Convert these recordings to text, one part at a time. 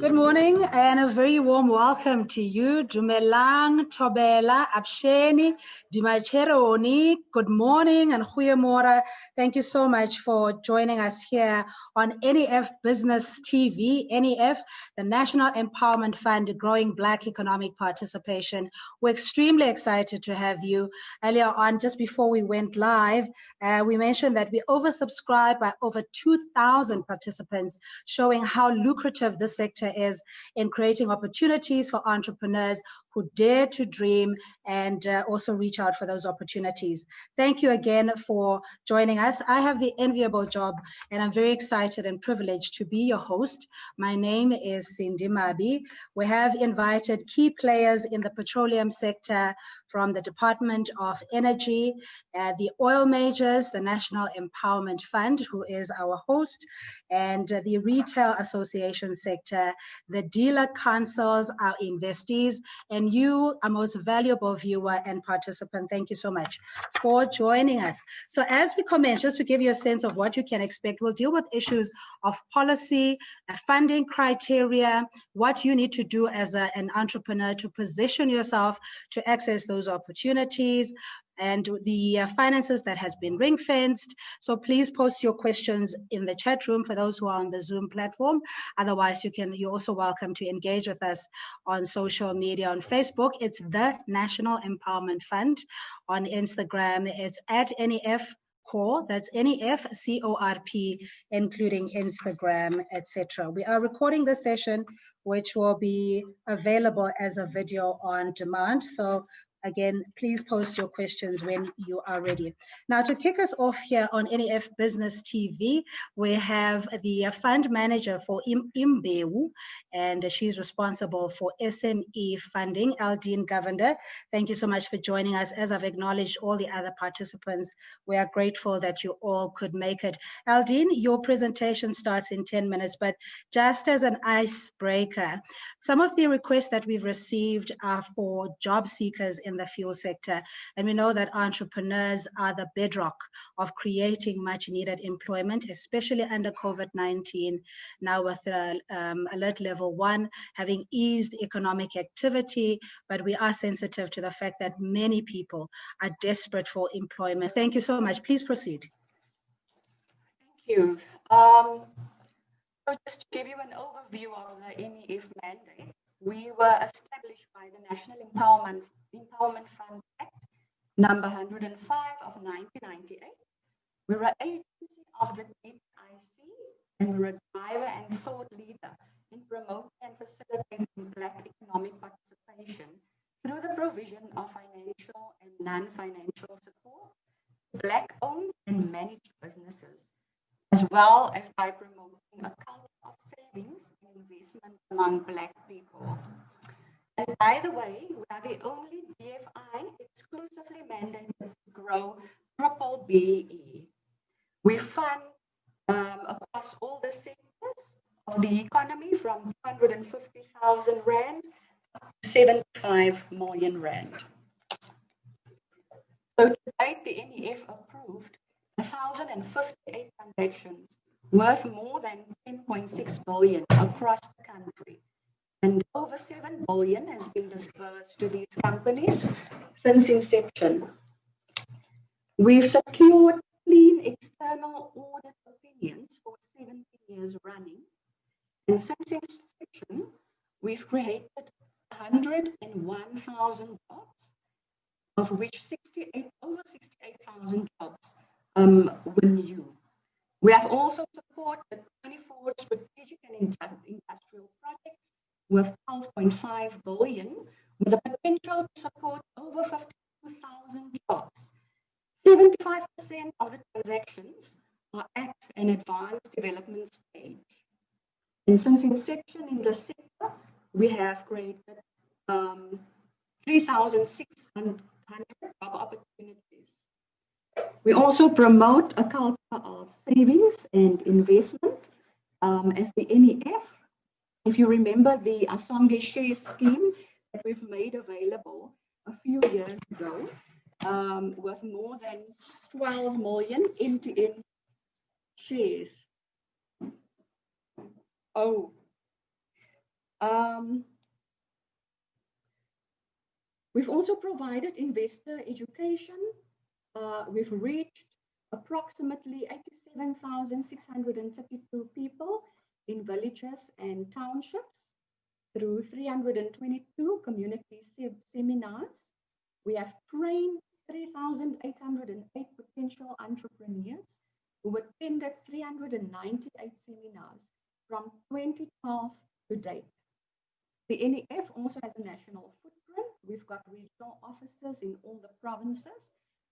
Good morning and a very warm welcome to you. Dumelang, Tobela, Absheni, Dimacheroni. Good morning and goeiemorgen. Thank you so much for joining us here on NEF Business TV. NEF, the National Empowerment Fund, Growing Black Economic Participation. We're extremely excited to have you. Earlier on, just before we went live, we mentioned that we oversubscribed by over 2,000 participants, showing how lucrative this sector is in creating opportunities for entrepreneurs who dare to dream and also reach out for those opportunities. Thank you again for joining us. I have the enviable job and I'm very excited and privileged to be your host. My name is Cindy Mabi. We have invited key players in the petroleum sector from the Department of Energy, the oil majors, the National Empowerment Fund, who is our host, and the retail association sector, the dealer councils, our investees, and you, our most valuable viewer and participant. Thank you so much for joining us. So as we commence, just to give you a sense of what you can expect, we'll deal with issues of policy, funding criteria, what you need to do as an entrepreneur to position yourself to access those opportunities, and the finances that has been ring-fenced. So please post your questions in the chat room for those who are on the Zoom platform. Otherwise, you're also welcome to engage with us on social media. On Facebook, it's the National Empowerment Fund. On Instagram, it's at NEF Corp, that's NEF CORP, including Instagram, etc. We are recording this session, which will be available as a video on demand. So again, please post your questions when you are ready. Now, to kick us off here on NEF Business TV, we have the fund manager for Imbewu, and she's responsible for SME funding, Aldine Govender. Thank you so much for joining us. As I've acknowledged all the other participants, we are grateful that you all could make it. Aldine, your presentation starts in 10 minutes, but just as an icebreaker, some of the requests that we've received are for job seekers in the fuel sector. And we know that entrepreneurs are the bedrock of creating much needed employment, especially under COVID-19, now with alert level 1 having eased economic activity, but we are sensitive to the fact that many people are desperate for employment. Thank you so much. Please proceed. Thank you. So just to give you an overview of the NEF mandate, we were established by the National Empowerment Fund Act, number 105 of 1998. We're an agency of the NIC, and we're a driver and thought leader in promoting and facilitating Black economic participation through the provision of financial and non-financial support to Black-owned and managed businesses, as well as by promoting a culture of savings and investment among Black people. And by the way, we are the only DFI exclusively mandated to grow BBBE. We fund across all the sectors of the economy from 250,000 Rand to 75 million Rand. So to date, the NEF approved 1,058 transactions worth more than 10.6 billion across the country. And over 7 billion has been disbursed to these companies since inception. We've secured clean external audit opinions for 17 years running. And since inception, we've created 101,000 jobs, of which over 68,000 jobs were new. We have also supported 24 strategic and industrial projects with 12.5 billion, with the potential to support over 52,000 jobs. 75% of the transactions are at an advanced development stage. And since inception in the sector, we have created 3,600 job opportunities. We also promote a culture of savings and investment as the NEF. If you remember the Assange share scheme that we've made available a few years ago, with more than 12 million end-to-end shares. Oh, We've also provided investor education. We've reached approximately 87,632 people in villages and townships through 322 community seminars. We have trained 3,808 potential entrepreneurs who attended 398 seminars from 2012 to date. The NEF also has a national footprint. We've got regional offices in all the provinces.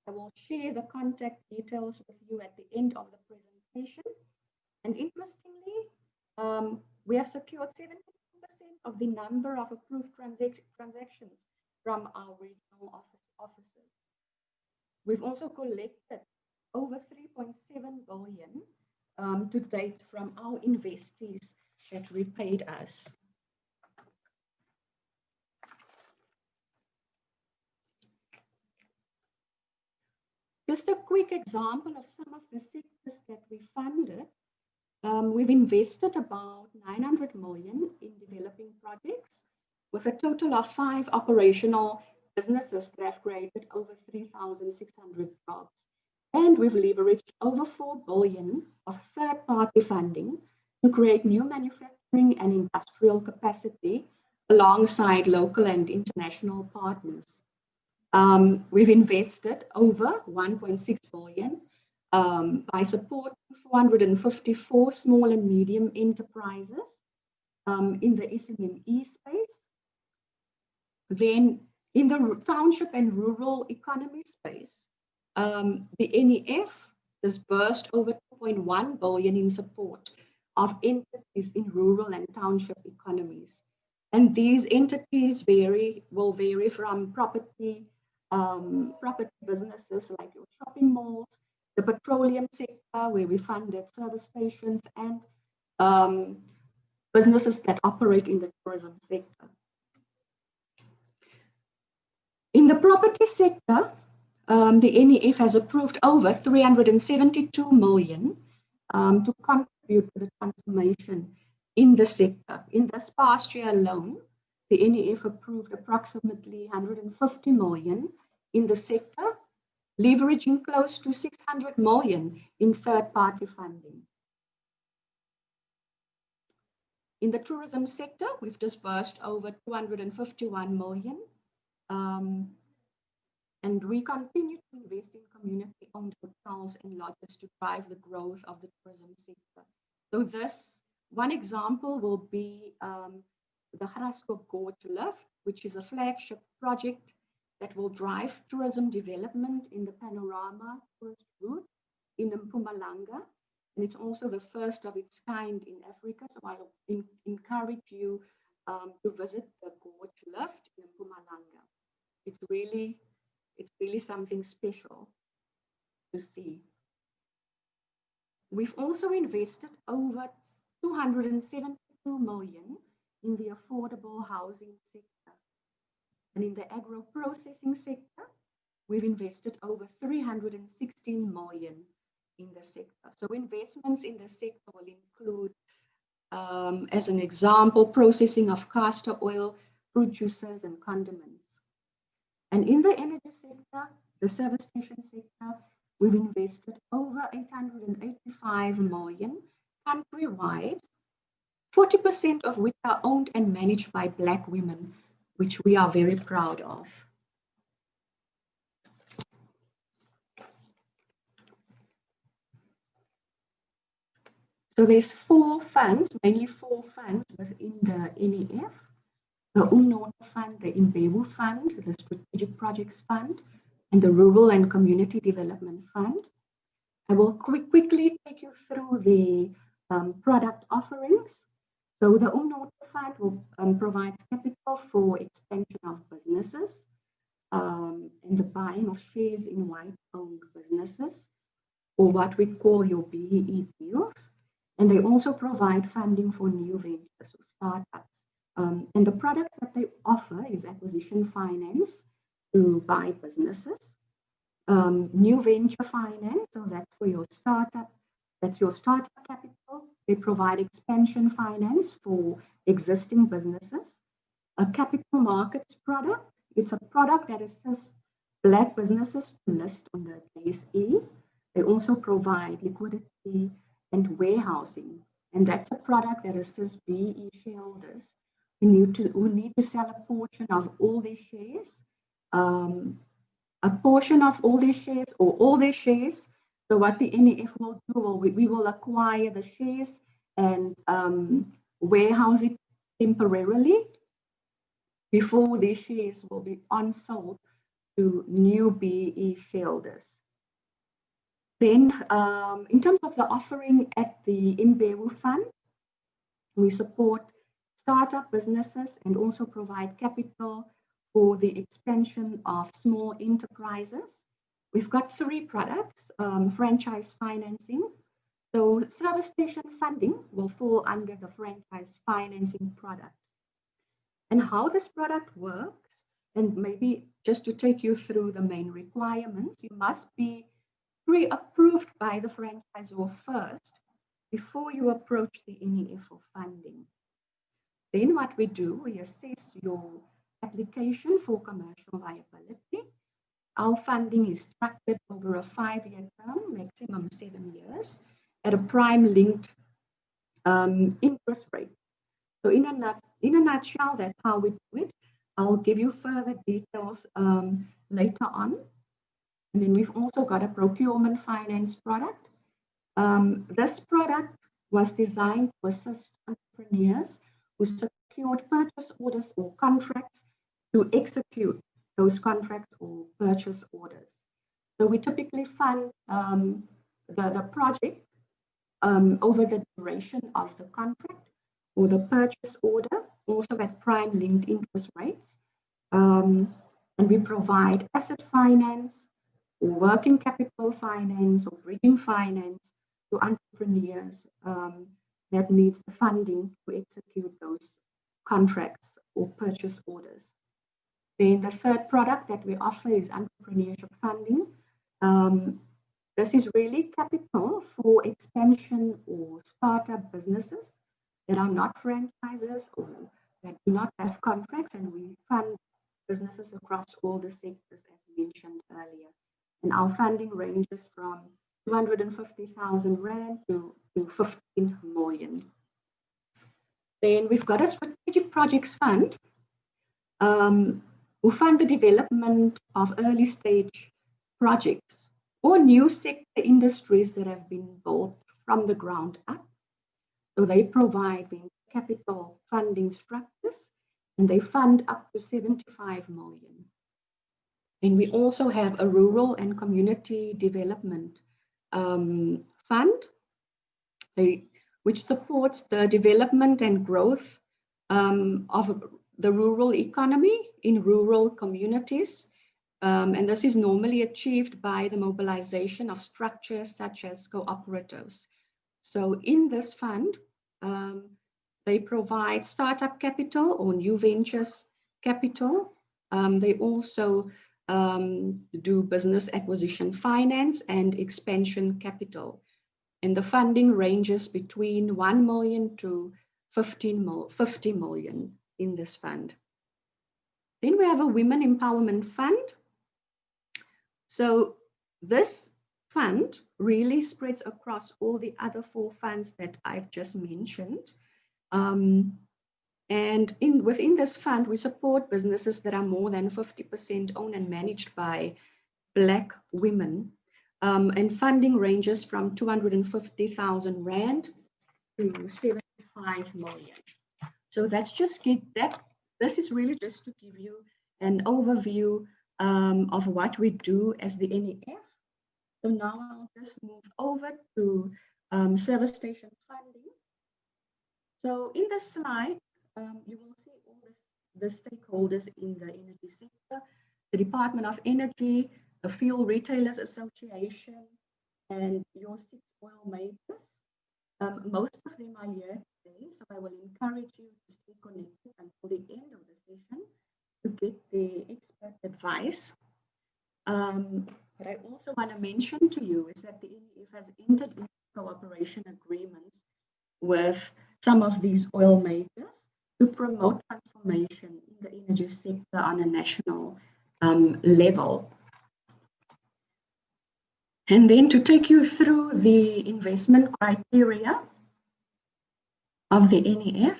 I will share the contact details with you at the end of the presentation. And interestingly, we have secured 70% of the number of approved transactions from our regional offices. We've also collected over 3.7 billion to date from our investees that repaid us. Just a quick example of some of the sectors that we funded. We've invested about 900 million in developing projects with a total of 5 operational businesses that have created over 3,600 jobs. And we've leveraged over 4 billion of third-party funding to create new manufacturing and industrial capacity alongside local and international partners. We've invested over 1.6 billion by supporting 454 small and medium enterprises in the SMME space. Then in the township and rural economy space, the NEF disbursed over 2.1 billion in support of entities in rural and township economies. And these entities will vary from property businesses like your shopping malls, the petroleum sector where we funded service stations, and businesses that operate in the tourism sector. In the property sector, the NEF has approved over 372 million to contribute to the transformation in the sector. In this past year alone, the NEF approved approximately 150 million in the sector, leveraging close to 600 million in third-party funding. In the tourism sector, we've disbursed over 251 million, and we continue to invest in community-owned hotels and lodges to drive the growth of the tourism sector. So this one example will be the Graskop Gorge Lift, which is a flagship project that will drive tourism development in the panorama tourist route in Mpumalanga. And it's also the first of its kind in Africa. So I'll encourage you to visit the Gorge Lift in Mpumalanga. It's really something special to see. We've also invested over 272 million in the affordable housing sector. And in the agro-processing sector, we've invested over 316 million in the sector. So investments in the sector will include, as an example, processing of castor oil, fruit juices, and condiments. And in the energy sector, the service station sector, we've invested over 885 million countrywide, 40% of which are owned and managed by Black women, which we are very proud of. So there's 4 funds, mainly 4 funds within the NEF. The Umnotho Fund, the Imbewu Fund, the Strategic Projects Fund, and the Rural and Community Development Fund. I will quickly take you through the product offerings. So the Umnotho Fund will provides capital for expansion of businesses and the buying of shares in white-owned businesses, or what we call your BEE deals. And they also provide funding for new ventures or startups. And the products that they offer is acquisition finance to buy businesses, new venture finance, so that's for your startup, that's your startup capital, They provide expansion finance for existing businesses. A capital markets product. It's a product that assists Black businesses to list on the JSE. They also provide liquidity and warehousing. And that's a product that assists BE shareholders who need to sell a portion of all their shares, or all their shares. So what the NEF will do, we will acquire the shares and warehouse it temporarily before these shares will be unsold to new BE shareholders. Then, in terms of the offering at the Imbewu Fund, we support startup businesses and also provide capital for the expansion of small enterprises. We've got 3 products, franchise financing. So service station funding will fall under the franchise financing product. And how this product works, and maybe just to take you through the main requirements, you must be pre-approved by the franchisor first before you approach the NEF for funding. Then what we do, we assess your application for commercial viability. Our funding is structured over a 5-year term, maximum 7 years, at a prime-linked interest rate. So in a nutshell, that's how we do it. I'll give you further details later on. And then we've also got a procurement finance product. This product was designed to assist entrepreneurs who secured purchase orders or contracts to execute those contracts or purchase orders. So we typically fund the project over the duration of the contract or the purchase order, also at prime-linked interest rates. And we provide asset finance, or working capital finance, or bridging finance to entrepreneurs that needs the funding to execute those contracts or purchase orders. Then the third product that we offer is entrepreneurship funding. This is really capital for expansion or startup businesses that are not franchises or that do not have contracts, and we fund businesses across all the sectors as mentioned earlier. And our funding ranges from 250,000 Rand to 15 million. Then we've got a strategic projects fund who fund the development of early stage projects or new sector industries that have been built from the ground up. So they provide capital funding structures and they fund up to 75 million. And we also have a rural and community development fund, which supports the development and growth of the rural economy in rural communities. And this is normally achieved by the mobilization of structures such as cooperatives. So in this fund, they provide startup capital or new ventures capital. They also do business acquisition finance and expansion capital. And the funding ranges between 1 million to 50 million in this fund. Then we have a women empowerment fund. So this fund really spreads across all the other 4 funds that I've just mentioned. And within this fund, we support businesses that are more than 50% owned and managed by Black women. And funding ranges from 250,000 Rand to 75 million. So that's just this is really just to give you an overview of what we do as the NEF. So now I'll just move over to service station funding. So in this slide, you will see all the stakeholders in the energy sector, the Department of Energy, the Fuel Retailers Association, and your 6 oil majors. Most of them are here today, so I will encourage you to stay connected until the end of the session to get the expert advice. What I also want to mention to you is that the NEF has entered into cooperation agreements with some of these oil majors to promote transformation in the energy sector on a national level. And then to take you through the investment criteria of the NEF.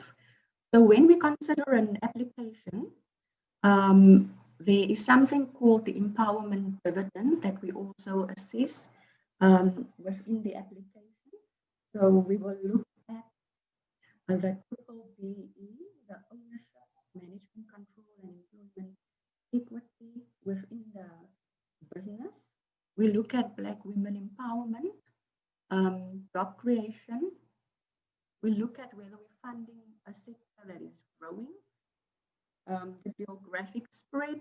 So when we consider an application, there is something called the empowerment dividend that we also assess within the application. So we will look at the triple BE, the ownership, management control, and employment equity within the business. We look at Black women empowerment, job creation. We look at whether we're funding a sector that is growing, the geographic spread,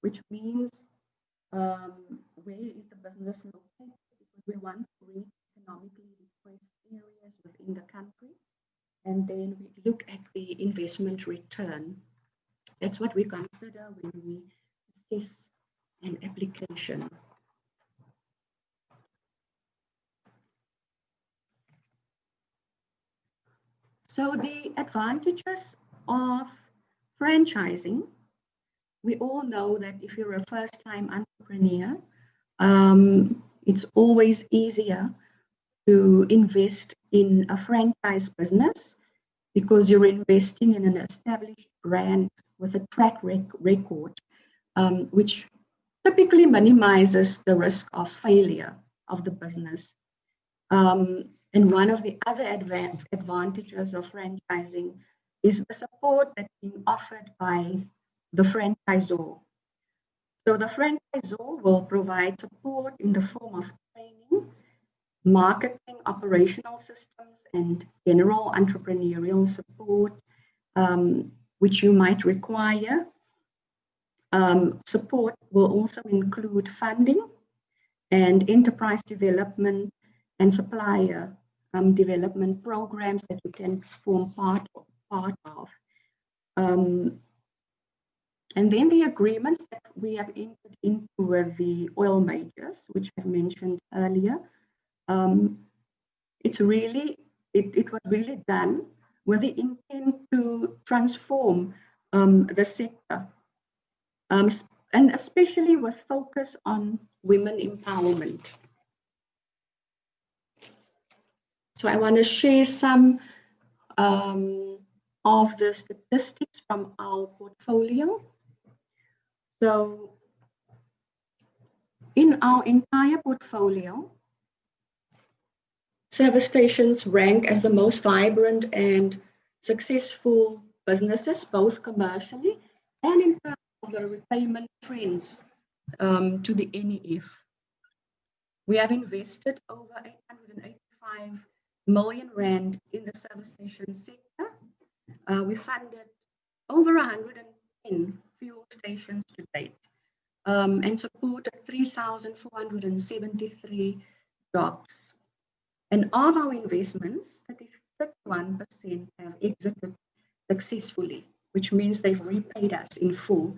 which means where is the business located, because we want to reach economically depressed areas within the country. And then we look at the investment return. That's what we consider when we assess an application. So the advantages of franchising, we all know that if you're a first-time entrepreneur, it's always easier to invest in a franchise business because you're investing in an established brand with a track record, which typically minimizes the risk of failure of the business. And one of the other advantages of franchising is the support that's being offered by the franchisor. So the franchisor will provide support in the form of training, marketing, operational systems, and general entrepreneurial support, which you might require. Support will also include funding and enterprise development and supplier development programs that you can form part of. And then the agreements that we have entered into with the oil majors, which I mentioned earlier, it was really done with the intent to transform the sector, and especially with focus on women empowerment. So I want to share some of the statistics from our portfolio. So in our entire portfolio, service stations rank as the most vibrant and successful businesses, both commercially and in terms of the repayment trends to the NEF. We have invested over 885 million rand in the service station sector. We funded over 110 fuel stations to date and supported 3,473 jobs. And of our investments, 31% have exited successfully, which means they've repaid us in full.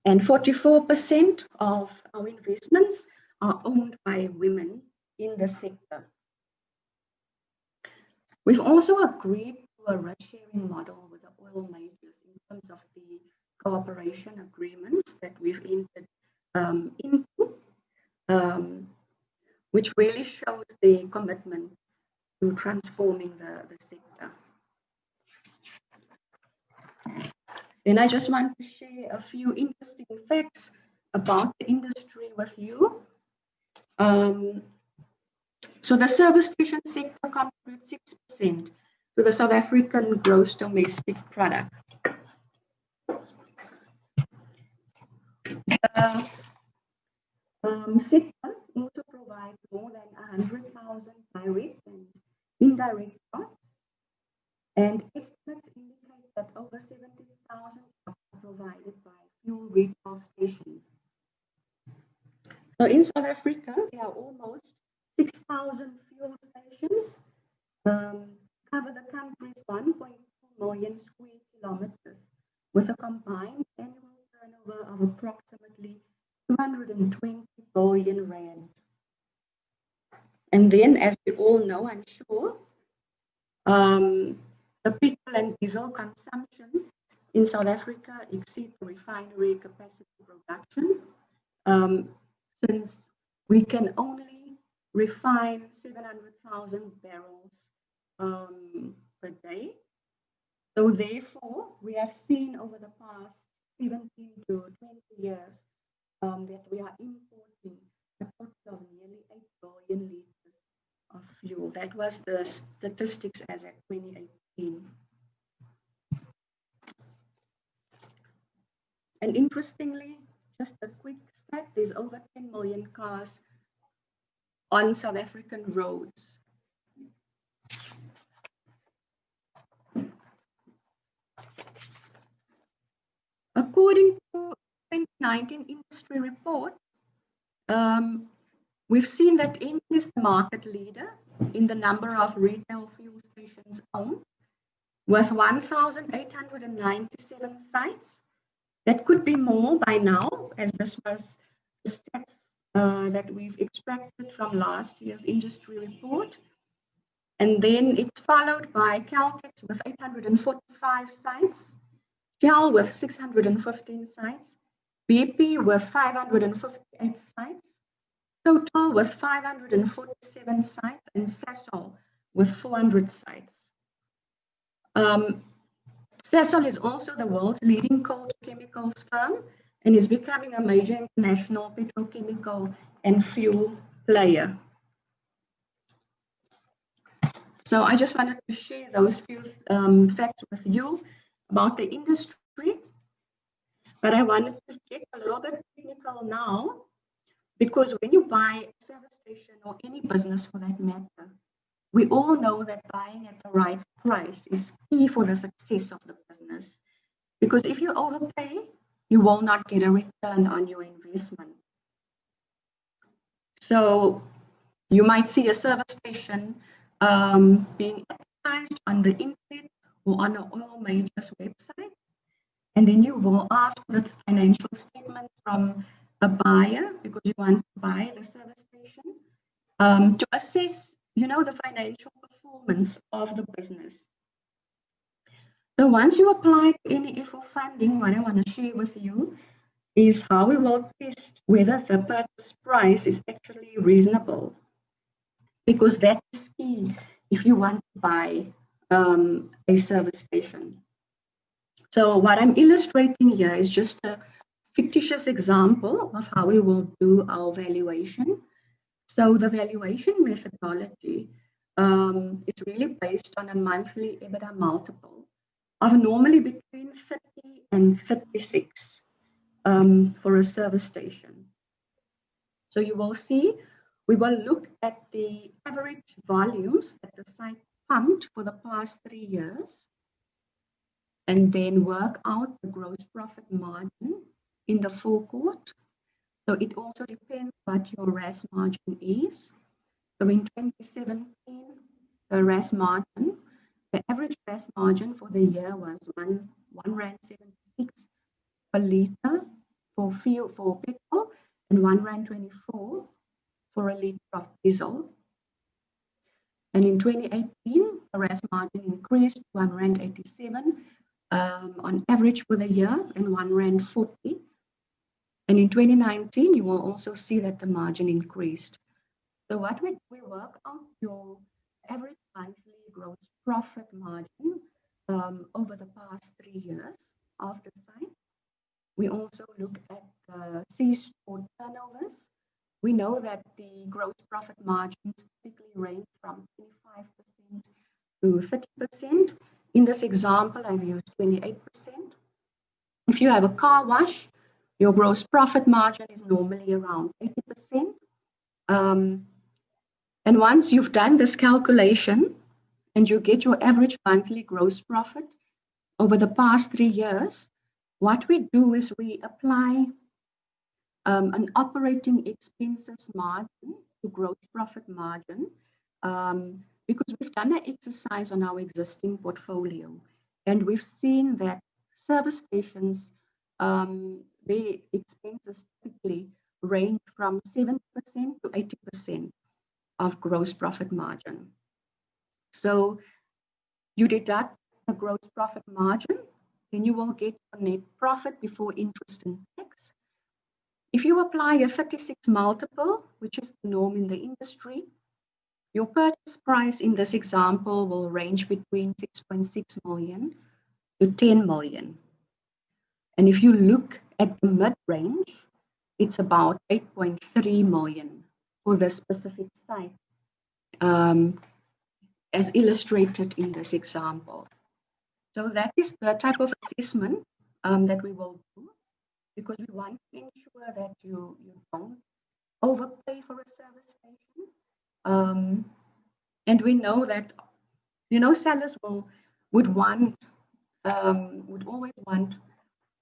And 44% of our investments are owned by women in the sector. We've also agreed to a risk-sharing model with the oil majors in terms of the cooperation agreements that we've entered into, which really shows the commitment to transforming the sector. And I just want to share a few interesting facts about the industry with you. So the service station sector contributes 6% to the South African gross domestic product. The sector also provides more than 100,000 direct and indirect jobs, and estimates indicate that over 70,000 jobs are provided by fuel retail stations. So in South Africa, there are almost 6,000 fuel stations, cover the country's 1.2 million square kilometers, with a combined annual turnover of approximately 220 billion rand. And then, as we all know, I'm sure, The petrol and diesel consumption in South Africa exceeds refinery capacity production, since we can only refine 700,000 barrels per day. So therefore, we have seen over the past 17 to 20 years that we are importing a total of nearly 8 billion liters of fuel. That was the statistics as at 2018. And interestingly, just a quick stat, there's over 10 million cars on South African roads. According to 2019 industry report, we've seen that India is the market leader in the number of retail fuel stations owned, with 1,897 sites. That could be more by now, as this was the stats that we've extracted from last year's industry report. And then it's followed by Caltex with 845 sites, Shell with 615 sites, BP with 558 sites, Total with 547 sites, and Sasol with 400 sites. Sasol is also the world's leading coal chemicals firm and is becoming a major international petrochemical and fuel player. So I just wanted to share those few facts with you about the industry, but I wanted to get a little bit technical now, because when you buy a service station or any business for that matter, we all know that buying at the right price is key for the success of the business. Because if you overpay, you will not get a return on your investment. So you might see a service station being advertised on the internet or on an oil major's website, and then you will ask for the financial statement from a buyer because you want to buy the service station to assess, the financial performance of the business. So once you apply to NEF for funding, what I want to share with you is how we will test whether the purchase price is actually reasonable, because that is key if you want to buy a service station. So what I'm illustrating here is just a fictitious example of how we will do our valuation. So the valuation methodology is really based on a monthly EBITDA multiple of normally between 30 and 36 for a service station. So you will see, we will look at the average volumes that the site pumped for the past 3 years, and then work out the gross profit margin in the forecourt. So it also depends what your RAS margin is. So in 2017, the RAS margin, the average RAS margin for the year was R1.76 per litre for petrol and R1.24 for a litre of diesel. And in 2018, the RAS margin increased to R1.87 on average for the year and R1.40. And in 2019, you will also see that the margin increased. So what we work out your average monthly gross profit margin over the past 3 years of the site. We also look at C-store turnovers. We know that the gross profit margins typically range from 25% to 30%. In this example, I've used 28%. If you have a car wash, your gross profit margin is normally around 80%. And once you've done this calculation and you get your average monthly gross profit over the past 3 years, what we do is we apply an operating expenses margin to gross profit margin because we've done an exercise on our existing portfolio, and we've seen that service stations, their expenses typically range from 70% to 80% of gross profit margin. So You deduct the gross profit margin, then you will get a net profit before interest and tax. If you apply a 36 multiple, which is the norm in the industry, your purchase price in this example will range between 6.6 million to 10 million. And if you look at the mid-range, it's about 8.3 million for this specific site, as illustrated in this example. So that is the type of assessment that we will do, because we want to ensure that you don't overpay for a service station. And we know that, sellers would always want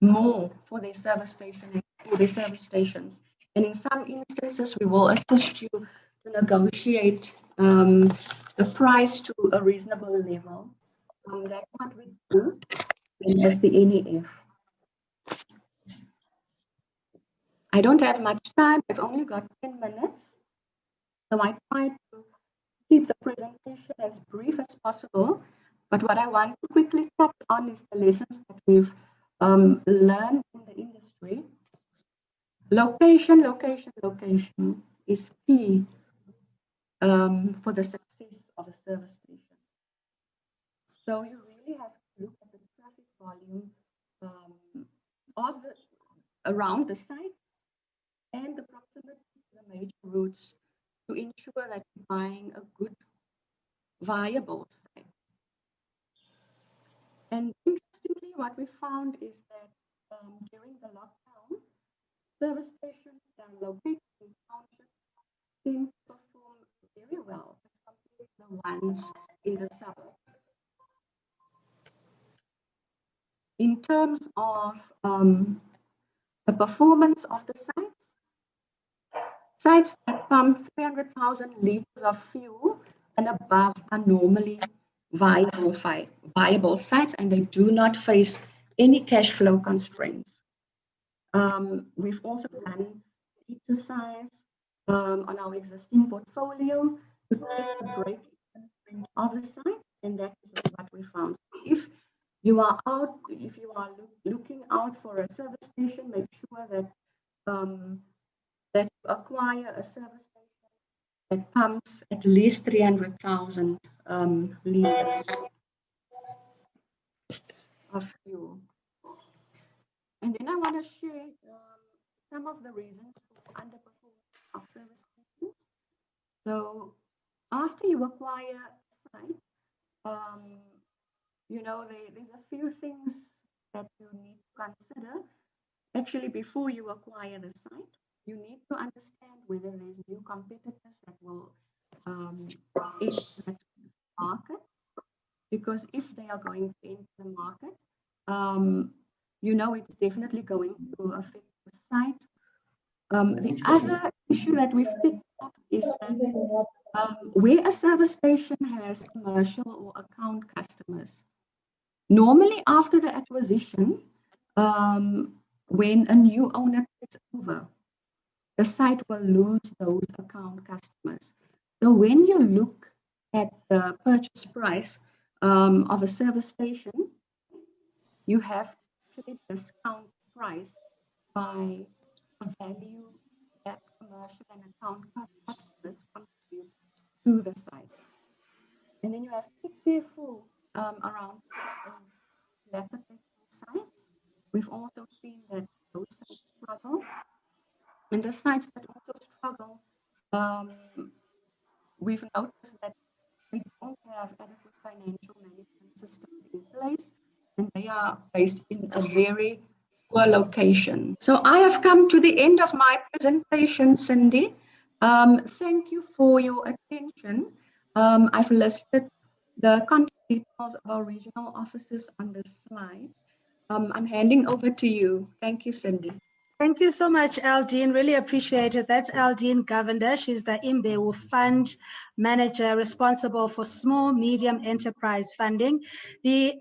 more for their service station, for their service stations. And in some instances, we will assist you to negotiate the price to a reasonable level. That's what we do as the NEF. I don't have much time. I've only got 10 minutes. So I try to keep the presentation as brief as possible. But what I want to quickly touch on is the lessons that we've learned in the industry. Location is key for the success of a service station. So you really have to look at the traffic volume around the site and the proximity to the major routes to ensure that you're buying a good, viable site. And interestingly, what we found is that during the lockdown, service stations that are located in townships seem to perform very well as compared to the ones in the suburbs. In terms of the performance of the sites that pump 300,000 liters of fuel and above are normally viable sites, and they do not face any cash flow constraints. We've also done exercise on our existing portfolio to test the break-even of the site, and that is what we found. If you are looking out for a service station, make sure that that you acquire a service station that pumps at least 300,000 liters of fuel. And then I want to share some of the reasons for underperformance of service stations. So after you acquire a site, there's a few things that you need to consider. Actually, before you acquire the site, you need to understand whether there's new competitors that will enter the market. Because if they are going to enter the market, it's definitely going to affect the site. The other issue that we've picked up is that where a service station has commercial or account customers, normally after the acquisition, when a new owner takes over, the site will lose those account customers. So when you look at the purchase price of a service station, you have to discount price by a value that commercial and account customers contribute to the site. And then you have to be careful around dilapidated sites. We've also seen that those sites struggle. And the sites that also struggle, we've noticed that we don't have adequate financial management systems in place, and they are based in a very poor location. So I have come to the end of my presentation, Cindy. Thank you for your attention. I've listed the contact details of our regional offices on this slide. I'm handing over to you. Thank you, Cindy. Thank you so much, Aldine. Really appreciate it. That's Aldine Govender. She's the Imbewu Fund Manager responsible for small, medium enterprise funding. The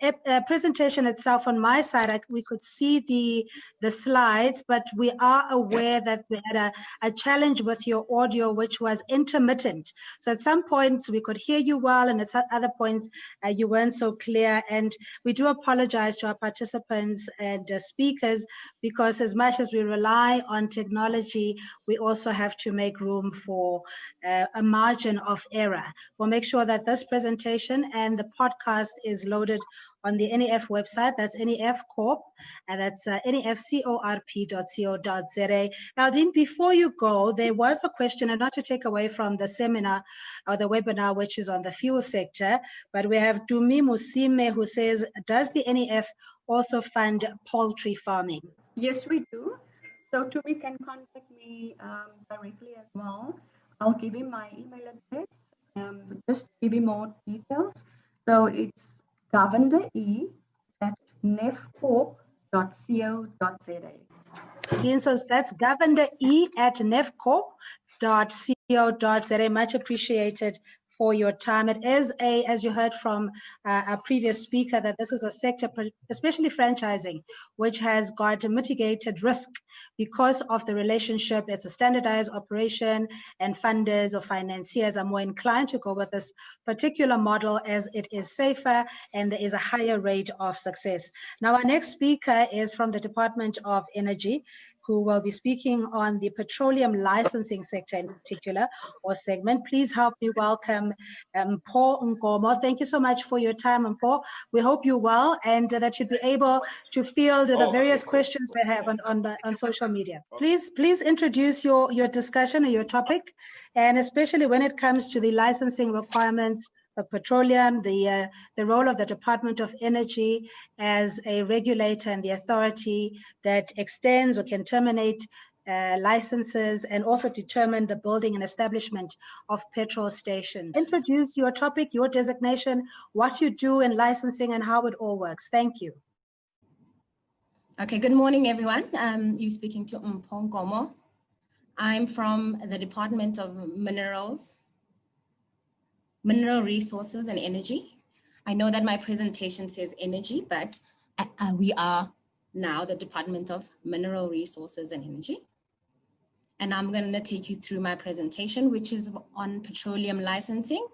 presentation itself on my side, we could see the slides, but we are aware that we had a challenge with your audio, which was intermittent. So at some points we could hear you well, and at other points you weren't so clear. And we do apologize to our participants and speakers, because as much as we rely on technology, we also have to make room for a margin of error. We'll make sure that this presentation and the podcast is loaded on the NEF website. That's NEF Corp, and that's nefcorp.co.za. Aldine, before you go, there was a question, and not to take away from the seminar or the webinar, which is on the fuel sector, but we have Dumi Musime who says, does the NEF also fund poultry farming? Yes, we do. So Tumi can contact me directly as well. I'll give him my email address, just to give him more details. So it's govender@nefcorp.co.za. So that's govender@nefcorp.co.za. Much appreciated for your time. It is as you heard from our previous speaker, that this is a sector, especially franchising, which has got a mitigated risk because of the relationship. It's a standardized operation, and funders or financiers are more inclined to go with this particular model as it is safer and there is a higher rate of success. Now, our next speaker is from the Department of Energy, who will be speaking on the petroleum licensing sector in particular, or segment. Please help me welcome Paul Nkomo. Thank you so much for your time, Paul. We hope you're well and that you'd be able to field the various questions we have on social media. Please introduce your discussion or your topic, and especially when it comes to the licensing requirements of petroleum, the role of the Department of Energy as a regulator and the authority that extends or can terminate licenses, and also determine the building and establishment of petrol stations. Introduce your topic, your designation, what you do in licensing, and how it all works. Thank you. Okay, good morning, everyone. You're speaking to Mpho Nkomo. I'm from the Department of Mineral Resources and Energy. I know that my presentation says energy, but we are now the Department of Mineral Resources and Energy. And I'm going to take you through my presentation, which is on petroleum licensing,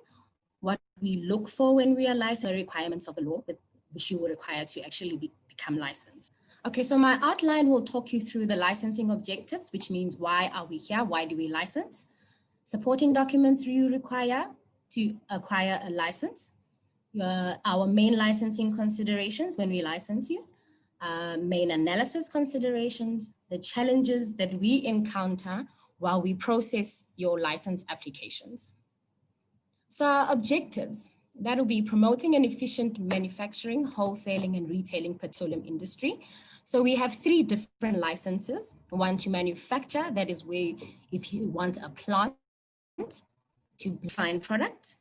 what we look for when we are licensed, the requirements of the law, which you will require to actually become licensed. Okay, so my outline will talk you through the licensing objectives, which means why are we here? Why do we license? Supporting documents you require to acquire a license. Our main licensing considerations when we license you. Main analysis considerations, the challenges that we encounter while we process your license applications. So our objectives, that'll be promoting an efficient manufacturing, wholesaling, and retailing petroleum industry. So we have 3 different licenses. One to manufacture, that is where if you want a plant to refine product,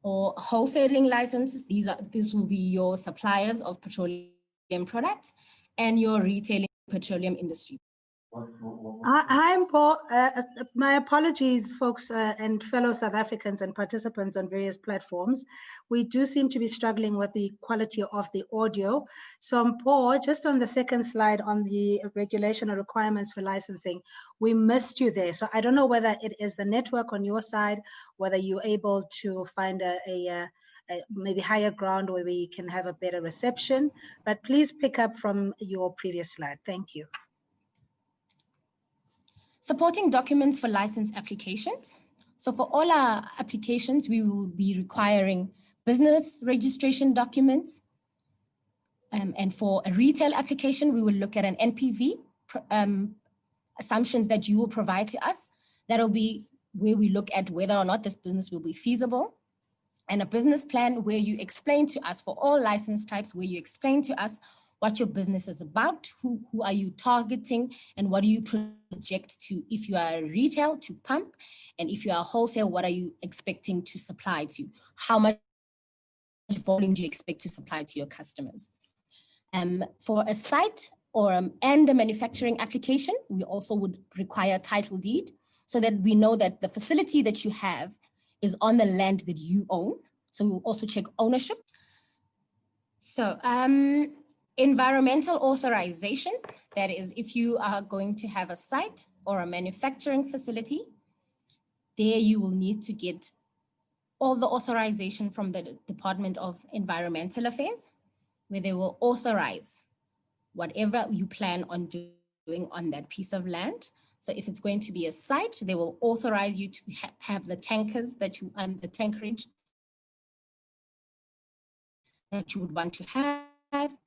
or wholesaling licenses, this will be your suppliers of petroleum products, and your retailing petroleum industry. Hi, Paul. My apologies, folks, and fellow South Africans and participants on various platforms. We do seem to be struggling with the quality of the audio. So, Paul, just on the second slide on the regulation or requirements for licensing, we missed you there. So I don't know whether it is the network on your side, whether you're able to find a maybe higher ground where we can have a better reception, but please pick up from your previous slide. Thank you. Supporting documents for license applications. So for all our applications, we will be requiring business registration documents. And for a retail application, we will look at an NPV assumptions that you will provide to us. That'll be where we look at whether or not this business will be feasible. And a business plan where you explain to us, for all license types, where you explain to us what your business is about, who are you targeting, and what do you project to, if you are retail, to pump, and if you are wholesale, what are you expecting to supply to? How much volume do you expect to supply to your customers? For a site and a manufacturing application, we also would require a title deed so that we know that the facility that you have is on the land that you own. So we'll also check ownership. So environmental authorization, that is if you are going to have a site or a manufacturing facility, there you will need to get all the authorization from the Department of Environmental Affairs, where they will authorize whatever you plan on doing on that piece of land. So if it's going to be a site, they will authorize you to have the tankers that you, the tankerage that you would want to have.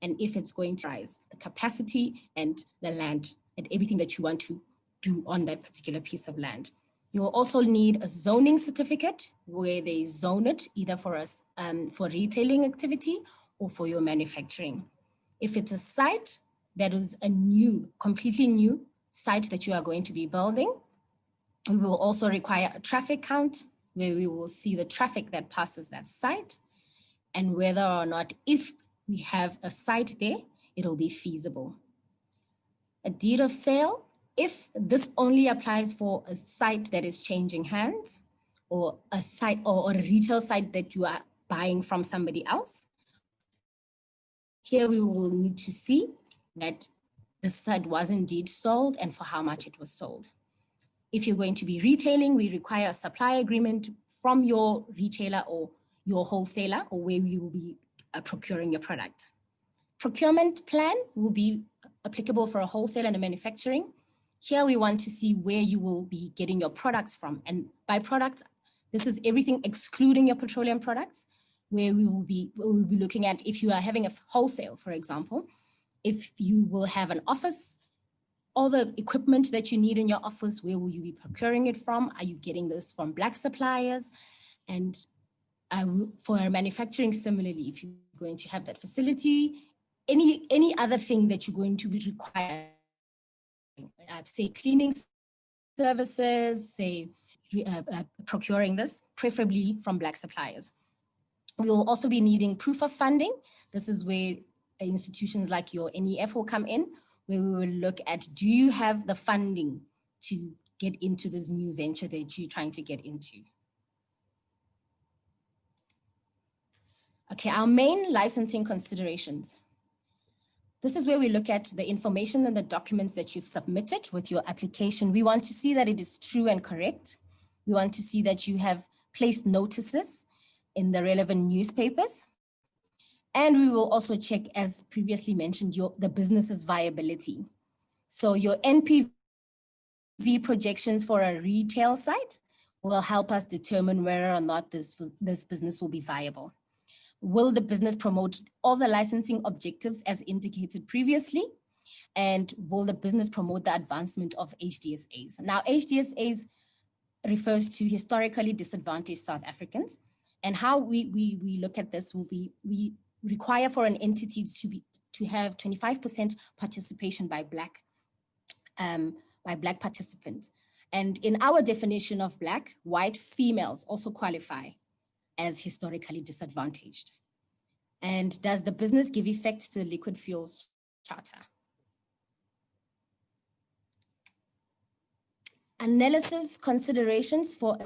And if it's going to rise the capacity and the land and everything that you want to do on that particular piece of land. You will also need a zoning certificate where they zone it either for us for retailing activity or for your manufacturing. If it's a site that is a new, completely new site that you are going to be building, we will also require a traffic count where we will see the traffic that passes that site and whether or not, if we have a site there, it'll be feasible. A deed of sale, if this only applies for a site that is changing hands or a site or a retail site that you are buying from somebody else, here we will need to see that the site was indeed sold and for how much it was sold. If you're going to be retailing, we require a supply agreement from your retailer or your wholesaler or where you will be procuring your product. Procurement plan will be applicable for a wholesale and a manufacturing. Here we want to see where you will be getting your products from. And by products, this is everything excluding your petroleum products, where we'll be looking at if you are having a wholesale, for example, if you will have an office, all the equipment that you need in your office, where will you be procuring it from? Are you getting this from black suppliers? And for manufacturing, similarly, if you're going to have that facility, any other thing that you're going to be requiring, say cleaning services, say procuring this, preferably from black suppliers. We will also be needing proof of funding. This is where institutions like your NEF will come in, where we will look at, do you have the funding to get into this new venture that you're trying to get into? Okay, our main licensing considerations. This is where we look at the information and the documents that you've submitted with your application. We want to see that it is true and correct. We want to see that you have placed notices in the relevant newspapers. And we will also check, as previously mentioned, the business's viability. So your NPV projections for a retail site will help us determine whether or not this business will be viable. Will the business promote all the licensing objectives as indicated previously? And will the business promote the advancement of HDSAs? Now, HDSAs refers to historically disadvantaged South Africans. And how we look at this will be, we require for an entity to have 25% participation by Black participants. And in our definition of Black, white females also qualify as historically disadvantaged. And does the business give effect to the Liquid Fuels Charter? Analysis considerations for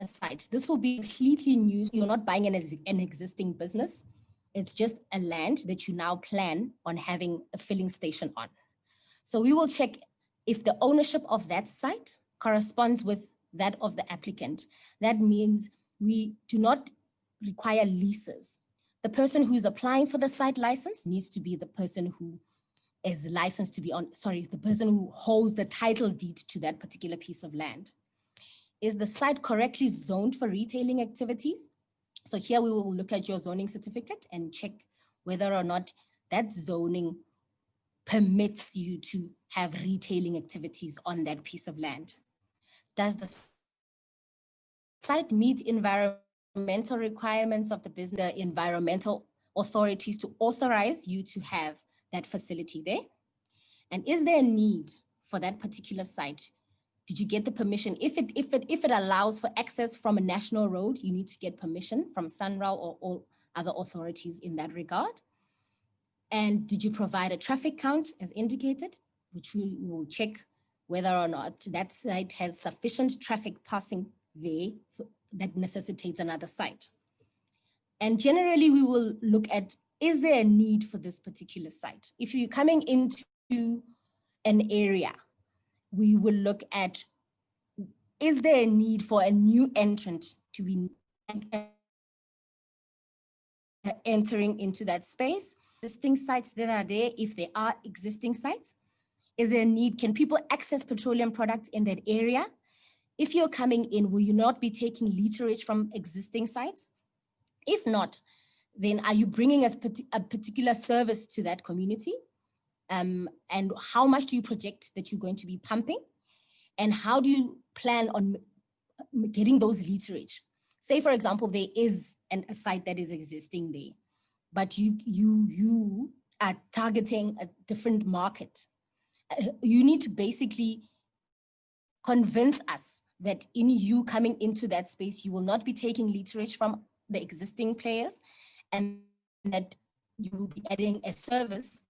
a site. This will be completely new. You're not buying an existing business. It's just a land that you now plan on having a filling station on. So we will check if the ownership of that site corresponds with that of the applicant. That means we do not require leases. The person who's applying for the site license needs to be the person who is licensed to be the person who holds the title deed to that particular piece of land. Is the site correctly zoned for retailing activities? So here we will look at your zoning certificate and check whether or not that zoning permits you to have retailing activities on that piece of land. Does the site meet environmental requirements of the business, environmental authorities to authorize you to have that facility there? And is there a need for that particular site? Did you get the permission? If it allows for access from a national road, you need to get permission from SANRAL or other authorities in that regard? And did you provide a traffic count as indicated, which we will check whether or not that site has sufficient traffic passing there that necessitates another site. And generally, we will look at, is there a need for this particular site? If you're coming into an area, we will look at, is there a need for a new entrant to be entering into that space? Existing sites that are there, if there are existing sites, is there a need? Can people access petroleum products in that area? If you're coming in, will you not be taking literage from existing sites? If not, then are you bringing a particular service to that community? And how much do you project that you're going to be pumping? And how do you plan on getting those literage? Say, for example, there is a site that is existing there, but you are targeting a different market. You need to basically convince us that in you coming into that space, you will not be taking literage from the existing players, and that you will be adding a service,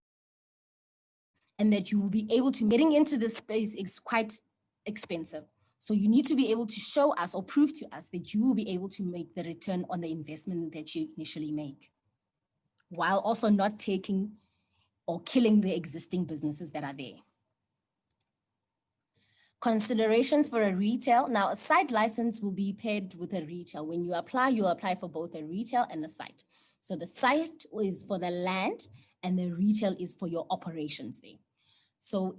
and that you will be able to, getting into this space is quite expensive. So you need to be able to show us or prove to us that you will be able to make the return on the investment that you initially make, while also not taking or killing the existing businesses that are there. Considerations for a retail. Now, a site license will be paired with a retail. When you apply, you'll apply for both a retail and a site. So the site is for the land and the retail is for your operations there. So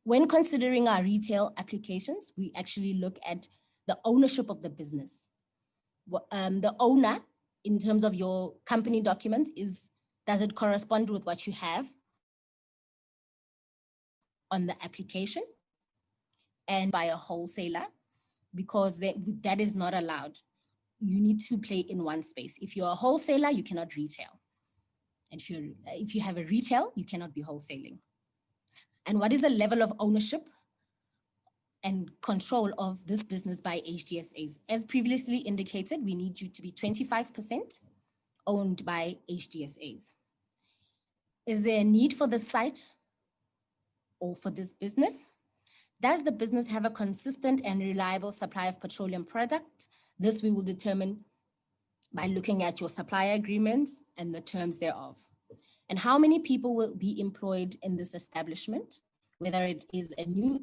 when considering our retail applications, we actually look at the ownership of the business. The owner, in terms of your company document, does it correspond with what you have on the application? And by a wholesaler, because that is not allowed. You need to play in one space. If you're a wholesaler, you cannot retail. And if you have a retail, you cannot be wholesaling. And what is the level of ownership and control of this business by HDSAs? As previously indicated, we need you to be 25% owned by HDSAs. Is there a need for the site or for this business? Does the business have a consistent and reliable supply of petroleum product? This we will determine by looking at your supplier agreements and the terms thereof. And how many people will be employed in this establishment, whether it is a new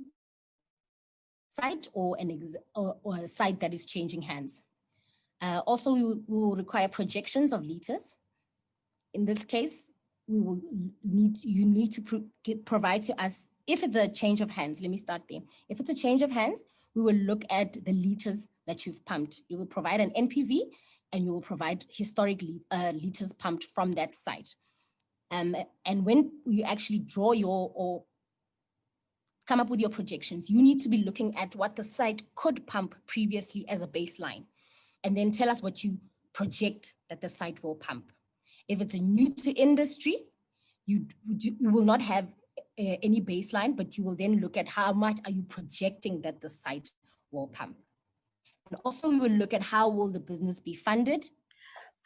site or a site that is changing hands. Also, we will require projections of liters. In this case, you need to provide to us, if it's a change of hands, let me start there. If it's a change of hands, we will look at the liters that you've pumped. You will provide an NPV and you will provide historic liters pumped from that site. And when you actually draw or come up with your projections, you need to be looking at what the site could pump previously as a baseline, and then tell us what you project that the site will pump. If it's a new to industry, you will not have any baseline, but you will then look at how much are you projecting that the site will pump. And also we will look at how will the business be funded.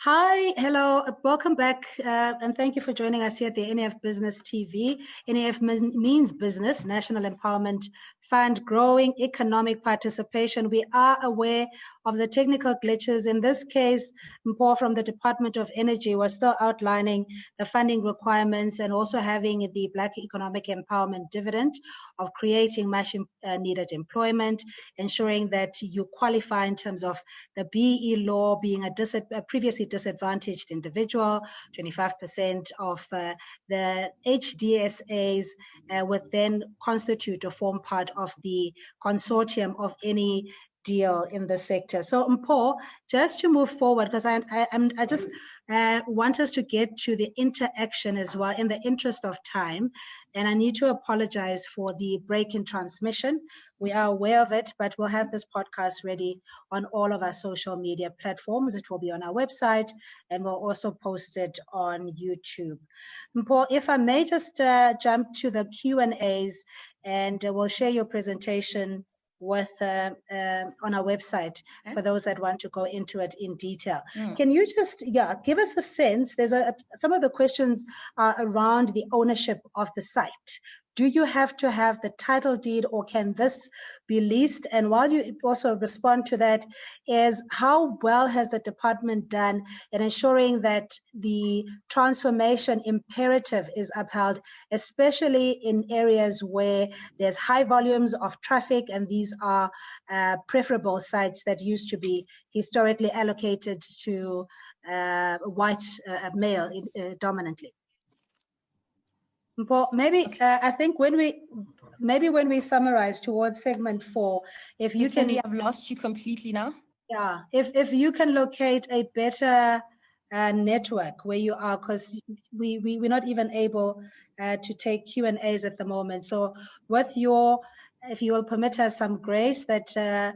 Hi, hello, welcome back, and thank you for joining us here at the NEF Business TV. NEF means Business, National Empowerment Fund, growing economic participation. We are aware of the technical glitches. In this case, Mpho from the Department of Energy was still outlining the funding requirements and also having the Black Economic Empowerment dividend of creating much needed employment, ensuring that you qualify in terms of the BE law being a previously disadvantaged individual. 25% of the HDSAs would then constitute or form part of the consortium of any deal in the sector. So Mpho, just to move forward, because I just want us to get to the interaction as well in the interest of time. And I need to apologize for the break in transmission. We are aware of it, but we'll have this podcast ready on all of our social media platforms. It will be on our website and we'll also post it on YouTube. Mpho, if I may just jump to the Q&As and we'll share your presentation with on our website for those that want to go into it in detail. Mm. Can you just give us a sense? There's some of the questions are around the ownership of the site. Do you have to have the title deed, or can this be leased? And while you also respond to that, is how well has the department done in ensuring that the transformation imperative is upheld, especially in areas where there's high volumes of traffic, and these are preferable sites that used to be historically allocated to white male dominantly? Well, maybe I think when we summarize towards segment 4, if you Cindy, can, I've lost you completely now. yeah, if you can locate a better network where you are, because we're not even able to take Q&As at the moment. So with if you will permit us some grace, that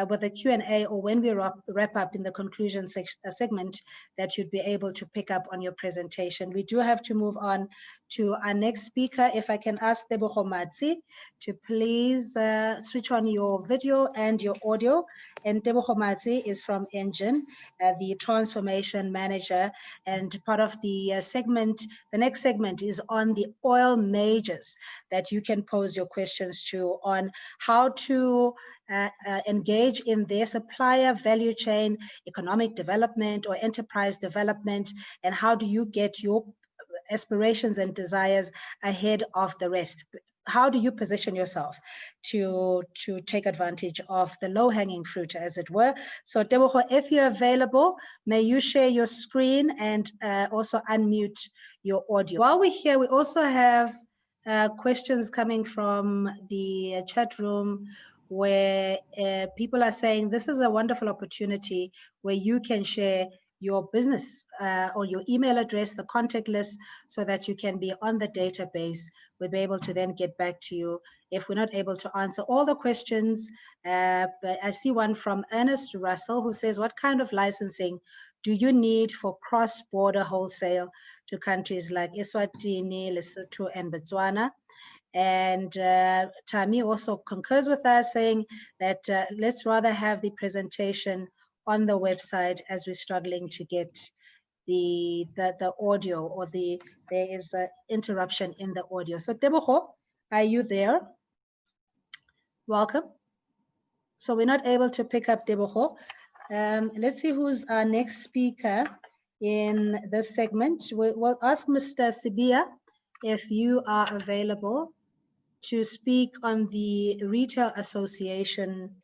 with the Q&A, or when we wrap up in the conclusion segment, that you'd be able to pick up on your presentation. We do have to move on to our next speaker. If I can ask Tebogo Matsi to please switch on your video and your audio. And Tebogo Matsi is from Engine, the transformation manager, and part of the segment. The next segment is on the oil majors that you can pose your questions to on how to engage in their supplier value chain, economic development or enterprise development, and how do you get your aspirations and desires ahead of the rest? How do you position yourself to take advantage of the low-hanging fruit, as it were? So Tebogo, if you're available, may you share your screen and also unmute your audio. While we're here, we also have questions coming from the chat room, where people are saying this is a wonderful opportunity where you can share your business or your email address, the contact list, so that you can be on the database. We'll be able to then get back to you if we're not able to answer all the questions. But I see one from Ernest Russell, who says, what kind of licensing do you need for cross-border wholesale to countries like Eswatini, Lesotho, and Botswana? And Tami also concurs with us, saying that let's rather have the presentation on the website, as we're struggling to get the audio, or there is an interruption in the audio. So Tebogo, are you there? Welcome. So we're not able to pick up Tebogo. Let's see who's our next speaker in this segment. We'll ask Mr. Sibia if you are available to speak on the Retail Association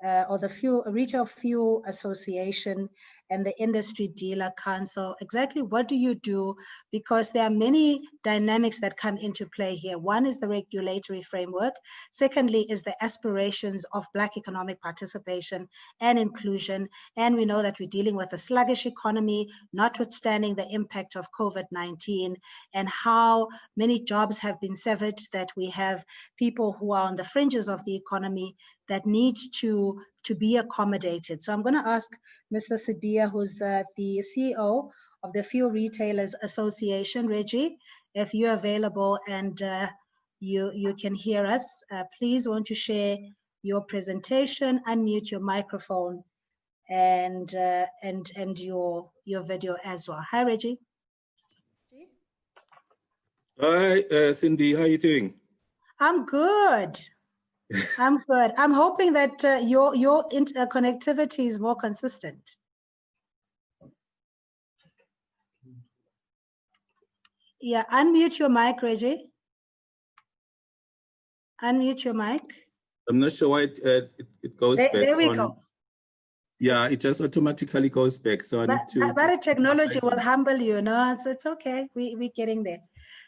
or the Retail Fuel Association and the Industry Dealer Council. Exactly what do you do? Because there are many dynamics that come into play here. One is the regulatory framework. Secondly is the aspirations of Black economic participation and inclusion. And we know that we're dealing with a sluggish economy, notwithstanding the impact of COVID-19, and how many jobs have been severed, that we have people who are on the fringes of the economy that need to be accommodated. So I'm going to ask Mr. Sibia, who's the CEO of the Fuel Retailers Association, Reggie, if you're available and you can hear us, please won't you share your presentation, unmute your microphone and your video as well. Hi, Reggie. Hi, Cindy, how are you doing? I'm good. I'm good. I'm hoping that your interconnectivity is more consistent. Yeah, unmute your mic, Reggie. Unmute your mic. I'm not sure why it goes back. There we go. Yeah, it just automatically goes back. So I need to. But technology will humble you. No, it's okay. We're getting there.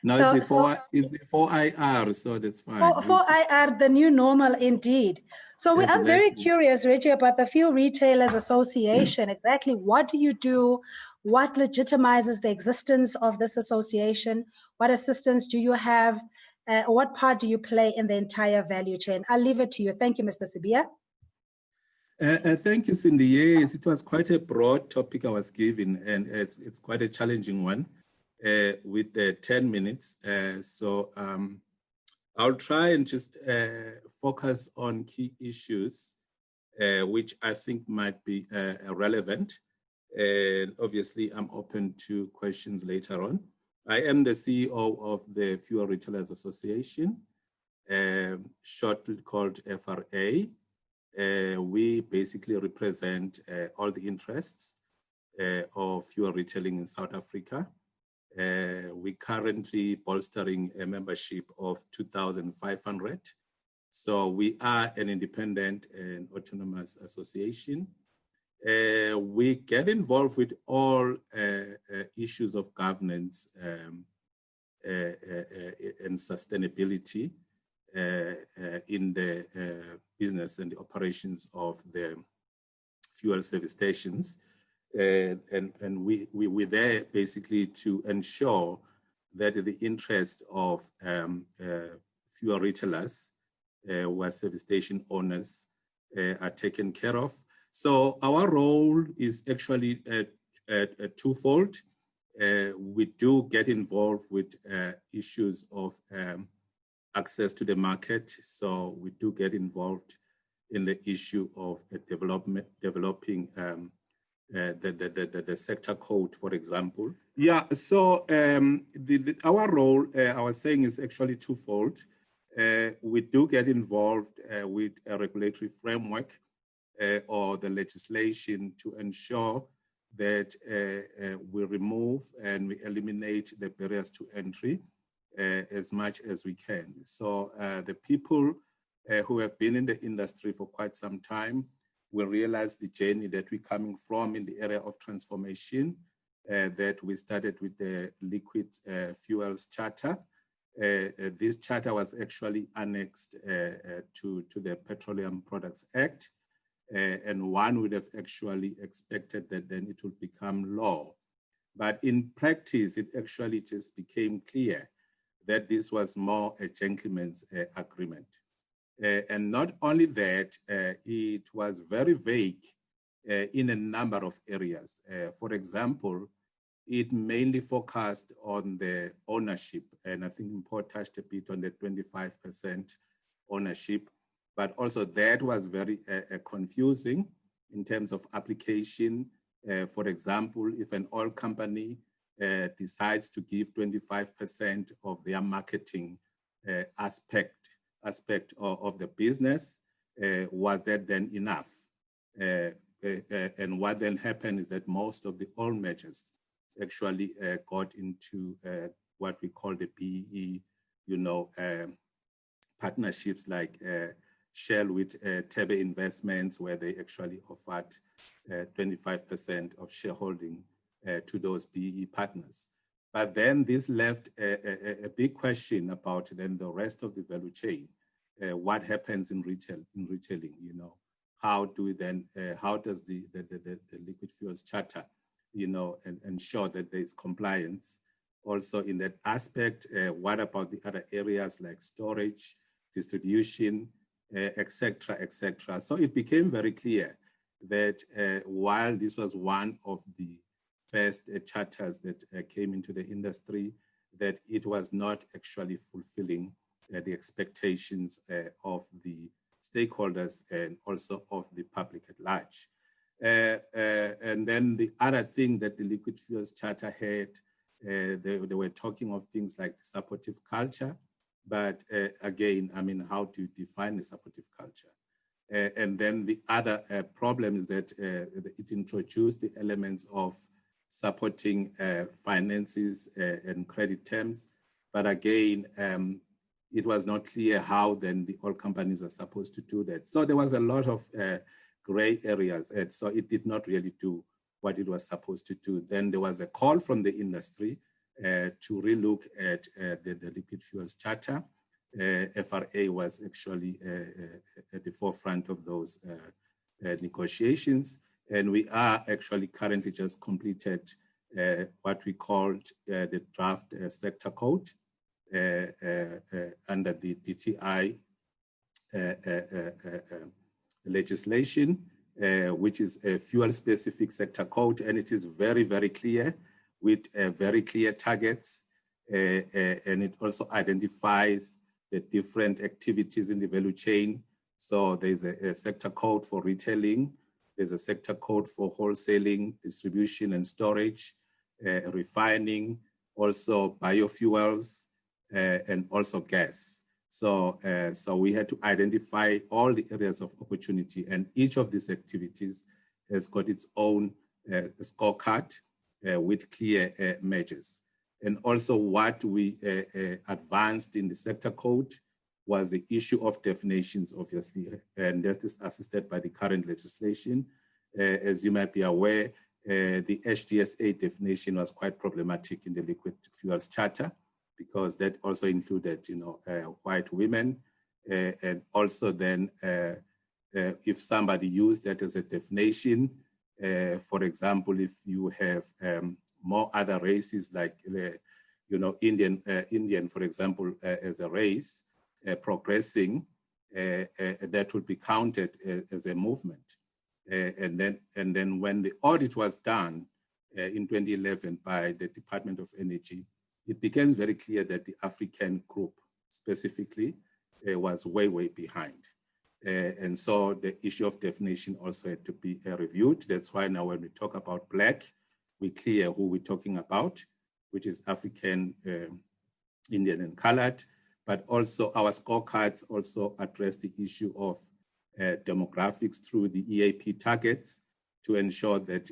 No, So, it's the 4IR, so that's fine. 4IR, the new normal indeed. So Exactly. I'm very curious, Reggie, about the Fuel Retailers Association. Exactly what do you do? What legitimizes the existence of this association? What assistance do you have? What part do you play in the entire value chain? I'll leave it to you. Thank you, Mr. Sibia. Thank you, Cindy. Yes, it was quite a broad topic I was given, and it's quite a challenging one with 10 minutes. So I'll try and just focus on key issues which I think might be relevant. And obviously, I'm open to questions later on. I am the CEO of the Fuel Retailers Association, shortly called FRA. We basically represent all the interests of fuel retailing in South Africa. We currently bolstering a membership of 2,500. So we are an independent and autonomous association. We get involved with all issues of governance and sustainability in the business and the operations of the fuel service stations. And we're there basically to ensure that the interest of fuel retailers, who are service station owners, are taken care of. So our role is actually twofold. We do get involved with issues of access to the market. So we do get involved in the issue of developing the sector code, for example. Yeah, so our role, I was saying, is actually twofold. We do get involved with a regulatory framework or the legislation to ensure that we remove and we eliminate the barriers to entry as much as we can. So the people who have been in the industry for quite some time will realize the journey that we're coming from in the area of transformation, that we started with the Liquid Fuels Charter. This charter was actually annexed to the Petroleum Products Act, and one would have actually expected that then it would become law. But in practice, it actually just became clear that this was more a gentleman's agreement. And not only that, it was very vague in a number of areas. For example, it mainly focused on the ownership, and I think Mpho touched a bit on the 25% ownership, but also that was very confusing in terms of application. For example, if an oil company decides to give 25% of their marketing aspect of the business, was that then enough? And what then happened is that most of the oil majors actually got into what we call the PE, partnerships like Shell with Tebe Investments, where they actually offered 25% of shareholding to those PE partners. But then this left a big question about then the rest of the value chain. What happens in retailing? How do we then? How does the Liquid Fuels Charter, and ensure that there is compliance also in that aspect? What about the other areas like storage, distribution, et cetera, et cetera? So it became very clear that while this was one of the first charters that came into the industry, that it was not actually fulfilling the expectations of the stakeholders and also of the public at large. And then the other thing that the Liquid Fuels Charter had, they were talking of things like the supportive culture, but again, I mean, how do you define the supportive culture? And then the other problem is that it introduced the elements of supporting finances and credit terms. But again, it was not clear how then the oil companies are supposed to do that. So there was a lot of gray areas. And so it did not really do what it was supposed to do. Then there was a call from the industry to relook at the Liquid Fuels Charter. FRA was actually at the forefront of those negotiations. And we are actually currently just completed what we called the draft sector code under the DTI legislation, which is a fuel-specific sector code. And it is very, very clear with very clear targets. And it also identifies the different activities in the value chain. So there's a sector code for retailing, there's a sector code for wholesaling, distribution and storage, refining, also biofuels, and also gas. So, so we had to identify all the areas of opportunity, and each of these activities has got its own scorecard with clear measures. And also what we advanced in the sector code was the issue of definitions, obviously, and that is assisted by the current legislation. As you might be aware, the HDSA definition was quite problematic in the Liquid Fuels Charter, because that also included, white women, and also then if somebody used that as a definition, for example, if you have more other races like, Indian, for example, as a race progressing, that would be counted as a movement. And then when the audit was done in 2011 by the Department of Energy, it became very clear that the African group specifically was way, way behind. And so the issue of definition also had to be reviewed. That's why now when we talk about Black, we're clear who we're talking about, which is African, Indian and colored, but also our scorecards also address the issue of demographics through the EAP targets to ensure that,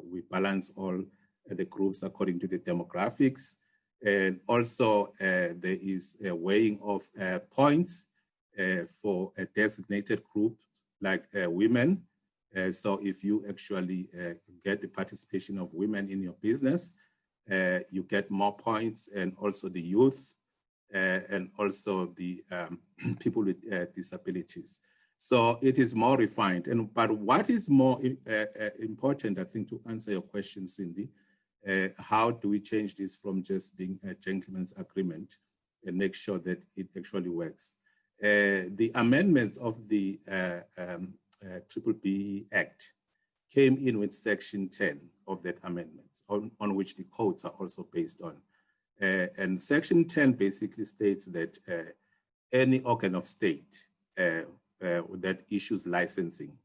we balance all the groups according to the demographics. And also there is a weighing of points for a designated group like women. So if you actually get the participation of women in your business, you get more points, and also the youth, and also the people with disabilities. So it is more refined. But what is more important, I think, to answer your question, Cindy, how do we change this from just being a gentleman's agreement and make sure that it actually works? The amendments of the BBBE Act came in with Section 10 of that amendment, on which the codes are also based on. And Section 10 basically states that any organ of state that issues licensing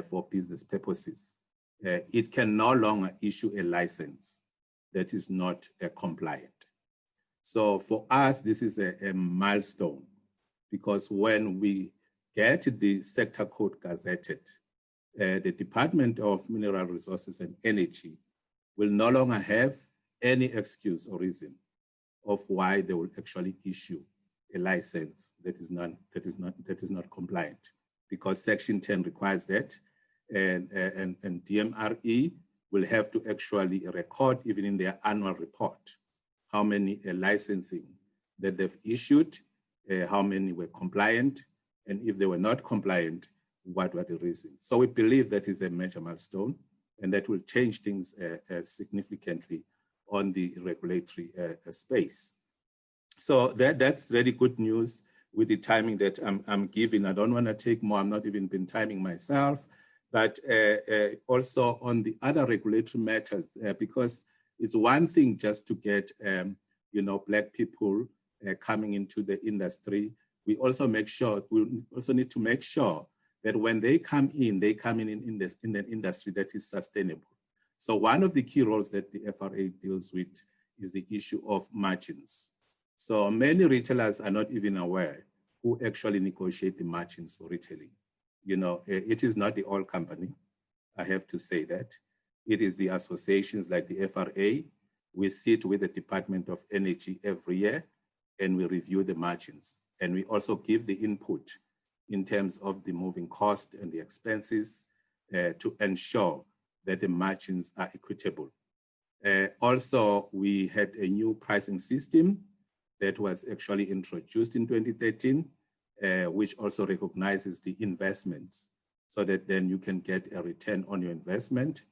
for business purposes, it can no longer issue a license that is not compliant. So for us, this is a milestone, because when we get the sector code gazetted, the Department of Mineral Resources and Energy will no longer have any excuse or reason of why they will actually issue a license that is not compliant, because Section 10 requires that, and DMRE will have to actually record, even in their annual report, how many licensing that they've issued, how many were compliant, and if they were not compliant, what were the reasons. So we believe that is a major milestone, and that will change things significantly on the regulatory space. So that's really good news with the timing that I'm giving. I don't want to take more. I'm not even been timing myself, but also on the other regulatory matters, because it's one thing just to get, Black people coming into the industry. We also need to make sure that when they come in an industry that is sustainable. So one of the key roles that the FRA deals with is the issue of margins. So many retailers are not even aware who actually negotiate the margins for retailing. It is not the oil company, I have to say that. It is the associations like the FRA. We sit with the Department of Energy every year and we review the margins. And we also give the input in terms of the moving cost and the expenses to ensure that the margins are equitable. Also, we had a new pricing system that was actually introduced in 2013, which also recognizes the investments so that then you can get a return on your investment.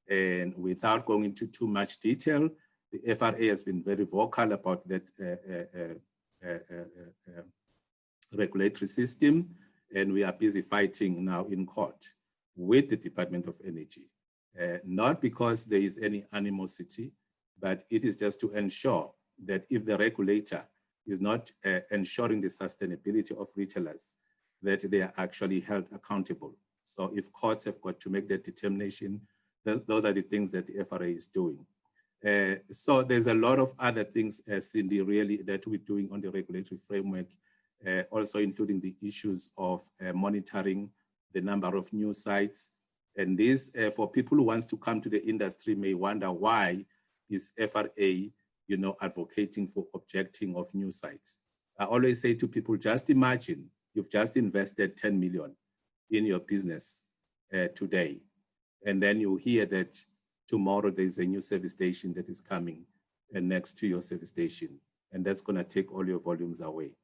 And without going into too much detail, the FRA has been very vocal about that regulatory system, and we are busy fighting now in court with the Department of Energy. Not because there is any animosity, but it is just to ensure that if the regulator is not ensuring the sustainability of retailers, that they are actually held accountable. So if courts have got to make that determination, those are the things that the FRA is doing. So there's a lot of other things, Cindy, really, that we're doing on the regulatory framework, also including the issues of monitoring the number of new sites. And this, for people who wants to come to the industry, may wonder why is FRA, advocating for objecting of new sites. I always say to people, just imagine you've just invested 10 million in your business today, and then you hear that tomorrow there's a new service station that is coming next to your service station, and that's going to take all your volumes away.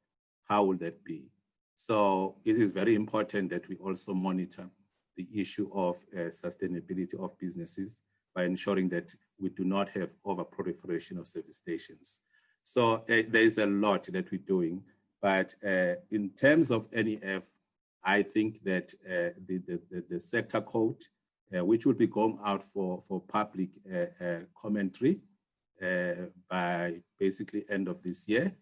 How will that be? So it is very important that we also monitor the issue of sustainability of businesses by ensuring that we do not have over-proliferation of service stations. So there's a lot that we're doing, but in terms of NEF, I think that the sector code, which will be going out for public commentary by basically end of this year,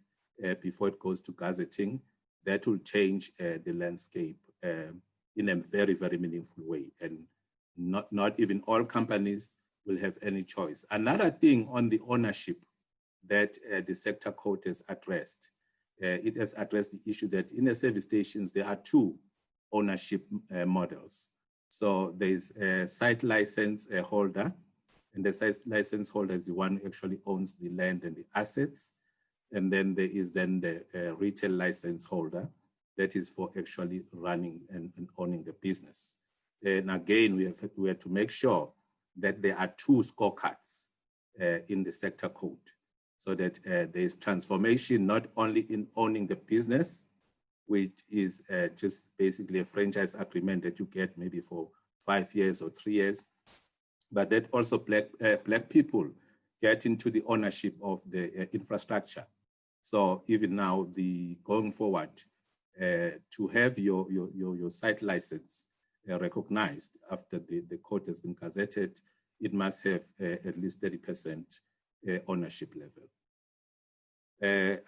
before it goes to gazetting, that will change the landscape in a very, very meaningful way. And not even all companies will have any choice. Another thing on the ownership that the sector code has addressed, it has addressed the issue that in the service stations, there are two ownership models. So there's a site license holder, and the site license holder is the one who actually owns the land and the assets. And then there is then the retail license holder that is for actually running and owning the business. And again, we have to make sure that there are two scorecards in the sector code, so that there is transformation not only in owning the business, which is just basically a franchise agreement that you get maybe for 5 years or 3 years, but that also black people get into the ownership of the infrastructure. So even now, going forward, to have your site license recognized after the code has been gazetted, it must have at least 30% ownership level.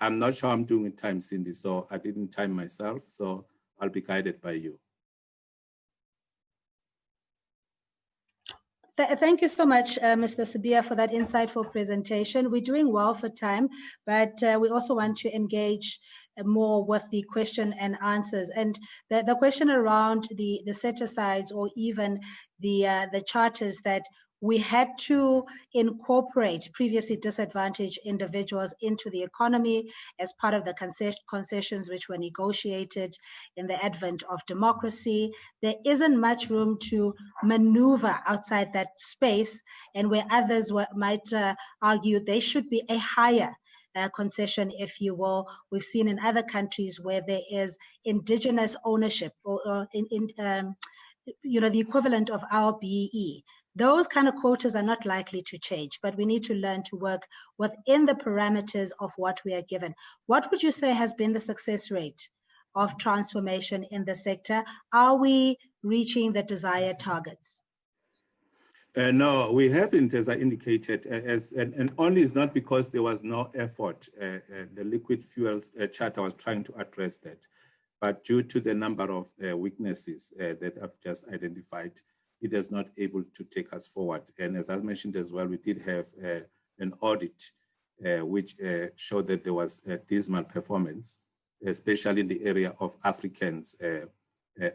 I'm not sure I'm doing it time, Cindy, so I didn't time myself, so I'll be guided by you. Thank you so much, Mr. Sibiya, for that insightful presentation. We're doing well for time, but we also want to engage more with the question and answers. And the question around the set-asides or even the charters that we had to incorporate previously disadvantaged individuals into the economy as part of the concessions which were negotiated in the advent of democracy. There isn't much room to maneuver outside that space, and where others might argue there should be a higher concession, if you will. We've seen in other countries where there is indigenous ownership or the equivalent of our BEE. Those kind of quotas are not likely to change, but we need to learn to work within the parameters of what we are given. What would you say has been the success rate of transformation in the sector? Are we reaching the desired targets? No, we haven't, as I indicated, and only is not because there was no effort. The liquid fuels charter was trying to address that, but due to the number of weaknesses that I've just identified, it is not able to take us forward. And as I mentioned as well, we did have an audit which showed that there was a dismal performance, especially in the area of Africans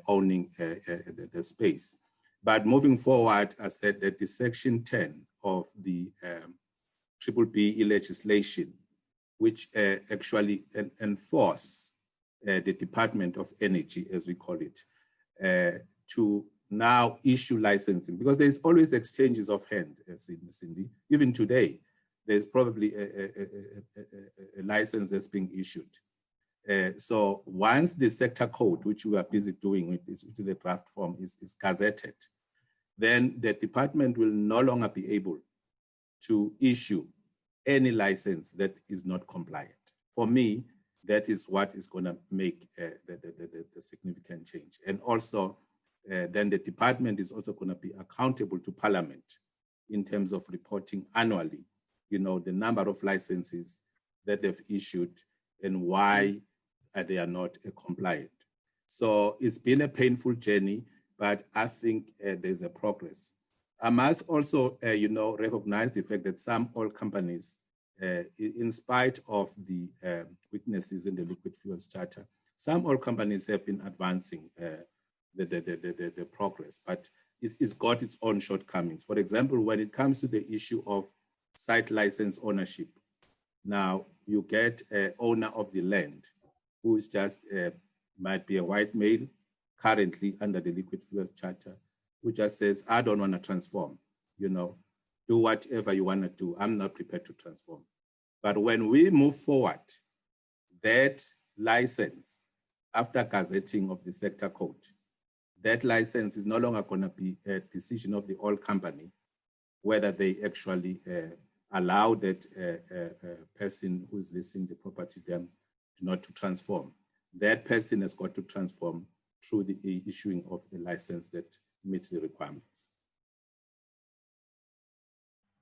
owning the space. But moving forward, I said that the Section 10 of the BBBE legislation, which actually enforce the Department of Energy, as we call it, to now issue licensing, because there's always exchanges of hand, Cindy. Even today, there's probably a license that's being issued. So once the sector code, which we are busy doing with the draft form, is gazetted, then the department will no longer be able to issue any license that is not compliant. For me, that is what is going to make the significant change. And also, then the department is also going to be accountable to Parliament in terms of reporting annually, the number of licenses that they've issued and why they are not compliant. So it's been a painful journey, but I think there's a progress. I must also, recognize the fact that some oil companies, in spite of the weaknesses in the liquid fuels charter, some oil companies have been advancing the progress, but it's got its own shortcomings. For example, when it comes to the issue of site license ownership, now you get an owner of the land who is just might be a white male currently under the liquid fuels charter, who just says, I don't want to transform, do whatever you want to do. I'm not prepared to transform. But when we move forward, that license, after gazetting of the sector code, that license is no longer going to be a decision of the oil company, whether they actually allow that person who is leasing the property them not to transform. That person has got to transform through the issuing of a license that meets the requirements.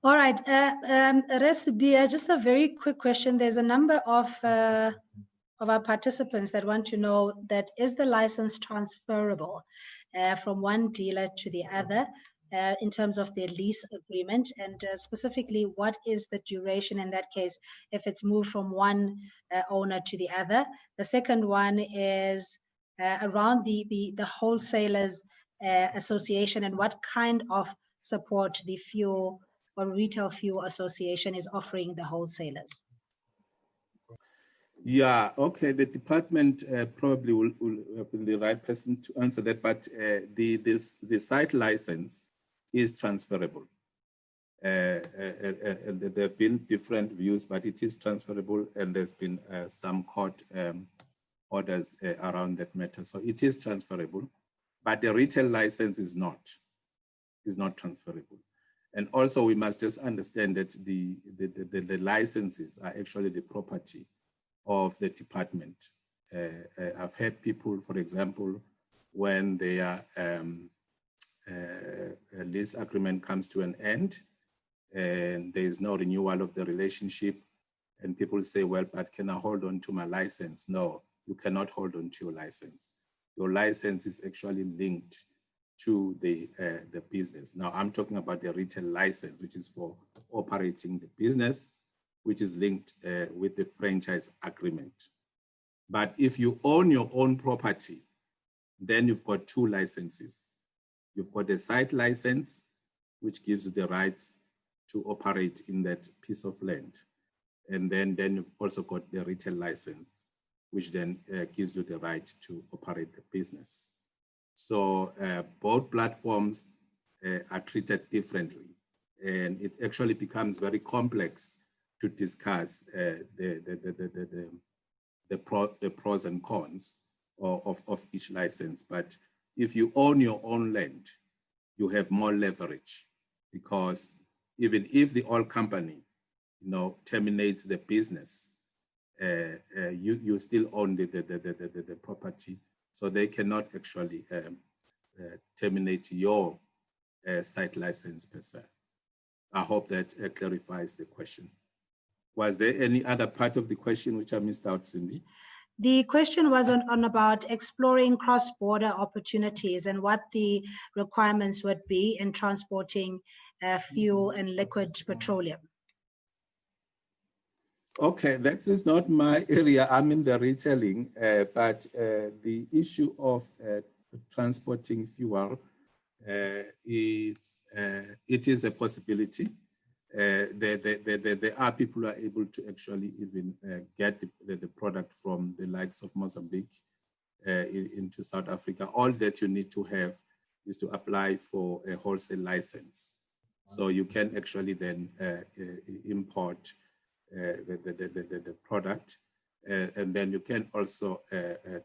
All right, Resibia, just a very quick question. There's a number of our participants that want to know that is the license transferable from one dealer to the other in terms of their lease agreement, and specifically what is the duration in that case if it's moved from one owner to the other. The second one is around the wholesalers association and what kind of support the fuel or retail fuel association is offering the wholesalers. Yeah, okay. The department probably will have been the right person to answer that, but the site license is transferable. There have been different views, but it is transferable, and there's been some court orders around that matter. So it is transferable, but the retail license is not transferable. And also we must just understand that the licenses are actually the property of the department. I've had people, for example, when their lease agreement comes to an end and there is no renewal of the relationship, and people say, well, but can I hold on to my license? No, you cannot hold on to your license. Your license is actually linked to the business. Now I'm talking about the retail license, which is for operating the business, which is linked with the franchise agreement. But if you own your own property, then you've got two licenses. You've got a site license, which gives you the rights to operate in that piece of land. And then you've also got the retail license, which then gives you the right to operate the business. So both platforms are treated differently, and it actually becomes very complex to discuss the pros and cons of each license. But if you own your own land, you have more leverage, because even if the oil company, terminates the business, you still own the property. So they cannot actually terminate your site license per se. I hope that clarifies the question. Was there any other part of the question which I missed out, Cindy? The question was on about exploring cross-border opportunities and what the requirements would be in transporting fuel and liquid petroleum. Okay, that is not my area. I'm in the retailing, but the issue of transporting fuel it is a possibility. There are people who are able to actually even get the product from the likes of Mozambique into South Africa. All that you need to have is to apply for a wholesale license. So you can actually then import the product, and then you can also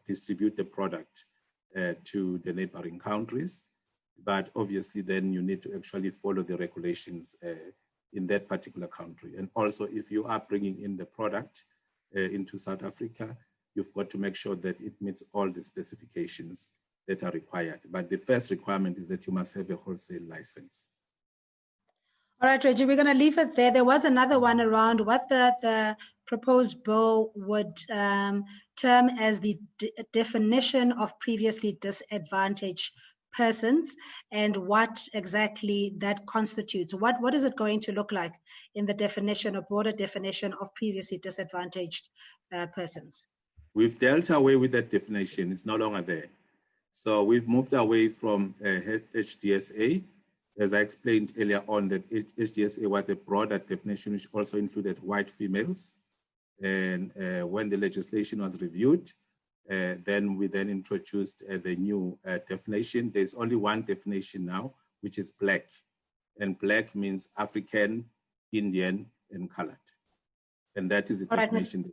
distribute the product to the neighboring countries. But obviously then you need to actually follow the regulations in that particular country. And also if you are bringing in the product into South Africa, you've got to make sure that it meets all the specifications that are required. But the first requirement is that you must have a wholesale license. All right, Reggie, we're going to leave it there. There was another one around what the proposed bill would term as the definition of previously disadvantaged persons and what exactly that constitutes. What is it going to look like in the definition, or broader definition of previously disadvantaged persons? We've dealt away with that definition. It's no longer there. So we've moved away from HDSA. As I explained earlier on, that HDSA was a broader definition, which also included white females. And when the legislation was reviewed, then we introduced the new definition. There's only one definition now, which is black. And black means African, Indian, and colored. And that is the definition.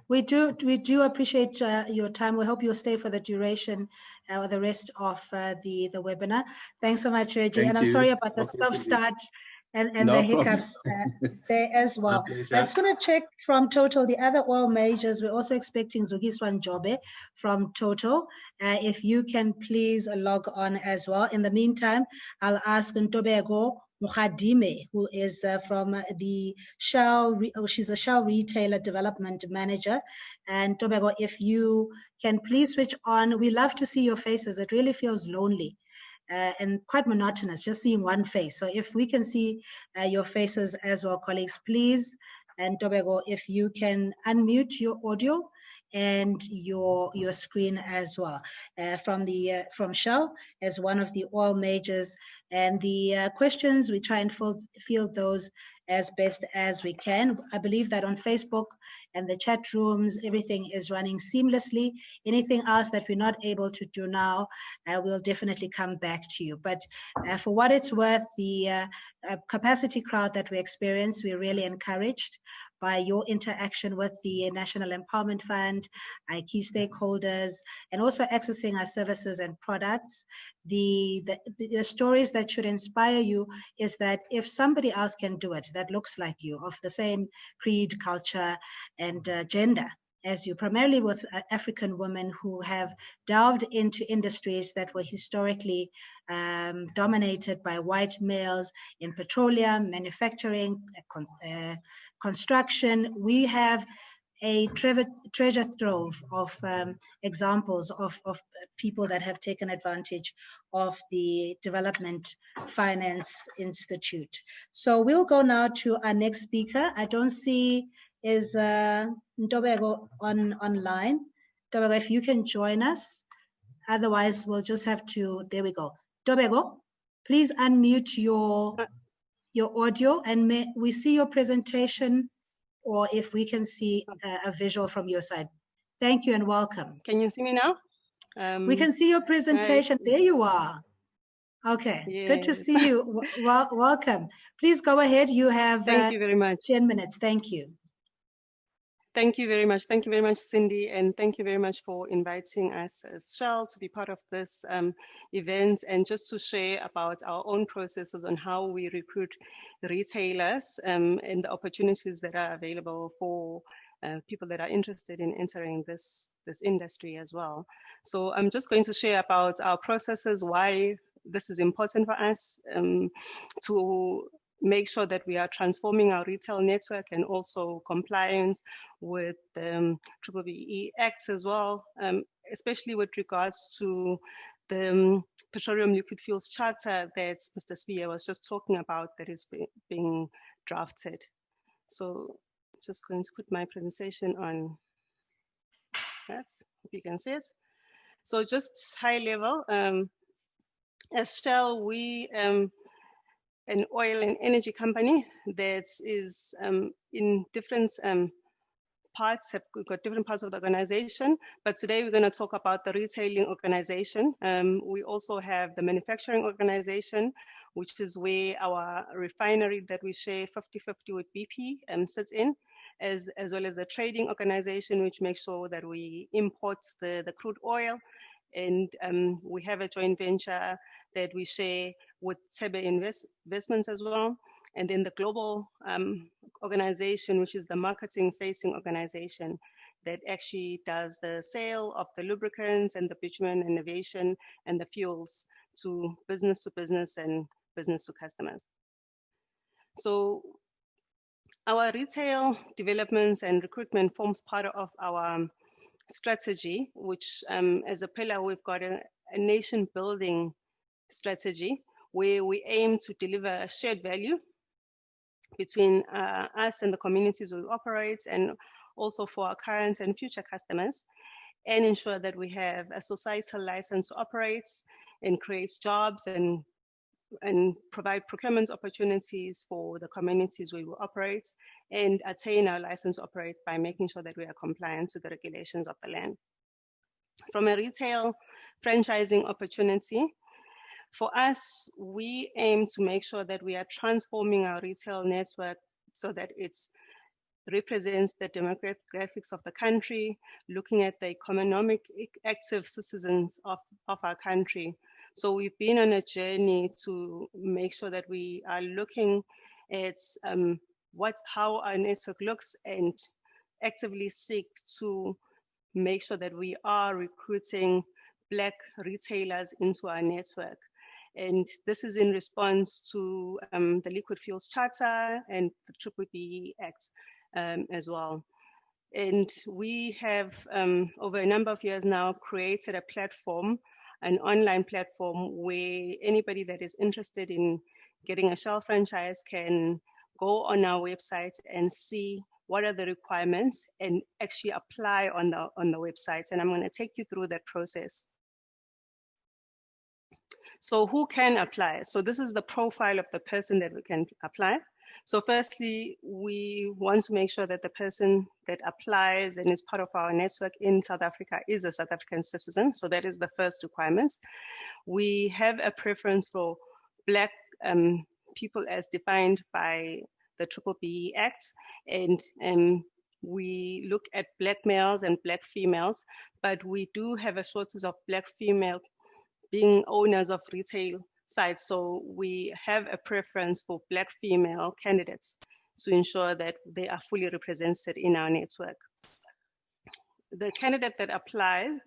We do appreciate your time. We hope you'll stay for the duration or the rest of the webinar. Thanks so much, Reggie. And I'm sorry about the stop-start and the hiccups there as well. I was going to check from Total, the other oil majors. We're also expecting Zugiswan Jobe from Total. If you can please log on as well. In the meantime, I'll ask Ntobeko Mukhadime, who is from the Shell, she's a Shell Retailer Development Manager. And Tobago, if you can please switch on, we love to see your faces. It really feels lonely and quite monotonous, just seeing one face. So if we can see your faces as well, colleagues, please. And Tobago, if you can unmute your audio and your screen as well, from Shell as one of the oil majors. And the questions, we try and field those as best as we can. I believe that on Facebook and the chat rooms, everything is running seamlessly. Anything else that we're not able to do now, we'll definitely come back to you. But for what it's worth, the capacity crowd that we experience, we're really encouraged by your interaction with the National Empowerment Fund, our key stakeholders, and also accessing our services and products. The stories that should inspire you is that if somebody else can do it, that looks like you, of the same creed, culture, and gender as you, primarily with African women who have delved into industries that were historically dominated by white males in petroleum, manufacturing, construction. We have a treasure trove of examples of people that have taken advantage of the Development Finance Institute. So we'll go now to our next speaker. I don't see, is Ntobeko online? Ntobeko, if you can join us. Otherwise, we'll just have to, there we go. Ntobeko, please unmute your audio, and may we see your presentation, or if we can see a visual from your side. Thank you and welcome. Can you see me now? We can see your presentation. There you are. Okay, yes. Good to see you. Welcome. Please go ahead. You have Thank you very much. 10 minutes. Thank you. Thank you very much. Thank you very much, Cindy, and thank you very much for inviting us as Shell to be part of this event, and just to share about our own processes on how we recruit retailers and the opportunities that are available for people that are interested in entering this industry as well. So I'm just going to share about our processes, why this is important for us to make sure that we are transforming our retail network, and also compliance with the BBBE Act as well, especially with regards to the Petroleum Liquid Fuels Charter that Mr. Spear was just talking about, that is being drafted. So I'm just going to put my presentation on that, hope you can see it. So just high level, as Shell, we an oil and energy company that is in different parts, have got different parts of the organization, but today we're going to talk about the retailing organization. We also have the manufacturing organization, which is where our refinery that we share 50-50 with BP sits in, as well as the trading organization, which makes sure that we import the crude oil. And we have a joint venture that we share with Tebe Investments as well. And then the global organization, which is the marketing facing organization that actually does the sale of the lubricants and the bitumen and aviation and the fuels to business and business to customers. So our retail developments and recruitment forms part of our strategy, which as a pillar, we've got a nation building strategy where we aim to deliver a shared value between us and the communities we operate, and also for our current and future customers, and ensure that we have a societal license to operate and create jobs and provide procurement opportunities for the communities where we operate, and attain our license to operate by making sure that we are compliant to the regulations of the land. From a retail franchising opportunity, for us, we aim to make sure that we are transforming our retail network so that it represents the demographics of the country, looking at the economic active citizens of our country. So we've been on a journey to make sure that we are looking at how our network looks and actively seek to make sure that we are recruiting Black retailers into our network. And this is in response to the Liquid Fuels Charter and the BBBE Act as well. And we have, over a number of years now, created a platform, an online platform where anybody that is interested in getting a Shell franchise can go on our website and see what are the requirements and actually apply on the website. And I'm going to take you through that process. So who can apply? So this is the profile of the person that we can apply. So firstly, we want to make sure that the person that applies and is part of our network in South Africa is a South African citizen. So that is the first requirement. We have a preference for Black people as defined by the BBBE Act, and we look at Black males and Black females, but we do have a shortage of Black female being owners of retail sites. So we have a preference for Black female candidates to ensure that they are fully represented in our network. The candidate that applies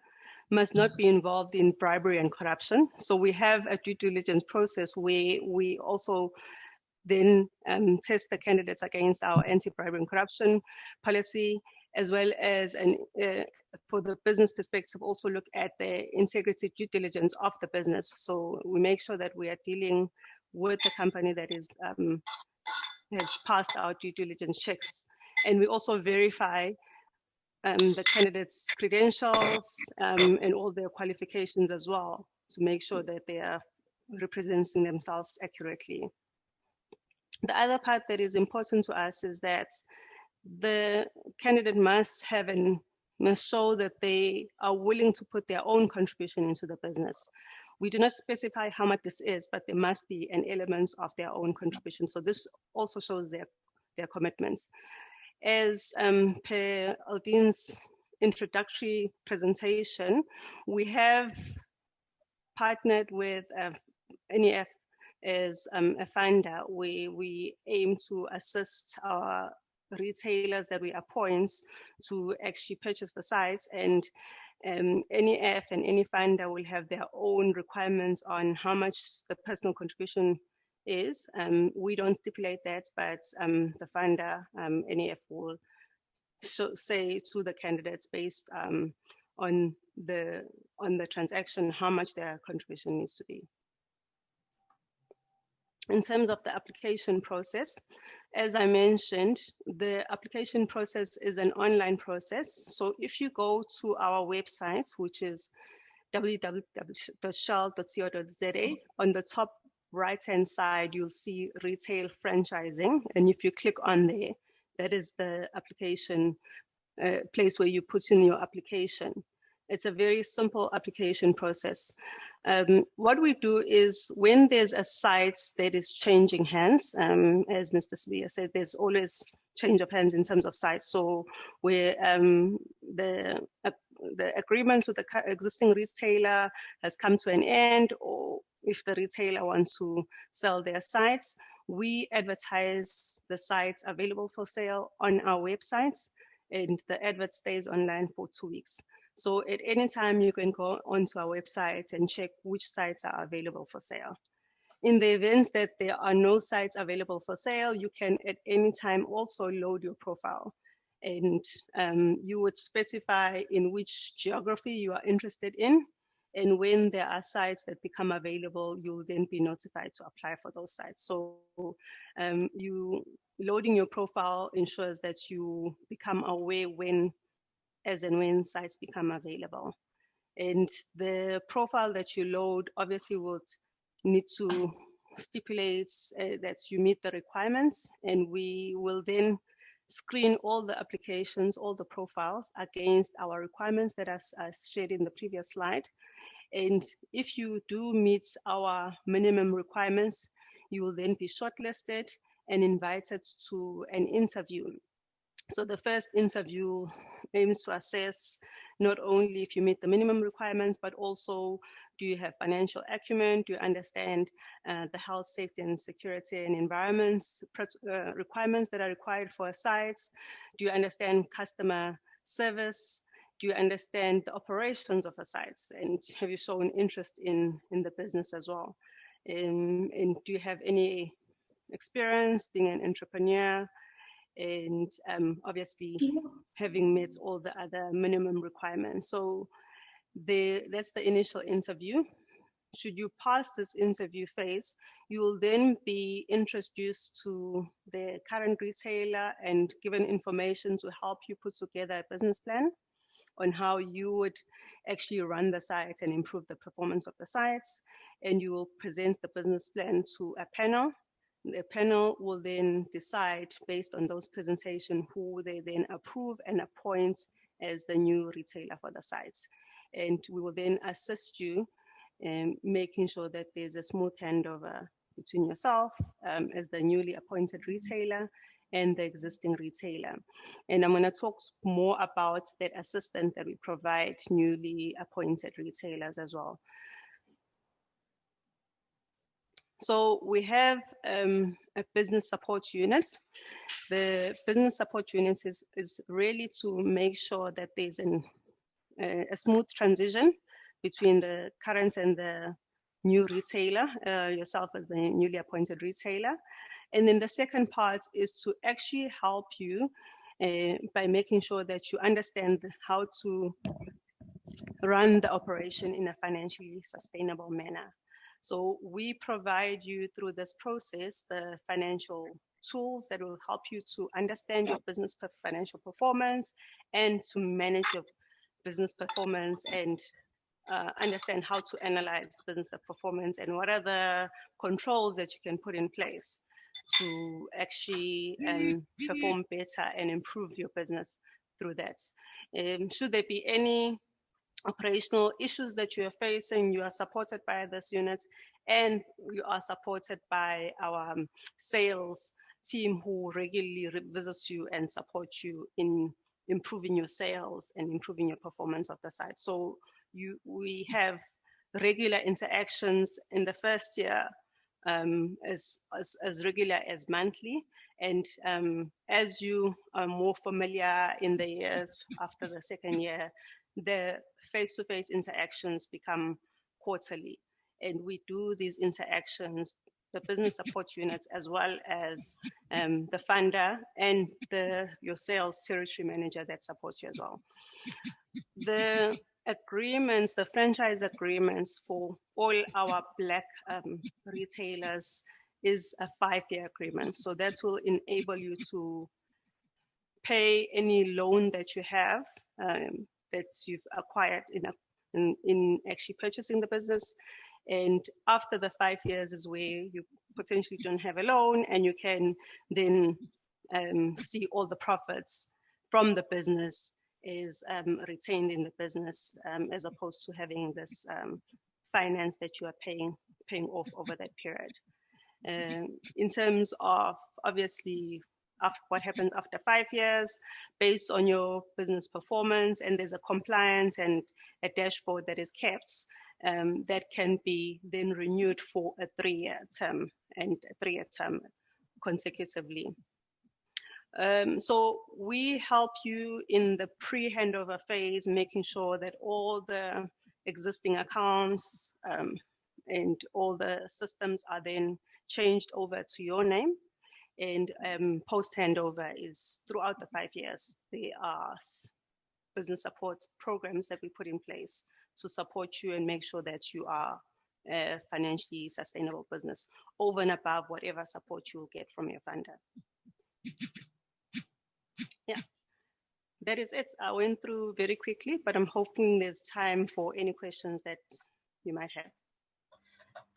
must not be involved in bribery and corruption. So we have a due diligence process where we also then test the candidates against our anti-bribery and corruption policy, as well as for the business perspective, also look at the integrity due diligence of the business. So we make sure that we are dealing with the company that is has passed our due diligence checks. And we also verify the candidates' credentials and all their qualifications as well to make sure that they are representing themselves accurately. The other part that is important to us is that the candidate must show that they are willing to put their own contribution into the business. We do not specify how much this is, but there must be an element of their own contribution. So this also shows their commitments. As per Aldine's introductory presentation, we have partnered with NEF as a funder. We aim to assist our retailers that we appoint to actually purchase the sites, and NEF and any funder will have their own requirements on how much the personal contribution is. We don't stipulate that, but the funder, NEF, will say to the candidates based on the transaction how much their contribution needs to be. In terms of the application process, as I mentioned, the application process is an online process. So if you go to our website, which is www.shell.co.za, on the top right-hand side, you'll see retail franchising. And if you click on there, that is the application place where you put in your application. It's a very simple application process. What we do is when there's a site that is changing hands, as Mr. Sibiya said, there's always change of hands in terms of sites. So where the agreement with the existing retailer has come to an end, or if the retailer wants to sell their sites, we advertise the sites available for sale on our websites, and the advert stays online for 2 weeks. So at any time you can go onto our website and check which sites are available for sale. In the events that there are no sites available for sale, you can at any time also load your profile. And you would specify in which geography you are interested in. And when there are sites that become available, you'll then be notified to apply for those sites. So you loading your profile ensures that you become aware as and when sites become available. And the profile that you load obviously would need to stipulate that you meet the requirements, and we will then screen all the applications, all the profiles against our requirements that are shared in the previous slide. And if you do meet our minimum requirements, you will then be shortlisted and invited to an interview. So the first interview aims to assess not only if you meet the minimum requirements, but also do you have financial acumen, do you understand the health, safety and security and environments requirements that are required for sites, do you understand customer service, do you understand the operations of a site, and have you shown interest in the business as well, and do you have any experience being an entrepreneur, and obviously having met all the other minimum requirements. So that's the initial interview. Should you pass this interview phase, you will then be introduced to the current retailer and given information to help you put together a business plan on how you would actually run the site and improve the performance of the sites. And you will present the business plan to a panel. The panel will then decide based on those presentations who they then approve and appoint as the new retailer for the sites. And we will then assist you in making sure that there's a smooth handover between yourself as the newly appointed retailer and the existing retailer. And I'm going to talk more about that assistance that we provide newly appointed retailers as well. So we have a business support unit. The business support unit is really to make sure that there's a smooth transition between the current and the new retailer, yourself as the newly appointed retailer. And then the second part is to actually help you by making sure that you understand how to run the operation in a financially sustainable manner. So we provide you through this process the financial tools that will help you to understand your business financial performance and to manage your business performance and understand how to analyze business performance and what are the controls that you can put in place to actually perform better and improve your business through that. Should there be any operational issues that you are facing, you are supported by this unit, and you are supported by our sales team who regularly visits you and support you in improving your sales and improving your performance of the site. So we have regular interactions in the first year as regular as monthly, and as you are more familiar in the years after the second year, the face-to-face interactions become quarterly, and we do these interactions, the business support units, as well as the funder and your sales territory manager that supports you as well. The agreements, the franchise agreements for all our Black retailers is a 5-year agreement. So that will enable you to pay any loan that you have that you've acquired in actually purchasing the business. And after the 5 years is where you potentially don't have a loan and you can then see all the profits from the business is retained in the business as opposed to having this finance that you are paying off over that period. In terms of obviously what happens after 5 years, based on your business performance, and there's a compliance and a dashboard that is kept that can be then renewed for a 3-year term and a 3-year term consecutively. So we help you in the pre-handover phase, making sure that all the existing accounts and all the systems are then changed over to your name. And post handover is throughout the 5 years. There are business support programs that we put in place to support you and make sure that you are a financially sustainable business over and above whatever support you will get from your funder. Yeah, that is it. I went through very quickly, but I'm hoping there's time for any questions that you might have.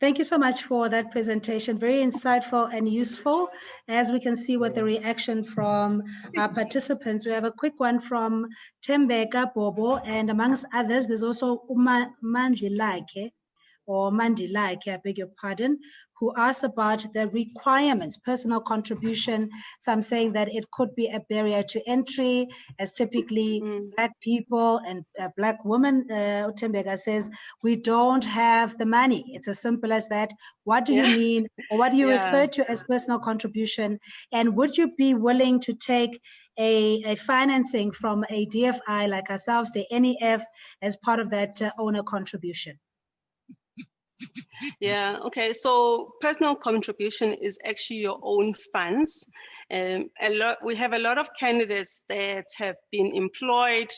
Thank you so much for that presentation. Very insightful and useful. As we can see with the reaction from our participants, we have a quick one from Tembeka Bobo, and amongst others, there's also Mandilake, or Mandilake, I beg your pardon, who asked about the requirements, personal contribution. Some saying that it could be a barrier to entry, as typically Black people and Black women. Tembeka says, we don't have the money. It's as simple as that. What do you mean, or what do you refer to as personal contribution? And would you be willing to take a financing from a DFI like ourselves, the NEF, as part of that owner contribution? Yeah, okay, so personal contribution is actually your own funds. We have a lot of candidates that have been employed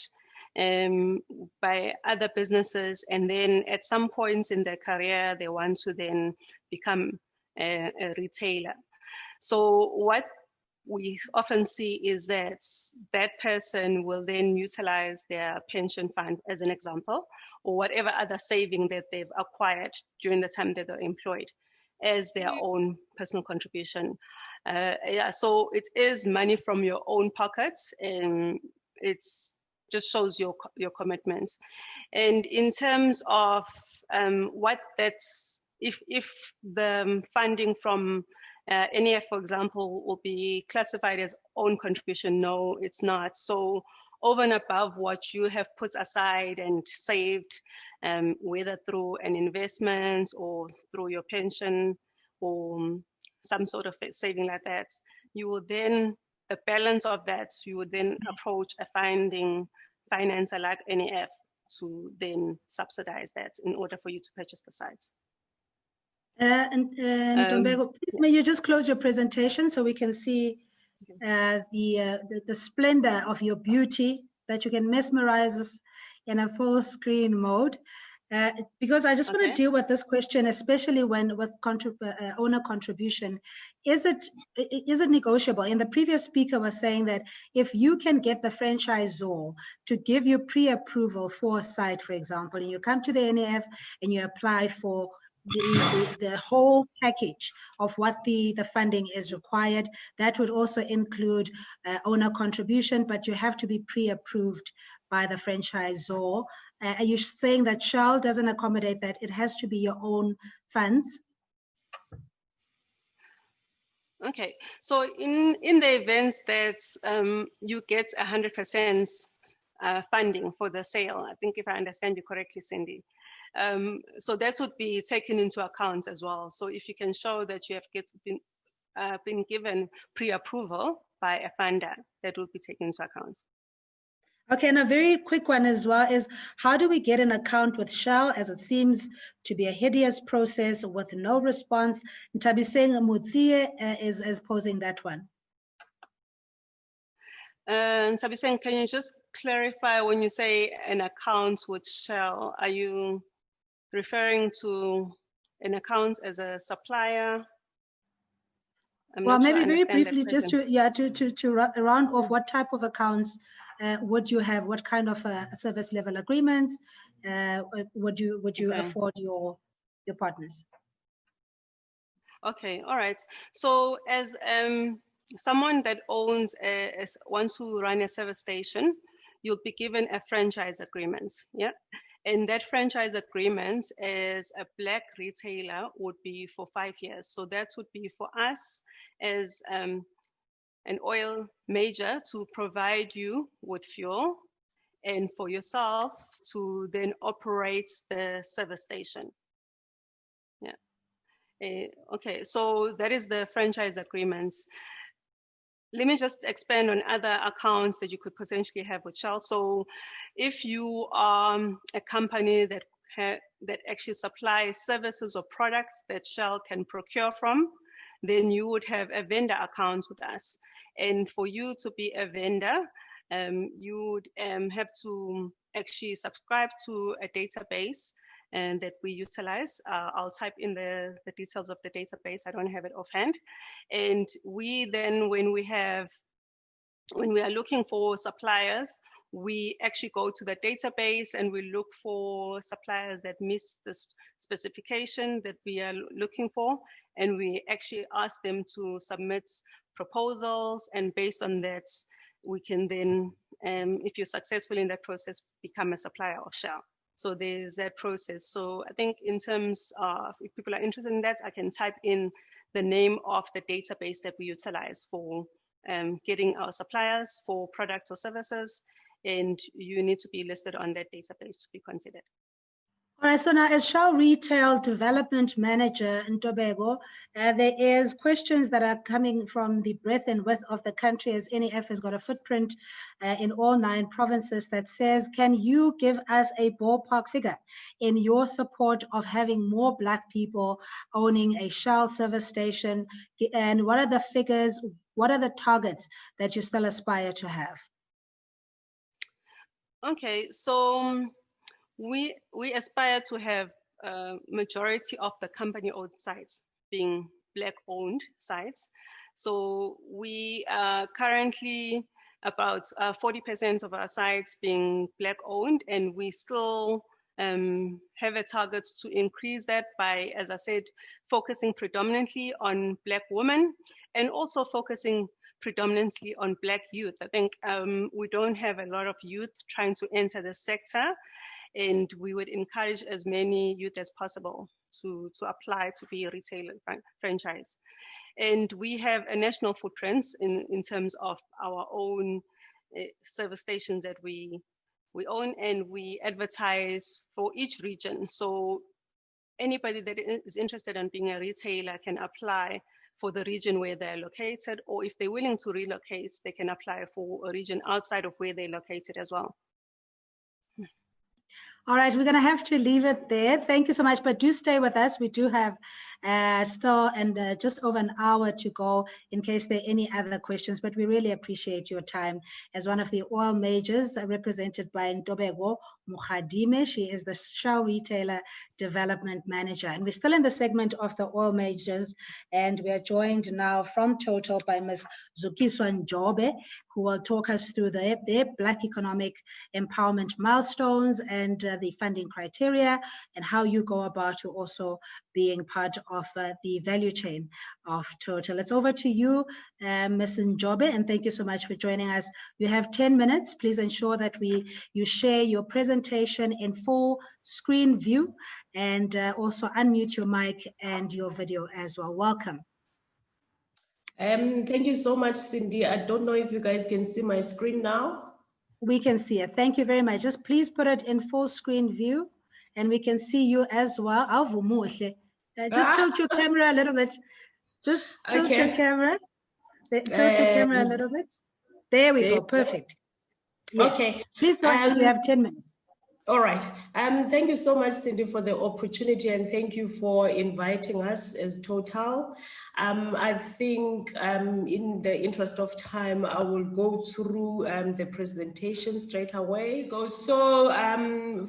by other businesses, and then at some points in their career, they want to then become a retailer. So what we often see is that that person will then utilize their pension fund, as an example, or whatever other saving that they've acquired during the time that they're employed as their own personal contribution. Yeah, so it is money from your own pockets, and it's just shows your commitments. And in terms of what that's, if the funding from NEF, for example, will be classified as own contribution, no, it's not. So over and above what you have put aside and saved, whether through an investment or through your pension or some sort of saving like that, you will then, the balance of that, you would then approach a financer like NEF to then subsidize that in order for you to purchase the sites. Ntombeko, please may you just close your presentation so we can see the splendor of your beauty, that you can mesmerize us in a full screen mode. Because I just want to deal with this question, especially when with owner contribution. Is it negotiable? And the previous speaker was saying that if you can get the franchisor to give you pre-approval for a site, for example, and you come to the NEF and you apply for the whole package of what the funding is required, that would also include owner contribution, but you have to be pre-approved by the franchisor. Are you saying that Shell doesn't accommodate that? It has to be your own funds? Okay, so in the events that you get 100% funding for the sale, I think if I understand you correctly, Cindy, so that would be taken into account as well. So if you can show that you have been given pre-approval by a funder, that will be taken into account. Okay, and a very quick one as well is, how do we get an account with Shell, as it seems to be a hideous process with no response? Ntabiseng Mutsie is posing that one. Ntabiseng, can you just clarify when you say an account with Shell, are you referring to an account as a supplier? Well, maybe very briefly, just to round off, what type of accounts would you have? What kind of service level agreements would you afford your partners? Okay, all right. So as someone that wants to run a service station, you'll be given a franchise agreement, yeah? And that franchise agreement as a Black retailer would be for 5 years. So that would be for us as an oil major to provide you with fuel, and for yourself to then operate the service station. Yeah. Okay, so that is the franchise agreements. Let me just expand on other accounts that you could potentially have with Shell. So if you are a company that that actually supply services or products that Shell can procure from, then you would have a vendor account with us. And for you to be a vendor, you would have to actually subscribe to a database and that we utilize. I'll type in the details of the database. I don't have it offhand. And we then, when we are looking for suppliers, we actually go to the database and we look for suppliers that meet the specification that we are looking for. And we actually ask them to submit proposals. And based on that, we can then, if you're successful in that process, become a supplier of Shell. So there's that process. So I think in terms of, if people are interested in that, I can type in the name of the database that we utilize for getting our suppliers for products or services, and you need to be listed on that database to be considered. All right, so now as Shell Retail Development Manager in Tobago, there is questions that are coming from the breadth and width of the country, as NEF has got a footprint in all 9 provinces that says, can you give us a ballpark figure in your support of having more Black people owning a Shell service station? And what are the figures, what are the targets that you still aspire to have? Okay, so we aspire to have a majority of the company-owned sites being Black-owned sites. So we are currently about 40% of our sites being Black-owned, and we still have a target to increase that by, as I said, focusing predominantly on Black women and also focusing predominantly on Black youth. I think we don't have a lot of youth trying to enter the sector, and we would encourage as many youth as possible to apply to be a retail franchise. And we have a national footprint in terms of our own service stations that we own, and we advertise for each region. So anybody that is interested in being a retailer can apply for the region where they're located, or if they're willing to relocate, they can apply for a region outside of where they're located as well. All right, we're going to have to leave it there. Thank you so much, but do stay with us. We do have still just over an hour to go in case there are any other questions, but we really appreciate your time as one of the oil majors represented by Ntobeko Mukhadime. She is the Shell Retailer Development Manager. And we're still in the segment of the oil majors, and we are joined now from Total by Ms. Zukiswa Njobe, who will talk us through their Black economic empowerment milestones and the funding criteria, and how you go about to also being part of the value chain of Total. It's over to you, Ms. Njobe, and thank you so much for joining us. You have 10 minutes. Please ensure that you share your presentation in full screen view, and also unmute your mic and your video as well. Welcome. Thank you so much, Cindy. I don't know if you guys can see my screen now. We can see it. Thank you very much. Just please put it in full screen view, and we can see you as well. Just tilt your camera a little bit. Just tilt your camera. Tilt your camera a little bit. There we go. Perfect. Yes. Okay. Please go ahead. You have 10 minutes. All right. Thank you so much, Cindy, for the opportunity, and thank you for inviting us as Total. I think in the interest of time, I will go through the presentation straight away. So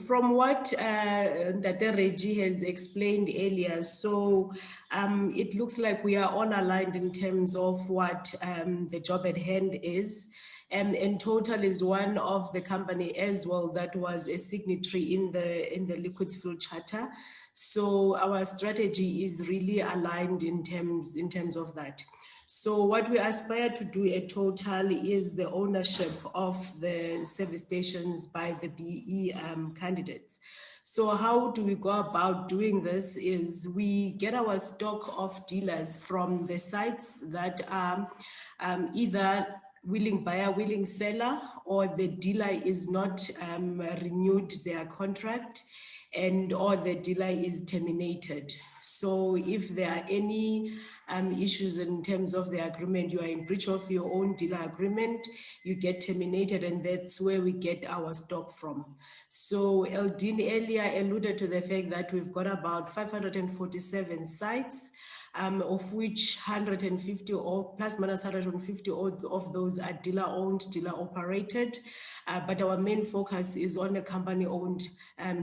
from what Dr. Reggie has explained earlier, so it looks like we are all aligned in terms of what the job at hand is. And Total is one of the company as well that was a signatory in the Liquids Fuel Charter. So our strategy is really aligned in terms of that. So what we aspire to do at Total is the ownership of the service stations by the BE candidates. So how do we go about doing this is we get our stock of dealers from the sites that are either willing buyer, willing seller, or the dealer is not renewed their contract, and or the dealer is terminated. So if there are any issues in terms of the agreement, you are in breach of your own dealer agreement, you get terminated, and that's where we get our stock from. So Eldin earlier alluded to the fact that we've got about 547 sites, of which 150 or plus minus 150 of those are dealer owned, dealer operated. But our main focus is on the company owned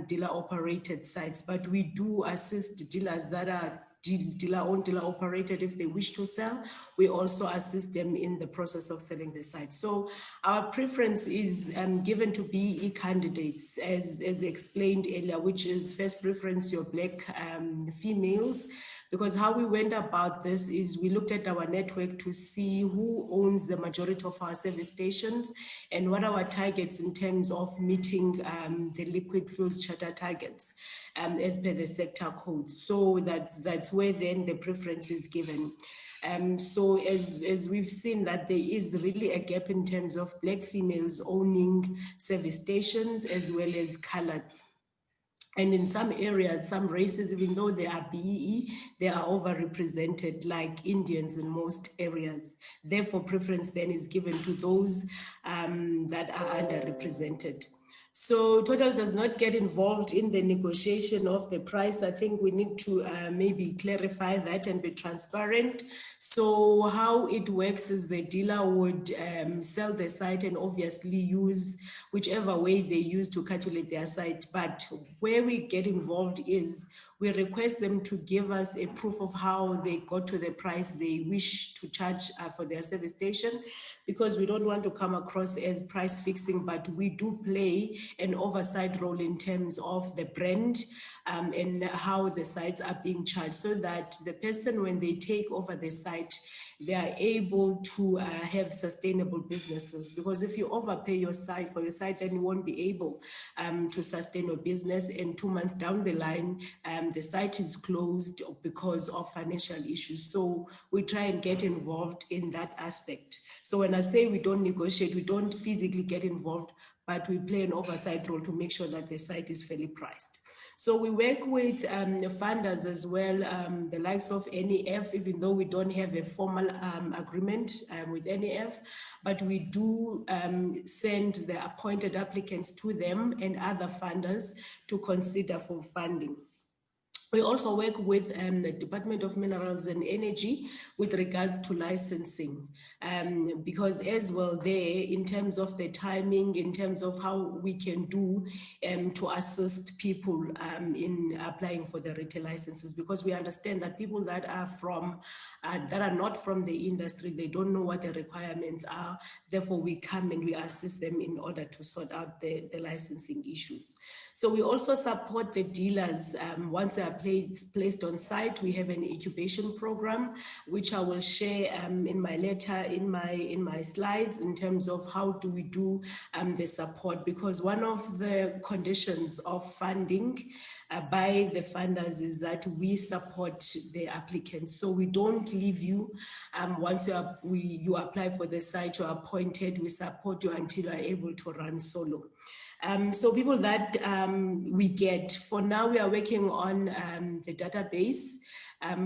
dealer operated sites. But we do assist dealers that are dealer owned, dealer operated. If they wish to sell, we also assist them in the process of selling the site. So our preference is given to BEE candidates, as explained earlier, which is first preference your Black females. Because how we went about this is we looked at our network to see who owns the majority of our service stations and what are our targets in terms of meeting the liquid fuels charter targets as per the sector code. So that's where then the preference is given. So as we've seen that there is really a gap in terms of Black females owning service stations as well as colored. And in some areas, some races, even though they are BEE, they are overrepresented, like Indians in most areas. Therefore, preference then is given to those that are underrepresented. So Total does not get involved in the negotiation of the price. I think we need to maybe clarify that and be transparent. So how it works is the dealer would sell the site and obviously use whichever way they use to calculate their site. But where we get involved is we request them to give us a proof of how they got to the price they wish to charge for their service station, because we don't want to come across as price fixing, but we do play an oversight role in terms of the brand and how the sites are being charged, so that the person, when they take over the site, they are able to have sustainable businesses. Because if you overpay your site for your site, then you won't be able to sustain your business. And 2 months down the line, the site is closed because of financial issues. So we try and get involved in that aspect. So when I say we don't negotiate, we don't physically get involved, but we play an oversight role to make sure that the site is fairly priced. So we work with funders as well, the likes of NEF, even though we don't have a formal agreement with NEF, but we do send the appointed applicants to them and other funders to consider for funding. We also work with the Department of Minerals and Energy with regards to licensing, because as well there, in terms of the timing, in terms of how we can do to assist people in applying for the retail licenses, because we understand that people that are not from the industry, they don't know what the requirements are. Therefore, we come and we assist them in order to sort out the licensing issues. So we also support the dealers once they are placed on site. We have an incubation program, which I will share in my letter, in my slides, in terms of how do we do the support, because one of the conditions of funding by the funders is that we support the applicants. So we don't leave you once you apply for the site, you're appointed, we support you until you're able to run solo. So people that we get, for now we are working on the database.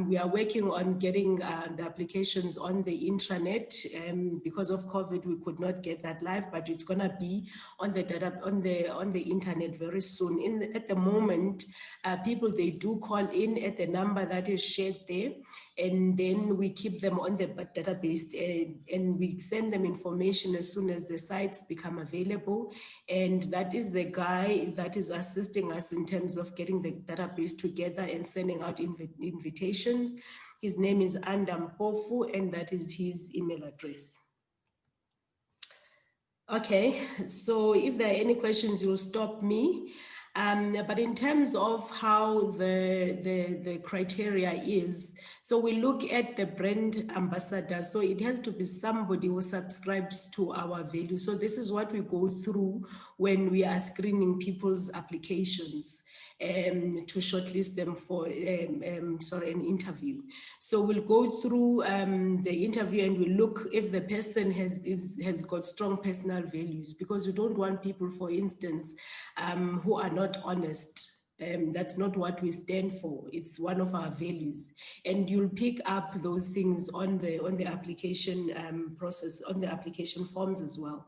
We are working on getting the applications on the intranet. Because of COVID, we could not get that live, but it's gonna be on the on the internet very soon. At the moment, people, they do call in at the number that is shared there, and then we keep them on the database and we send them information as soon as the sites become available. And that is the guy that is assisting us in terms of getting the database together and sending out invitations. His name is Andam Pofu, and that is his email address. Okay, so if there are any questions, you'll stop me. But in terms of how the criteria is, so we look at the brand ambassador. So it has to be somebody who subscribes to our values. So this is what we go through when we are screening people's applications to shortlist them for an interview. So we'll go through the interview and we look if the person has got strong personal values, because we don't want people, for instance, who are not honest. That's not what we stand for. It's one of our values, and you'll pick up those things on the application process, on the application forms as well.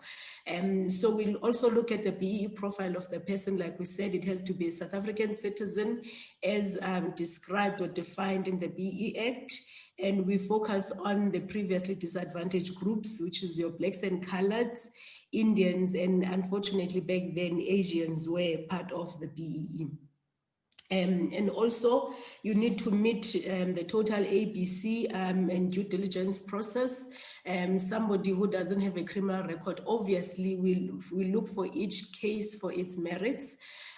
So we'll also look at the BEE profile of the person. Like we said, it has to be a South African citizen as described or defined in the BEE Act. And we focus on the previously disadvantaged groups, which is your blacks and coloreds, Indians, and unfortunately back then Asians were part of the BEE. And also, you need to meet the total ABC and due diligence process. Somebody who doesn't have a criminal record, obviously, we look for each case for its merits.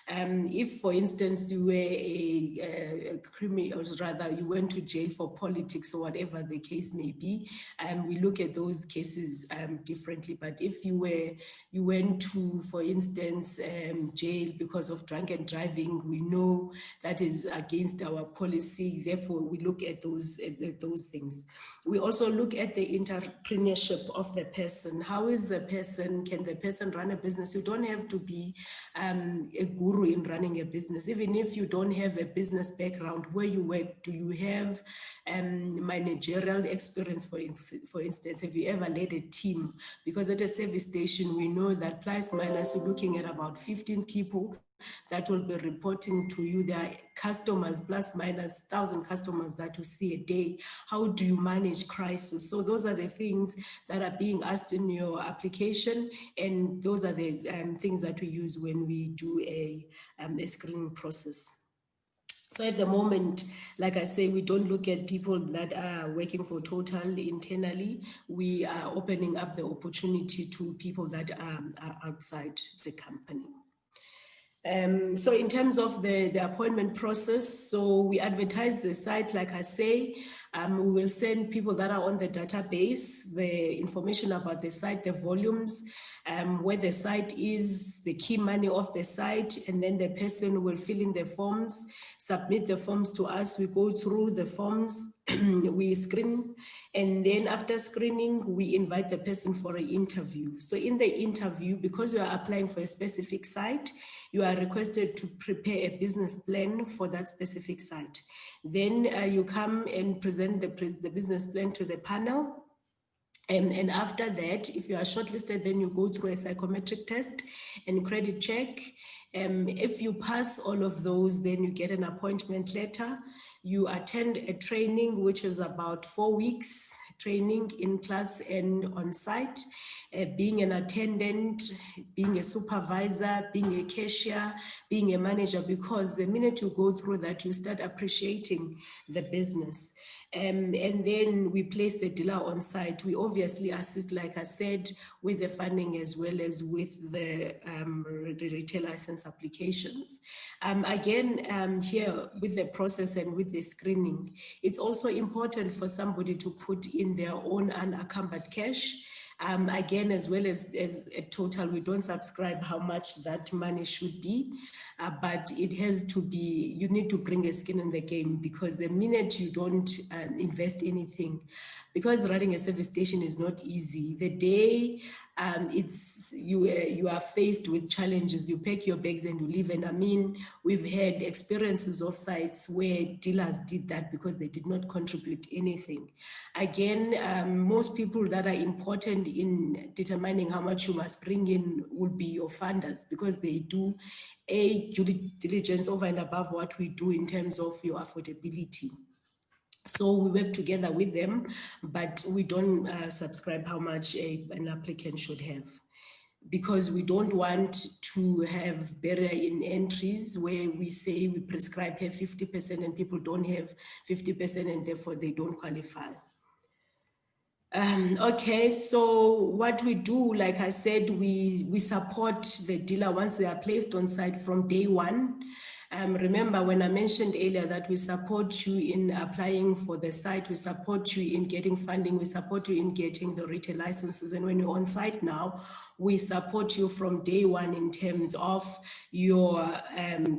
If, for instance, you were a criminal, or rather you went to jail for politics or whatever the case may be, we look at those cases differently. But if you went to, for instance, jail because of drunken driving, we know that is against our policy. Therefore, we look at those things. We also look at the entrepreneurship of the person. How is the person? Can the person run a business? You don't have to be a guru in running a business. Even if you don't have a business background, where you work, do you have managerial experience, for instance? Have you ever led a team? Because at a service station, we know that plus minus, you're looking at about 15 people that will be reporting to you. There are customers, plus minus 1,000 customers that you see a day. How do you manage crisis? So those are the things that are being asked in your application, and those are the things that we use when we do a screening process. So at the moment, like I say, we don't look at people that are working for Total internally. We are opening up the opportunity to people that are outside the company. So in terms of the appointment process, so we advertise the site, like I say, we will send people that are on the database the information about the site, the volumes, where the site is, the key money of the site, and then the person will fill in the forms, submit the forms to us. We go through the forms, we screen, and then after screening, we invite the person for an interview. So in the interview, because you are applying for a specific site, you are requested to prepare a business plan for that specific site. Then you come and present the business plan to the panel. And after that, if you are shortlisted, then you go through a psychometric test and credit check. If you pass all of those, then you get an appointment letter. You attend a training, which is about 4 weeks, training in class and on site. Being an attendant, being a supervisor, being a cashier, being a manager, because the minute you go through that, you start appreciating the business. And then we place the dealer on site. We obviously assist, like I said, with the funding as well as with the retail license applications. Again, here with the process and with the screening, it's also important for somebody to put in their own unencumbered cash. Again, as well as a Total, we don't subscribe how much that money should be, but it has to be, you need to bring a skin in the game, because the minute you don't invest anything, because running a service station is not easy. The day you are faced with challenges, you pack your bags and you leave. And I mean, we've had experiences of sites where dealers did that because they did not contribute anything. Again, most people that are important in determining how much you must bring in will be your funders, because they do a due diligence over and above what we do in terms of your affordability. So we work together with them, but we don't subscribe how much an applicant should have, because we don't want to have barrier in entries where we say we prescribe have 50% and people don't have 50% and therefore they don't qualify. Okay, so what we do, like I said, we support the dealer once they are placed on site from day one. Remember when I mentioned earlier that we support you in applying for the site, we support you in getting funding, we support you in getting the retail licenses. And when you're on site now, we support you from day one in terms of your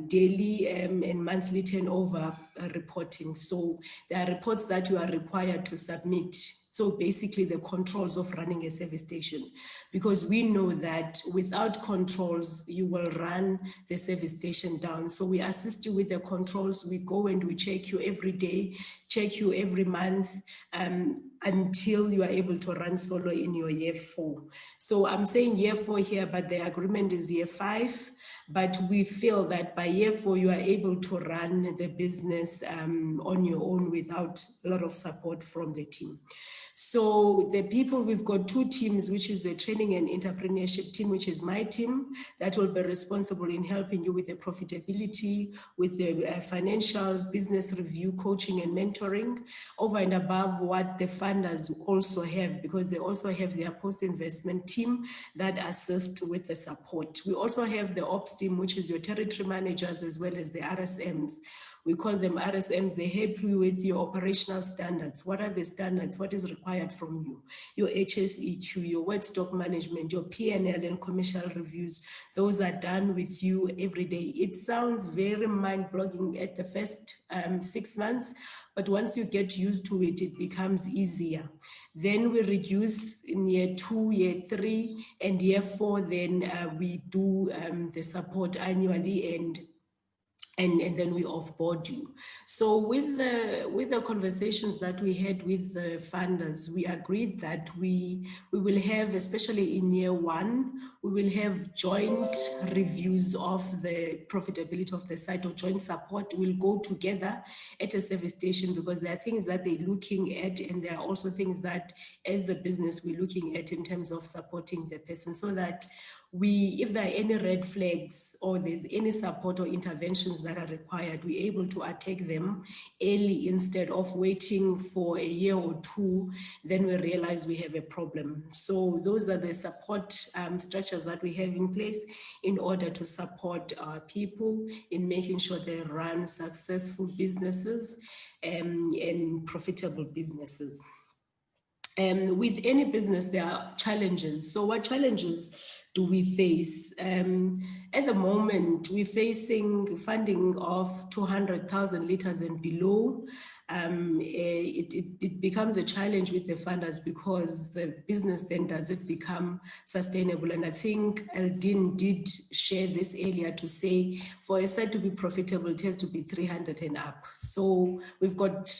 daily and monthly turnover reporting. So there are reports that you are required to submit. So basically the controls of running a service station, because we know that without controls, you will run the service station down. So we assist you with the controls. We go and we check you every day, check you every month, until you are able to run solo in your year 4. So I'm saying year 4 here, but the agreement is year 5. But we feel that by year 4, you are able to run the business on your own without a lot of support from the team. So the people, we've got 2 teams, which is the training and entrepreneurship team, which is my team, that will be responsible in helping you with the profitability, with the financials, business review, coaching and mentoring, over and above what the funders also have, because they also have their post-investment team that assists with the support. We also have the ops team, which is your territory managers, as well as the RSMs. We call them RSMs. They help you with your operational standards. What are the standards? What is required from you? Your HSEQ, your wet stock management, your P&L and commercial reviews. Those are done with you every day. It sounds very mind-blowing at the first 6 months, but once you get used to it, it becomes easier. Then we reduce in year 2, year 3, and year 4, then we do the support annually, and then we offboard you. So with the conversations that we had with the funders, we agreed that we will have, especially in year 1, we will have joint reviews of the profitability of the site, or joint support. We'll go together at a service station, because there are things that they're looking at, and there are also things that as the business we're looking at in terms of supporting the person, so that if there are any red flags or there's any support or interventions that are required, we're able to attack them early instead of waiting for a year or 2, then we realize we have a problem. So those are the support structures that we have in place in order to support our people in making sure they run successful businesses and profitable businesses. With any business, there are challenges. So what challenges do we face? At the moment, we're facing funding of 200,000 liters and below. It becomes a challenge with the funders, because the business then does it become sustainable. And I think Aldin did share this earlier to say, for a site to be profitable, it has to be 300 and up. So we've got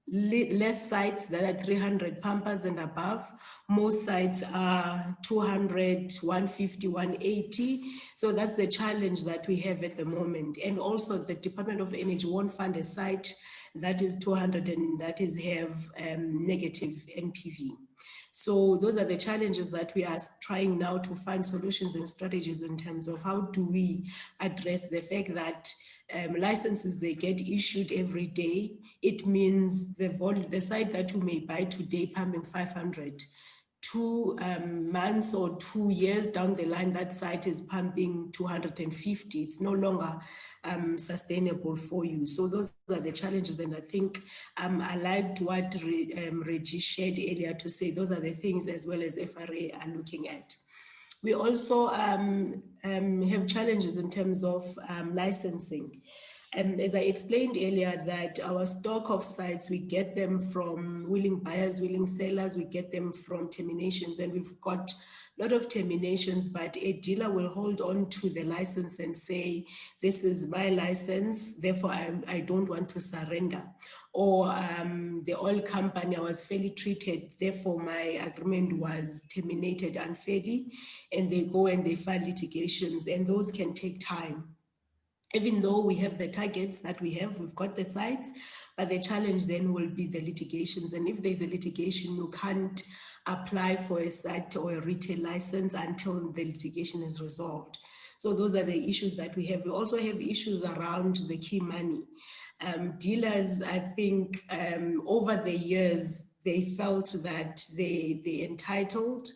less sites that are 300 pumpers and above. Most sites are 200, 150, 180. So that's the challenge that we have at the moment. And also the Department of Energy won't fund a site that is 200 and that is have negative NPV. So those are the challenges that we are trying now to find solutions and strategies in terms of how do we address the fact that licenses, they get issued every day. It means the site that you may buy today pumping 500, 2 months or 2 years down the line, that site is pumping 250. It's no longer sustainable for you. So those are the challenges. And I think I liked what Reggie shared earlier to say those are the things as well as FRA are looking at. We also have challenges in terms of licensing. As I explained earlier, that our stock of sites, we get them from willing buyers, willing sellers, we get them from terminations, and we've got a lot of terminations, but a dealer will hold on to the license and say, this is my license, therefore I don't want to surrender. Or the oil company, I was fairly treated, therefore my agreement was terminated unfairly, and they go and they file litigations, and those can take time. Even though we have the targets that we've got the sites, but the challenge then will be the litigations. And if there's a litigation, you can't apply for a site or a retail license until the litigation is resolved. So those are the issues that we have. We also have issues around the key money. Dealers, I think, over the years, they felt that they're entitled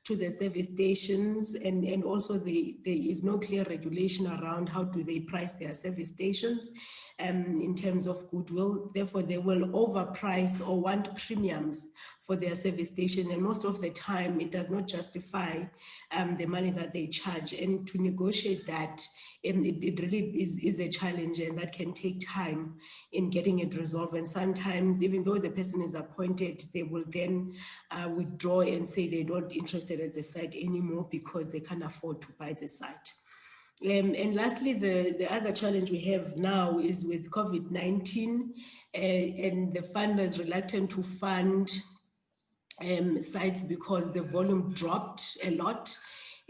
to the service stations, and also there is no clear regulation around how do they price their service stations. in terms of goodwill. Therefore, they will overprice or want premiums for their service station. And most of the time, it does not justify the money that they charge. And to negotiate that, it really is a challenge, and that can take time in getting it resolved. And sometimes, even though the person is appointed, they will then withdraw and say they're not interested at the site anymore because they can't afford to buy the site. And lastly, the other challenge we have now is with COVID-19, and the funders reluctant to fund sites because the volume dropped a lot.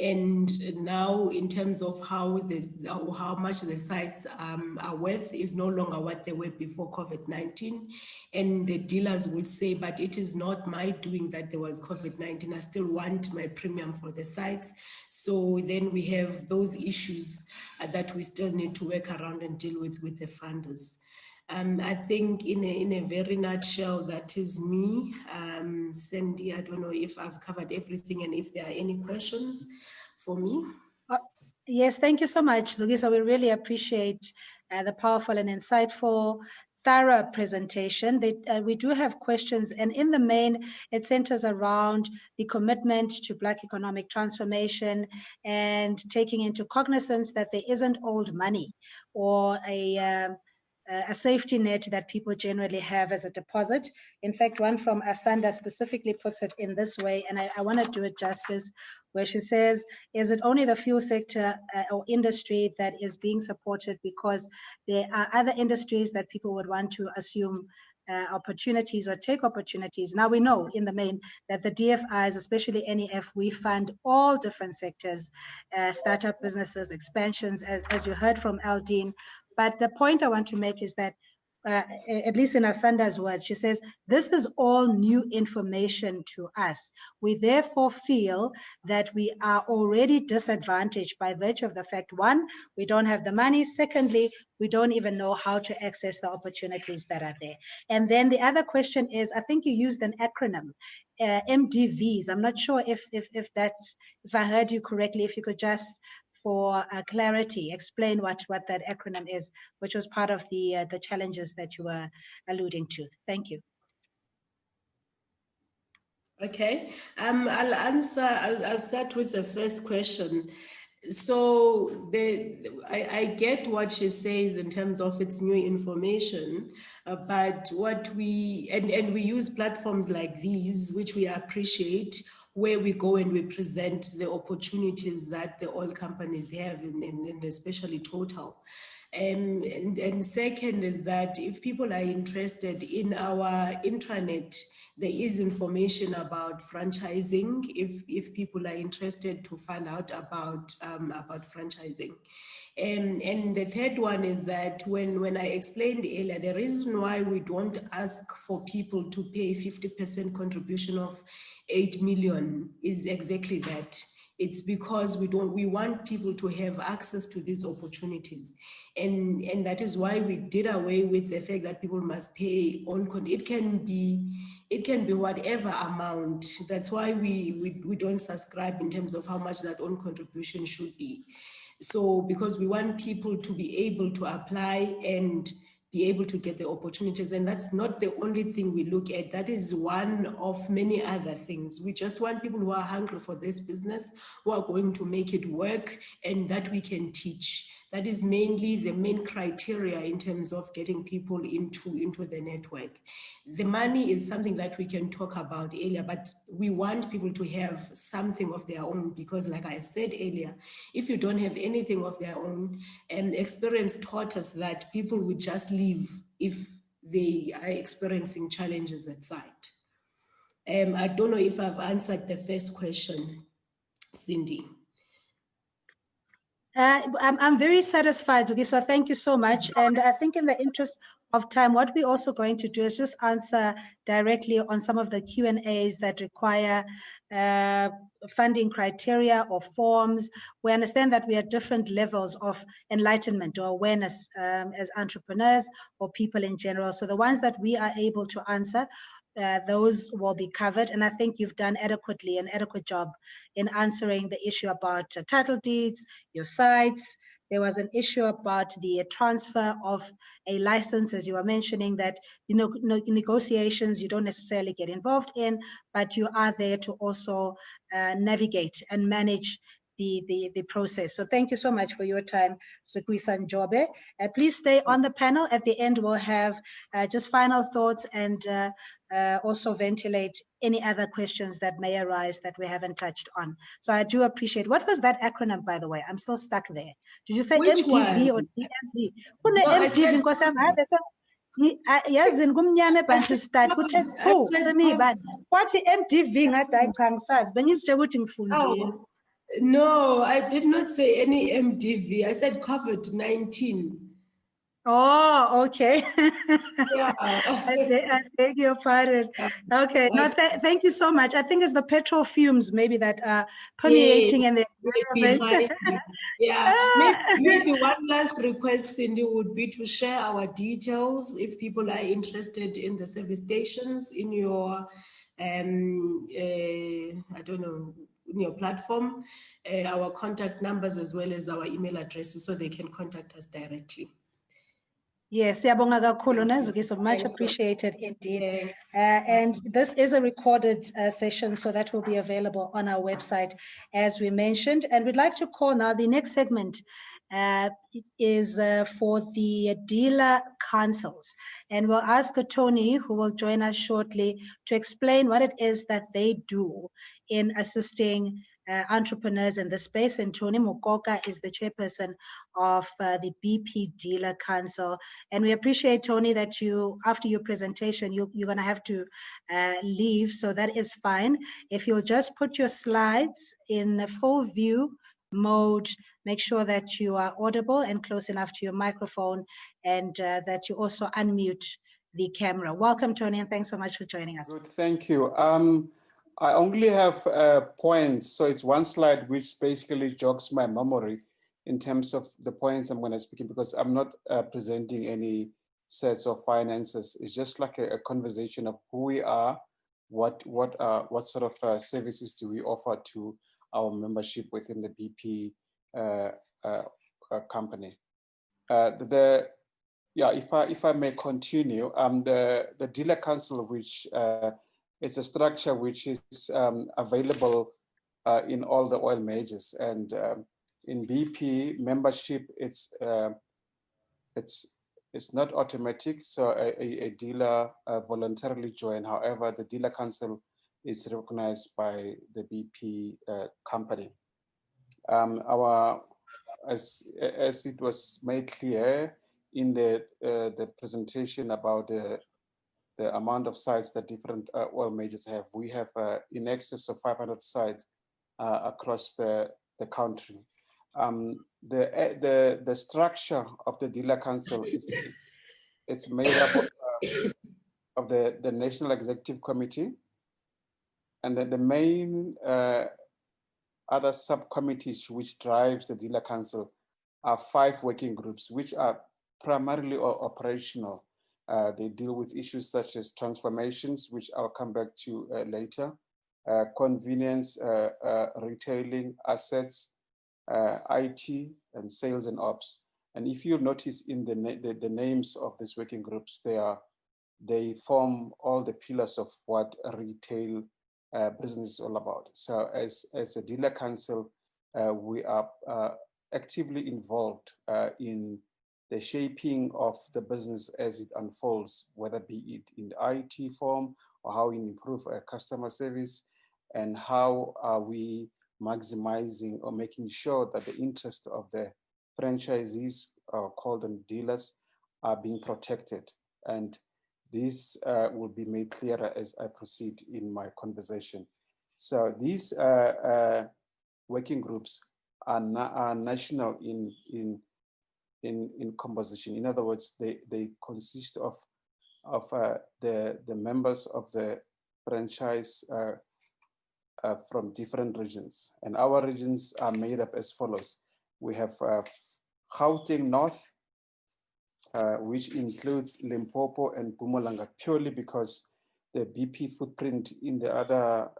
And now, in terms of how much the sites are worth, is no longer what they were before COVID-19. And the dealers will say, but it is not my doing that there was COVID-19. I still want my premium for the sites. So then we have those issues that we still need to work around and deal with the funders. I think in a very nutshell, that is me. Cindy, I don't know if I've covered everything and if there are any questions for me. Yes, thank you so much, Zugisa. We really appreciate the powerful and insightful, thorough presentation. We do have questions, and in the main, it centers around the commitment to Black economic transformation and taking into cognizance that there isn't old money or a safety net that people generally have as a deposit. In fact, one from Asanda specifically puts it in this way, and I want to do it justice, where she says, is it only the fuel sector or industry that is being supported because there are other industries that people would want to assume opportunities or take opportunities? Now we know in the main that the DFIs, especially NEF, we fund all different sectors, startup businesses, expansions, as you heard from Aldine. But the point I want to make is that, at least in Asanda's words, she says, this is all new information to us. We therefore feel that we are already disadvantaged by virtue of the fact, one, we don't have the money. Secondly, we don't even know how to access the opportunities that are there. And then the other question is, I think you used an acronym, MDVs. I'm not sure if I heard you correctly, if you could just, for clarity, explain what that acronym is, which was part of the challenges that you were alluding to. Thank you. Okay, I'll start with the first question. So I get what she says in terms of its new information, but what we use platforms like these, which we appreciate, where we go and we present the opportunities that the oil companies have, and especially Total. And second is that if people are interested in our intranet, there is information about franchising if people are interested to find out about franchising. And the third one is that when I explained earlier, the reason why we don't ask for people to pay 50% contribution of 8 million is exactly that. It's because we want people to have access to these opportunities. And that is why we did away with the fact that people must pay on, it can be whatever amount. That's why we don't subscribe in terms of how much that own contribution should be. So because we want people to be able to apply and be able to get the opportunities. And that's not the only thing we look at. That is one of many other things. We just want people who are hungry for this business, who are going to make it work, and that we can teach. That is mainly the main criteria in terms of getting people into the network. The money is something that we can talk about earlier, but we want people to have something of their own, because like I said earlier, if you don't have anything of their own, and experience taught us that people would just leave if they are experiencing challenges at site. I don't know if I've answered the first question, Cindy. I'm very satisfied, Zugi, so thank you so much. And I think in the interest of time, what we're also going to do is just answer directly on some of the Q&As that require funding criteria or forms. We understand that we are at different levels of enlightenment or awareness as entrepreneurs or people in general. So the ones that we are able to answer, those will be covered. And I think you've done an adequate job in answering the issue about title deeds, your sites. There was an issue about the transfer of a license, as you were mentioning, that negotiations you don't necessarily get involved in, but you are there to also navigate and manage the process. So thank you so much for your time, Sukwisa Njobe. Please stay on the panel. At the end, we'll have just final thoughts and also ventilate any other questions that may arise that we haven't touched on. So I do appreciate. What was that acronym, by the way? I'm still stuck there. Did you say Which MDV one? or DMV? No, I said yazi ngumnyama bantu start kuthe fu said to me but kwathi MDV ngathi ayichangsaz bengizitshela ukuthi ngifundile. Oh, no, I did not say any MDV. I said COVID-19. Oh, okay. Yeah. I beg your pardon. Okay, no, thank you so much. I think it's the petrol fumes maybe that are permeating Yes, in the environment. Yeah, maybe one last request, Cindy, would be to share our details if people are interested in the service stations in your, I don't know, in your platform, our contact numbers as well as our email addresses so they can contact us directly. Yes, siyabonga kakhulu Nezukiso, much appreciated indeed. And this is a recorded session, so that will be available on our website, as we mentioned. And we'd like to call now the next segment is for the dealer councils. And we'll ask Tony, who will join us shortly, to explain what it is that they do in assisting entrepreneurs in the space. And Tony Mukoka is the chairperson of the BP Dealer Council. And we appreciate, Tony, that you, after your presentation, you're going to have to leave, so that is fine. If you'll just put your slides in full view mode, make sure that you are audible and close enough to your microphone, and that you also unmute the camera. Welcome, Tony, and thanks so much for joining us. Good, thank you. I only have points, so it's one slide which basically jogs my memory in terms of the points I'm going to speak in, because I'm not presenting any sets of finances. It's just like a conversation of who we are, what sort of services do we offer to our membership within the BP company. If I may continue, the dealer council, which it's a structure which is available in all the oil majors, and in BP membership, it's not automatic. So a dealer voluntarily join. However, the dealer council is recognized by the BP company. As it was made clear in the presentation about the amount of sites that different oil majors have, we have in excess of 500 sites across the country. The structure of the dealer council it's made up of the National Executive Committee, and then the main other subcommittees which drives the dealer council are 5 working groups, which are primarily operational. They deal with issues such as transformations, which I'll come back to later, convenience, retailing, assets, IT, and sales and ops. And if you notice in the names of these working groups, they form all the pillars of what a retail business is all about. So as a dealer council, we are actively involved in the shaping of the business as it unfolds, whether be it in the IT form or how we improve customer service, and how are we maximizing or making sure that the interest of the franchisees, called them dealers, are being protected. And this will be made clearer as I proceed in my conversation. So these working groups are national in composition. In other words, they consist of the members of the franchise from different regions. And our regions are made up as follows. We have Gauteng North, which includes Limpopo and Mpumalanga, purely because the BP footprint in the other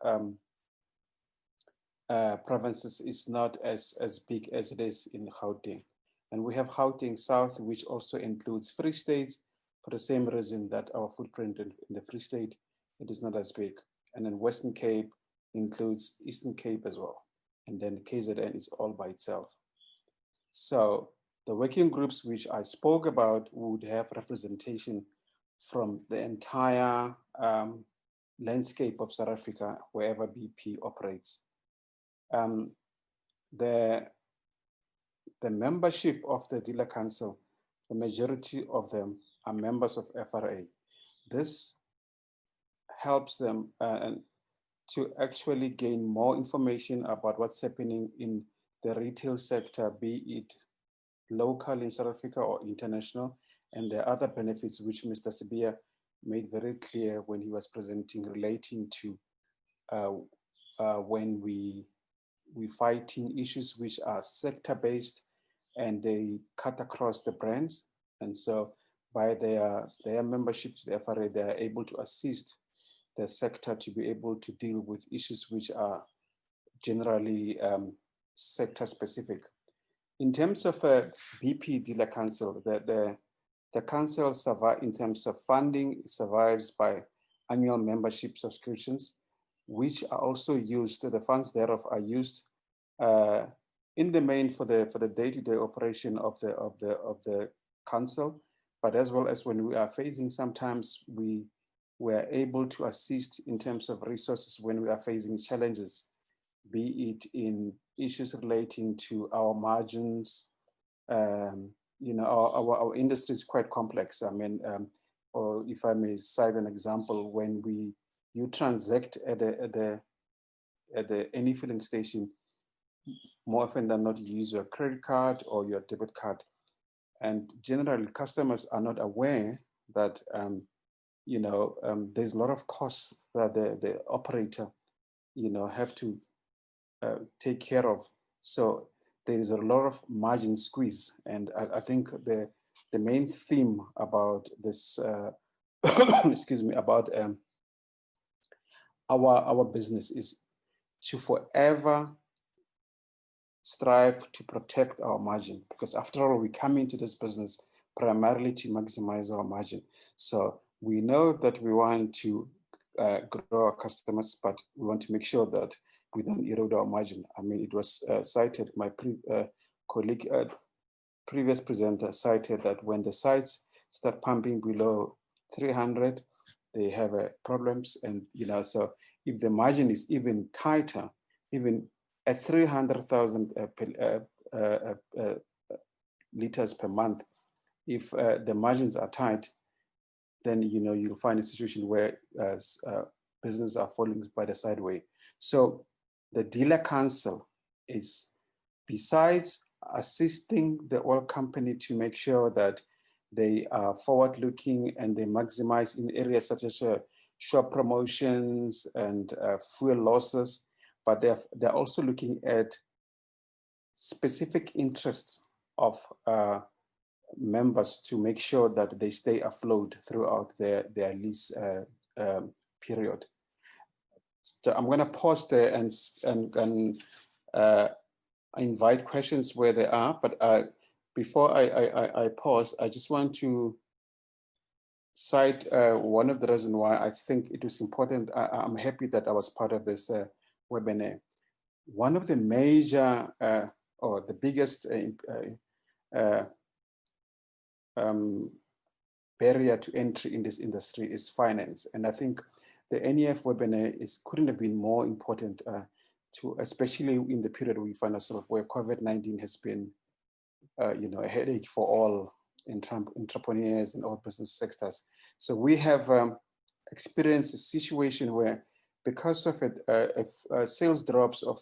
provinces is not as big as it is in Gauteng. And we have Gauteng South, which also includes Free State, for the same reason that our footprint in the Free State, it is not as big. And then Western Cape includes Eastern Cape as well. And then KZN is all by itself. So the working groups which I spoke about would have representation from the entire landscape of South Africa, wherever BP operates. The membership of the Dealer Council, the majority of them are members of FRA. This helps them to actually gain more information about what's happening in the retail sector, be it local in South Africa or international, and the other benefits which Mr. Sibia made very clear when he was presenting, relating to when we fighting issues which are sector-based and they cut across the brands. And so by their membership to the FRA, they are able to assist the sector to be able to deal with issues which are generally sector-specific. In terms of BP Dealer Council, the council survives in terms of funding, survives by annual membership subscriptions, which are also used, the funds thereof are used in the main for the day-to-day operation of the council, but as well as when we are facing, sometimes we are able to assist in terms of resources when we are facing challenges, be it in issues relating to our margins. You know, our industry is quite complex. I mean, or if I may cite an example, when you transact at the any filling station, more often than not, you use your credit card or your debit card, and generally customers are not aware that you know, there's a lot of costs that the operator, you know, have to take care of. So there is a lot of margin squeeze, and I think the main theme about this, excuse me, about our business is to forever strive to protect our margin, because after all, we come into this business primarily to maximize our margin. So we know that we want to grow our customers, but we want to make sure that we don't erode our margin. I mean, it was cited, my colleague, previous presenter cited that when the sites start pumping below 300, they have problems. And, you know, so if the margin is even tighter, even at 300,000 liters per month, if the margins are tight, then, you know, you'll find a situation where businesses are falling by the sideway. So the Dealer Council is, besides assisting the oil company to make sure that they are forward-looking and they maximize in areas such as shop promotions and fuel losses, but they're also looking at specific interests of members to make sure that they stay afloat throughout their lease period. So I'm going to pause there and invite questions where they are. But before I pause, I just want to cite one of the reasons why I think it was important. I'm happy that I was part of this webinar. One of the major or the biggest barrier to entry in this industry is finance. And I think the NEF webinar couldn't have been more important to, especially in the period we find ourselves where COVID-19 has been, you know, a headache for all entrepreneurs and all business sectors. So we have experienced a situation where, because of it, sales drops of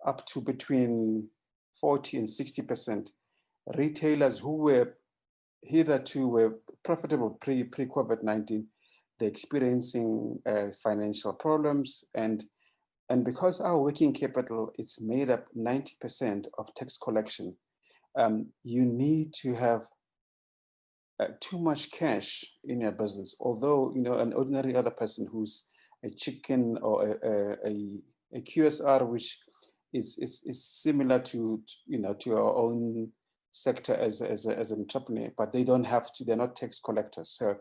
up to between 40 and 60%, retailers who were hitherto were profitable pre-COVID-19, they're experiencing financial problems, and because our working capital is made up 90% of tax collection, you need to have too much cash in your business, although, you know, an ordinary other person who's a chicken or a QSR, which is similar to, you know, to our own sector as an entrepreneur, but they don't have to, they're not tax collectors. So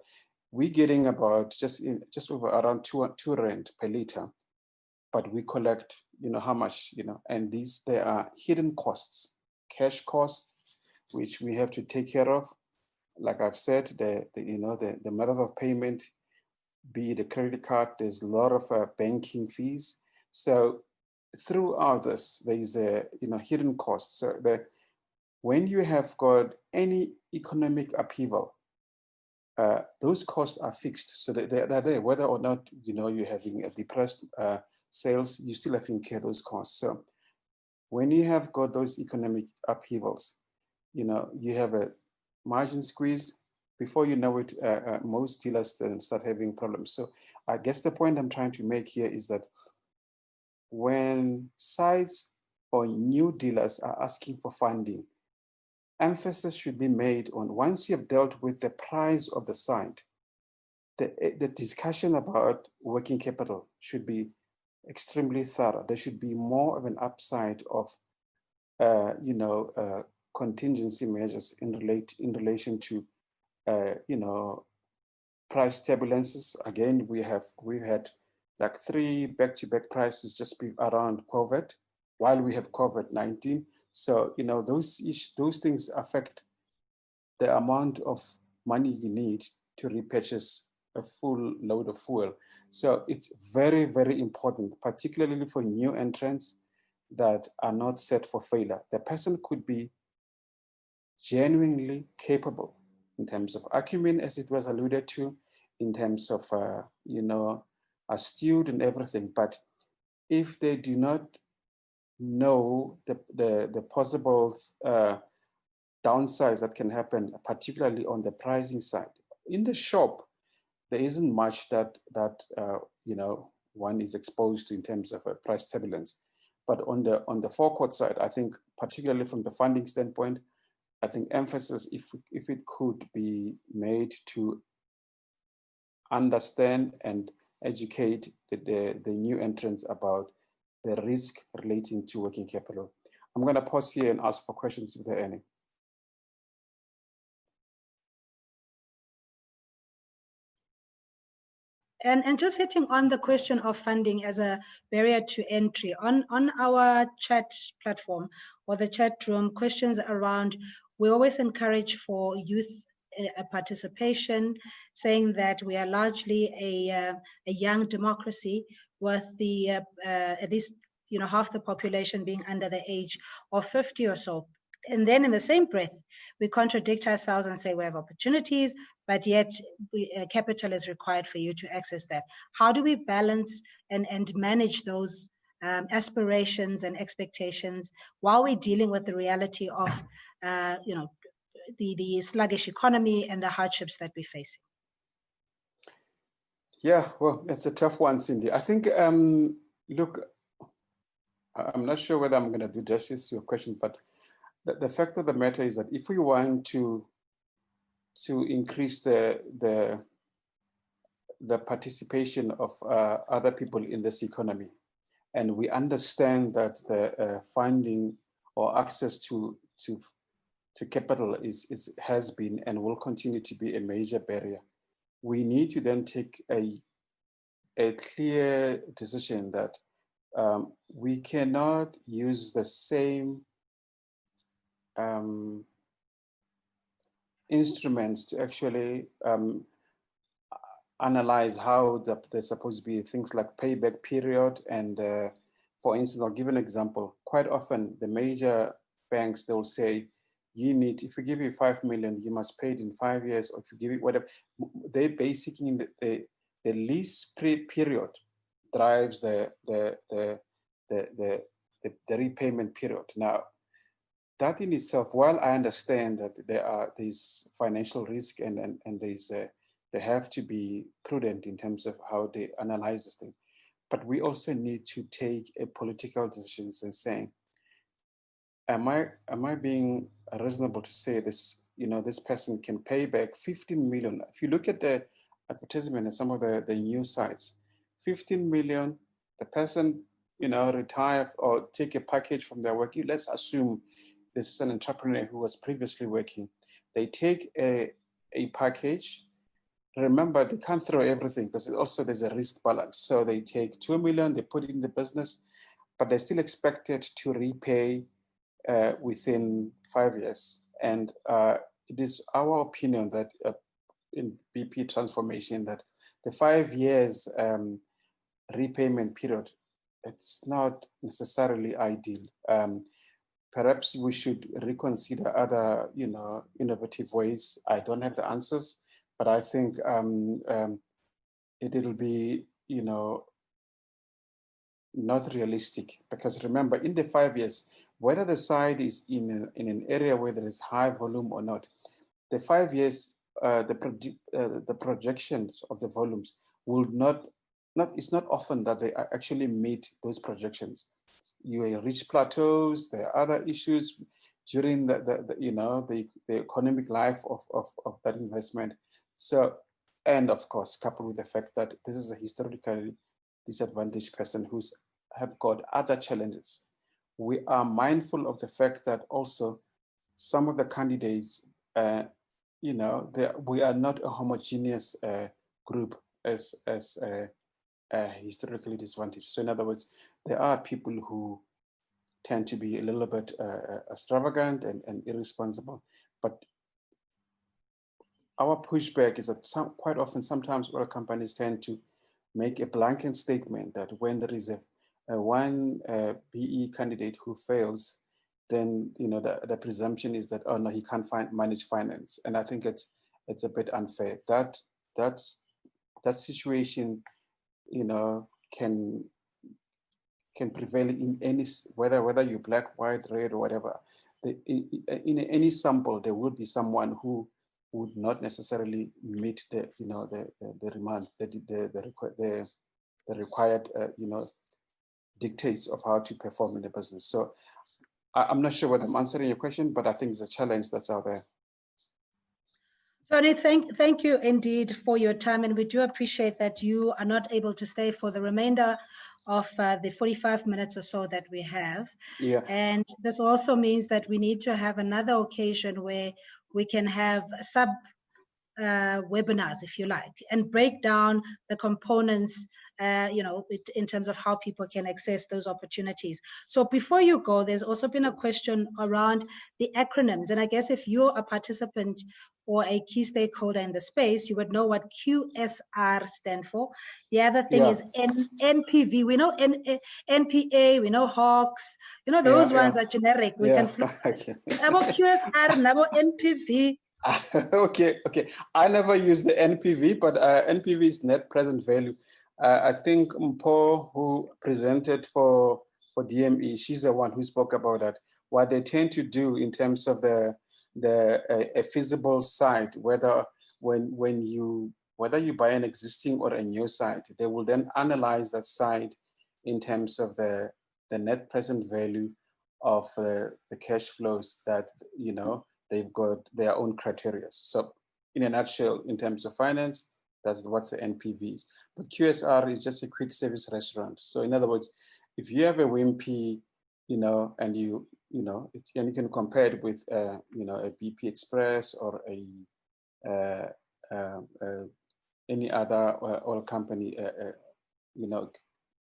we're getting about just over around 2 rand per liter, but we collect, you know, how much, you know, and there are hidden costs, cash costs, which we have to take care of. Like I've said, the method of payment, be it a credit card, there's a lot of banking fees. So throughout this, there is a, you know, hidden costs. So when you have got any economic upheaval, those costs are fixed. So they're there, whether or not, you know, you're having a depressed sales, you still have to incur those costs. So when you have got those economic upheavals, you know, you have a margin squeeze. Before you know it, most dealers then start having problems. So I guess the point I'm trying to make here is that when sites or new dealers are asking for funding, emphasis should be made on, once you have dealt with the price of the site, the discussion about working capital should be extremely thorough. There should be more of an upside of, you know, contingency measures in relation to, you know, price turbulences. Again, we've had like 3 back-to-back prices just around COVID, while we have COVID-19. So, you know, those things affect the amount of money you need to repurchase a full load of fuel. So it's very, very important, particularly for new entrants that are not set for failure. The person could be genuinely capable in terms of acumen, as it was alluded to, in terms of, you know, astute and everything. But if they do not know the possible downsides that can happen, particularly on the pricing side, in the shop, there isn't much that you know, one is exposed to in terms of a price turbulence. But on the forecourt side, I think, particularly from the funding standpoint, I think emphasis, if it could be made to understand and educate the new entrants about the risk relating to working capital. I'm going to pause here and ask for questions if there are any. And just hitting on the question of funding as a barrier to entry, on our chat platform or the chat room, questions around, we always encourage for youth participation, saying that we are largely a young democracy with the at least, you know, half the population being under the age of 50 or so. And then in the same breath, we contradict ourselves and say we have opportunities, but yet capital is required for you to access that. How do we balance and manage those aspirations and expectations while we're dealing with the reality of, you know, the sluggish economy and the hardships that we're facing? Yeah, well, it's a tough one, Cindy. I think, look, I'm not sure whether I'm going to do justice to your question, but the fact of the matter is that if we want to increase the participation of other people in this economy, and we understand that the funding or access to capital has been and will continue to be a major barrier, we need to then take a clear decision that we cannot use the same instruments to actually analyze how there's supposed to be things like payback period. And for instance, I'll give an example. Quite often, the major banks, they'll say, you need, if we give you 5 million, you must pay it in 5 years, or if you give it whatever. They basically, the lease period drives the repayment period. Now, that in itself, while I understand that there's financial risk and they have to be prudent in terms of how they analyze this thing, but we also need to take a political decision and saying, am I being reasonable to say this this person can pay back 15 million. If you look at the advertisement and some of the news sites, 15 million, the person, retire or take a package from their work. Let's assume this is an entrepreneur who was previously working. They take a package. Remember, they can't throw everything because also there's a risk balance. So they take 2 million, they put it in the business, but they're still expected to repay within 5 years. And it is our opinion that in BP transformation that the 5 years repayment period, it's not necessarily ideal. Perhaps we should reconsider other, innovative ways. I don't have the answers, but I think it'll be, not realistic, because remember, in the 5 years, whether the site is in an area where there is high volume or not, the 5 years, the projections of the volumes will it's not often that they actually meet those projections. You reach plateaus, there are other issues during the economic life of that investment. So, and of course, coupled with the fact that this is a historically disadvantaged person who's have got other challenges. We are mindful of the fact that also some of the candidates, we are not a homogeneous group as historically disadvantaged. So in other words, there are people who tend to be a little bit extravagant and irresponsible, but our pushback is that quite often, sometimes oil companies tend to make a blanket statement that when there is a one BE candidate who fails, then the presumption is that, oh no, he can't manage finance, and I think it's a bit unfair. That situation, can prevail in any, whether you're black, white, red, or whatever. In any sample, there will be someone who would not necessarily meet the demand, the required dictates of how to perform in the business. So I'm not sure whether I'm answering your question, but I think it's a challenge that's out there. Tony, thank you indeed for your time, and we do appreciate that you are not able to stay for the remainder of the 45 minutes or so that we have. Yeah. And this also means that we need to have another occasion where we can have webinars, if you like, and break down the components, in terms of how people can access those opportunities. So before you go, there's also been a question around the acronyms. And I guess if you're a participant or a key stakeholder in the space, you would know what QSR stand for. The other thing is NPV. We know NPA, we know Hawks, those ones are generic. We can about QSR, about NPV. Okay. I never use the NPV, but NPV is net present value. I think Mpo, who presented for DME, she's the one who spoke about that. What they tend to do in terms of a feasible site, whether you buy an existing or a new site, they will then analyze that site in terms of the net present value of the cash flows that they've got their own criteria. So in a nutshell, in terms of finance, that's what's the NPV is. But QSR is just a quick service restaurant. So in other words, if you have a Wimpy, and you can compare it with, a BP Express or any other oil company,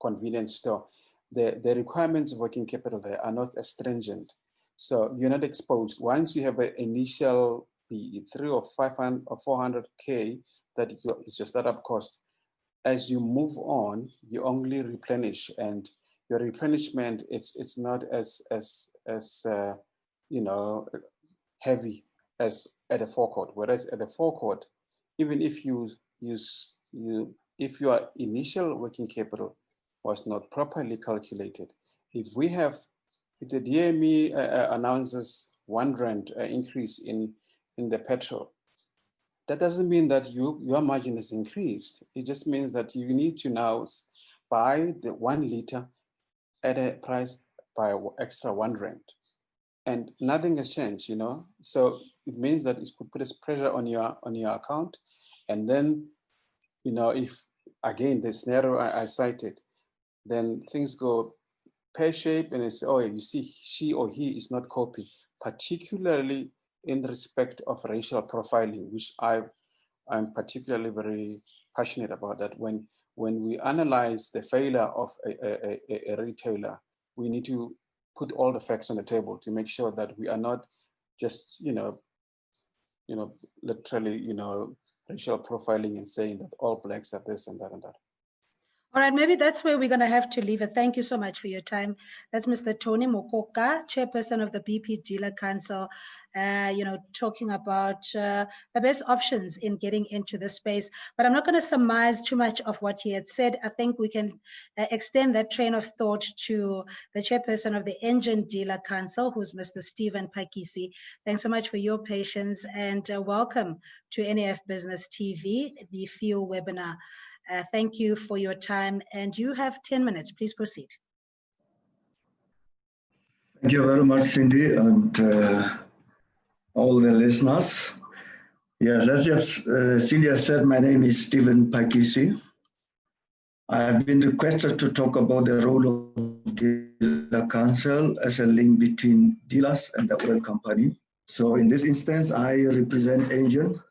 convenience store, the requirements of working capital there are not as stringent. So you're not exposed. Once you have an initial 3 or 500 or 400K that is your startup cost, as you move on, you only replenish, and your replenishment it's not as heavy as at a forecourt. Whereas at a forecourt, even if if your initial working capital was not properly calculated, if the DME announces R1 increase in the petrol, that doesn't mean that your margin is increased. It just means that you need to now buy the 1 liter at a price by extra R1. and nothing has changed, you know. So it means that it could put a pressure on your account, and then, you know, if again the scenario I cited, then things go pear-shaped, and they say, oh, you see, she or he is not coping, particularly in respect of racial profiling, which I'm particularly very passionate about. That when we analyze the failure of a retailer, we need to put all the facts on the table to make sure that we are not just, literally, racial profiling and saying that all blacks are this and that and that. All right, maybe that's where we're going to have to leave it. Thank you so much for your time. That's Mr. Tony Mokoka, chairperson of the BP Dealer Council, talking about the best options in getting into the space. But I'm not going to surmise too much of what he had said. I think we can extend that train of thought to the chairperson of the Engine Dealer Council, who's Mr. Stephen Pakisi. Thanks so much for your patience, and welcome to NEF Business TV, the Fuel Webinar. Thank you for your time, and you have 10 minutes. Please proceed. Thank you very much, Cindy, and all the listeners. Yes, as just Cindy has said, my name is Stephen Pakisi. I have been requested to talk about the role of the council as a link between dealers and the oil company. So in this instance, I represent Engine.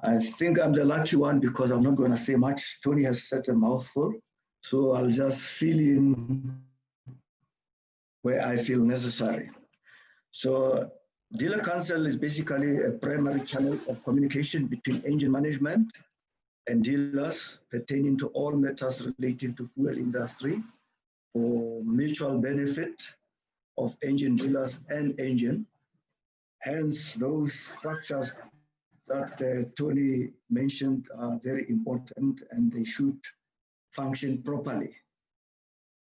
I think I'm the lucky one because I'm not going to say much. Tony has said a mouthful, so I'll just fill in where I feel necessary. So Dealer Council is basically a primary channel of communication between engine management and dealers pertaining to all matters relating to fuel industry for mutual benefit of engine dealers and engine. Hence, those structures that Tony mentioned are very important, and they should function properly.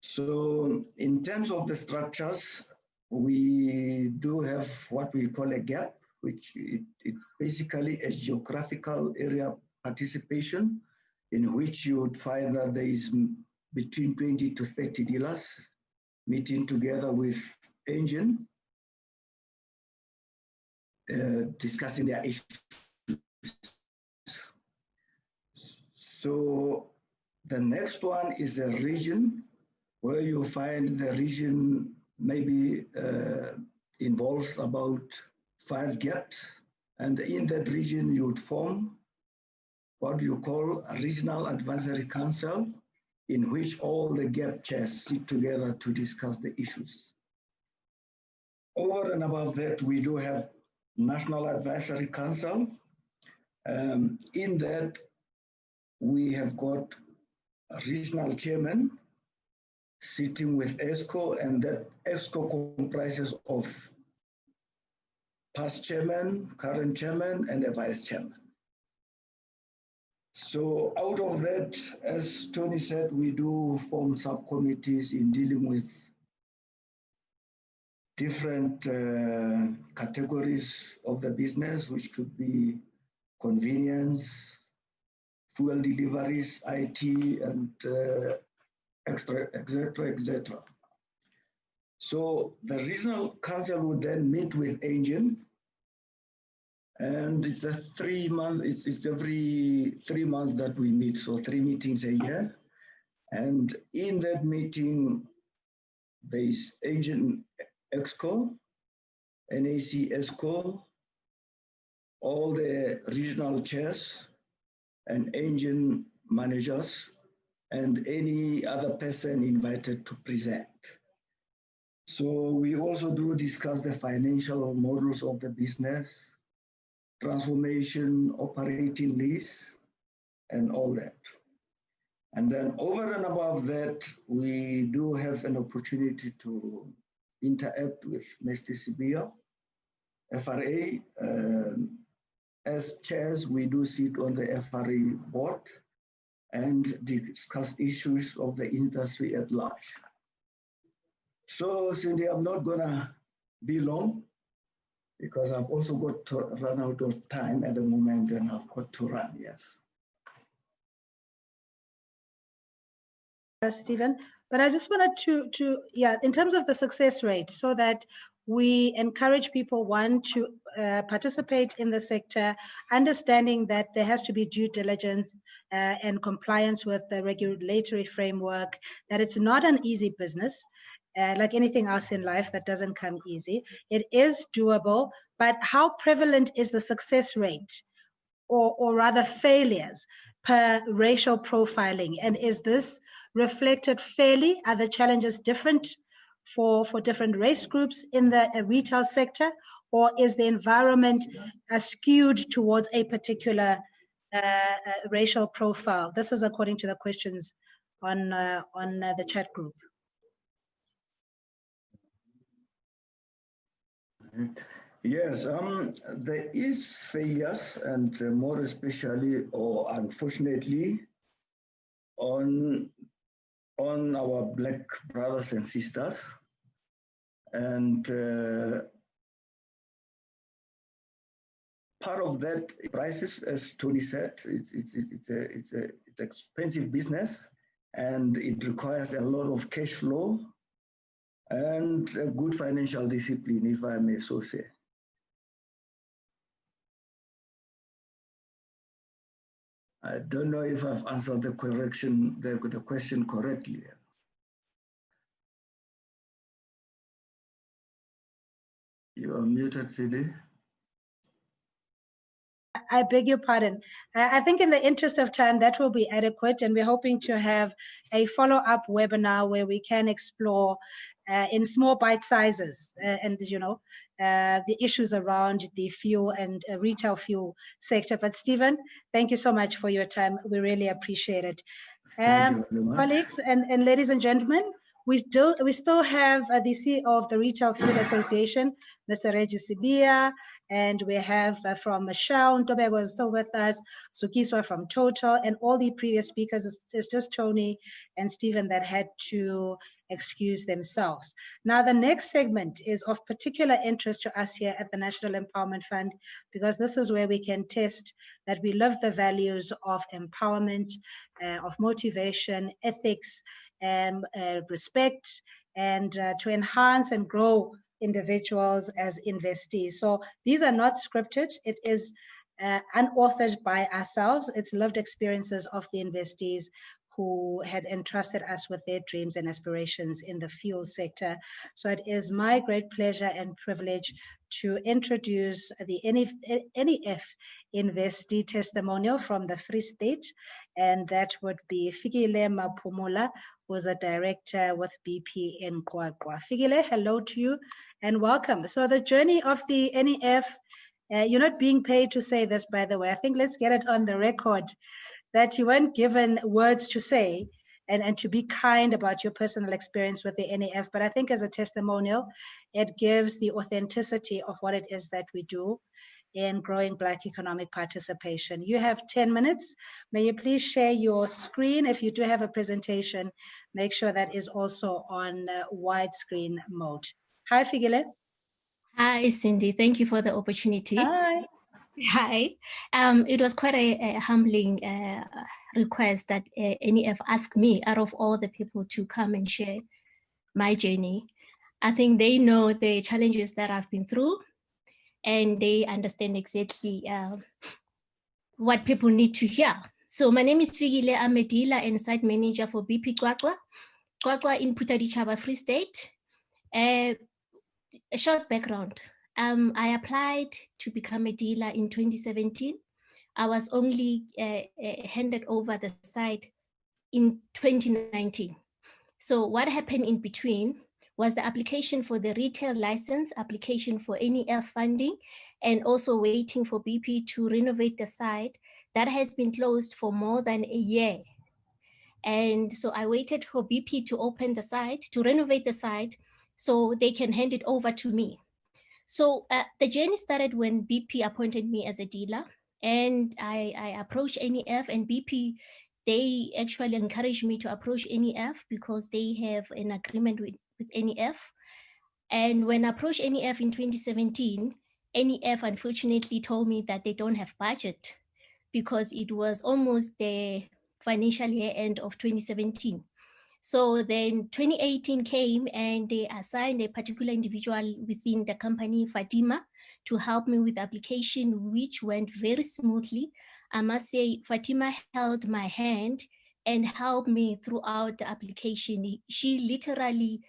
So in terms of the structures, we do have what we call a gap, which it basically a geographical area participation in which you would find that there is between 20 to 30 dealers meeting together with engine, discussing their issues. So the next one is a region, where you find the region maybe involves about 5 gaps, and in that region you would form what you call a regional advisory council, in which all the gap chairs sit together to discuss the issues. Over and above that, we do have National Advisory Council. In that, we have got a regional chairman sitting with ESCO, and that ESCO comprises of past chairman, current chairman, and a vice chairman. So out of that, as Tony said, we do form subcommittees in dealing with different categories of the business, which could be convenience, fuel deliveries, IT, and et cetera. So the regional council would then meet with engine, and it's a 3 month. It's every 3 months that we meet, so 3 meetings a year. And in that meeting, there is engine EXCO, NAC ESCO, all the regional chairs, and engine managers, and any other person invited to present. So we also do discuss the financial models of the business, transformation, operating lease, and all that. And then over and above that, we do have an opportunity to interact with Mr. Sibia, FRA. As chairs, we do sit on the FRA board and discuss issues of the industry at large. So Cindy, I'm not gonna be long because I've also got to run out of time at the moment, and I've got to run, yes. Stephen, But I just wanted yeah, in terms of the success rate, so that we encourage people, one, to participate in the sector, understanding that there has to be due diligence and compliance with the regulatory framework, that it's not an easy business. Like anything else in life, that doesn't come easy. It is doable, but how prevalent is the success rate, or rather failures, per racial profiling? And is this reflected fairly? Are the challenges different for different race groups in the retail sector, or is the environment skewed towards a particular racial profile? This is according to the questions on the chat group. Yes, there is failures, and more especially, or unfortunately, on our Black brothers and sisters. And part of that prices, as Tony said, it's expensive business, and it requires a lot of cash flow and a good financial discipline, if I may so say. I don't know if I've answered the question correctly. You are muted, Cindy. I beg your pardon. I think in the interest of time, that will be adequate, and we're hoping to have a follow-up webinar where we can explore in small bite sizes and, you know, the issues around the fuel and retail fuel sector. But Stephen, thank you so much for your time. We really appreciate it. Thank you very much. Colleagues and ladies and gentlemen, we still have the CEO of the Retail Fuel Association, Mr. Regis Sibia, and we have from Shell, Ntobeko is still with us, Sukiswa from Total, and all the previous speakers. It's just Tony and Stephen that had to excuse themselves. Now, the next segment is of particular interest to us here at the National Empowerment Fund, because this is where we can test that we live the values of empowerment, of motivation, ethics, and respect, and to enhance and grow individuals as investees. So these are not scripted. It is unauthored by ourselves. It's lived experiences of the investees who had entrusted us with their dreams and aspirations in the fuel sector. So it is my great pleasure and privilege to introduce the NEF investee testimonial from the Free State, and that would be Fikile Mapumula, who's a director with BP in Kwakwa. Fikile, hello to you and welcome. So the journey of the NEF, you're not being paid to say this, by the way. I think let's get it on the record that you weren't given words to say and to be kind about your personal experience with the NEF. But I think as a testimonial, it gives the authenticity of what it is that we do in growing Black economic participation. You have 10 minutes. May you please share your screen. If you do have a presentation, make sure that is also on widescreen mode. Hi, Figile. Hi, Cindy. Thank you for the opportunity. Hi. Hi. It was quite a humbling request that NEF asked me, out of all the people, to come and share my journey. I think they know the challenges that I've been through, and they understand exactly what people need to hear. So my name is Figile. I'm a dealer and site manager for BP Kwakwa in Putadichaba, Free State. A short background. I applied to become a dealer in 2017. I was only handed over the site in 2019. So what happened in between was the application for the retail license, application for NEF funding, and also waiting for BP to renovate the site that has been closed for more than a year. And so I waited for BP to open the site, to renovate the site, so they can hand it over to me. So the journey started when BP appointed me as a dealer, and I approached NEF, and BP, they actually encouraged me to approach NEF because they have an agreement with NEF. And when I approached NEF in 2017, NEF unfortunately told me that they don't have budget because it was almost the financial year end of 2017. So then 2018 came and they assigned a particular individual within the company, Fatima, to help me with the application, which went very smoothly. I must say, Fatima held my hand and helped me throughout the application. She literally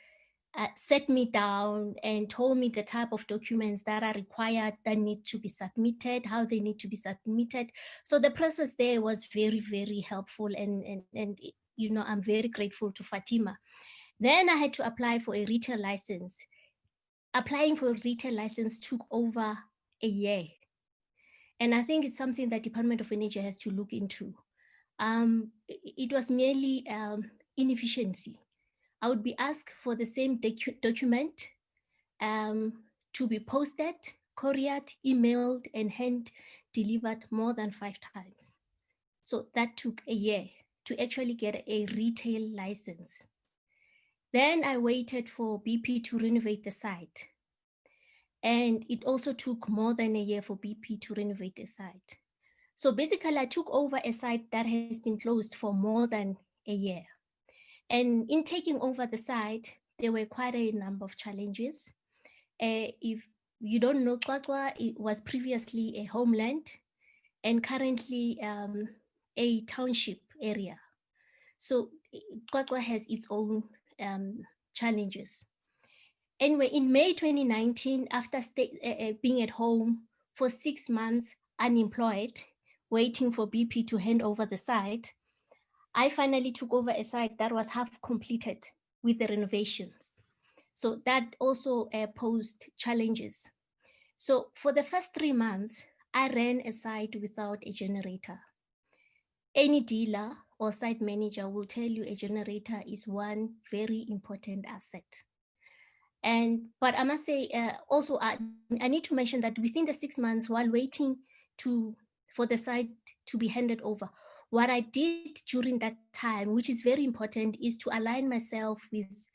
set me down and told me the type of documents that are required that need to be submitted, how they need to be submitted. So the process there was very, very helpful, and you know, I'm very grateful to Fatima. Then I had to apply for a retail license. Applying for a retail license took over a year. And I think it's something that Department of Energy has to look into. It was merely inefficiency. I would be asked for the same document to be posted, couriered, emailed, and hand delivered more than 5 times. So that took a year to actually get a retail license. Then I waited for BP to renovate the site. And it also took more than a year for BP to renovate the site. So basically I took over a site that has been closed for more than a year. And in taking over the site, there were quite a number of challenges. If you don't know, Xwagxwa, it was previously a homeland and currently a township area. So Xwagxwa has its own challenges. Anyway, in May 2019, after being at home for 6 months, unemployed, waiting for BP to hand over the site, I finally took over a site that was half completed with the renovations. So that also posed challenges. So for the first 3 months, I ran a site without a generator. Any dealer or site manager will tell you a generator is one very important asset. But I must say, also, I need to mention that within the 6 months, while waiting for the site to be handed over, what I did during that time, which is very important, is to align myself with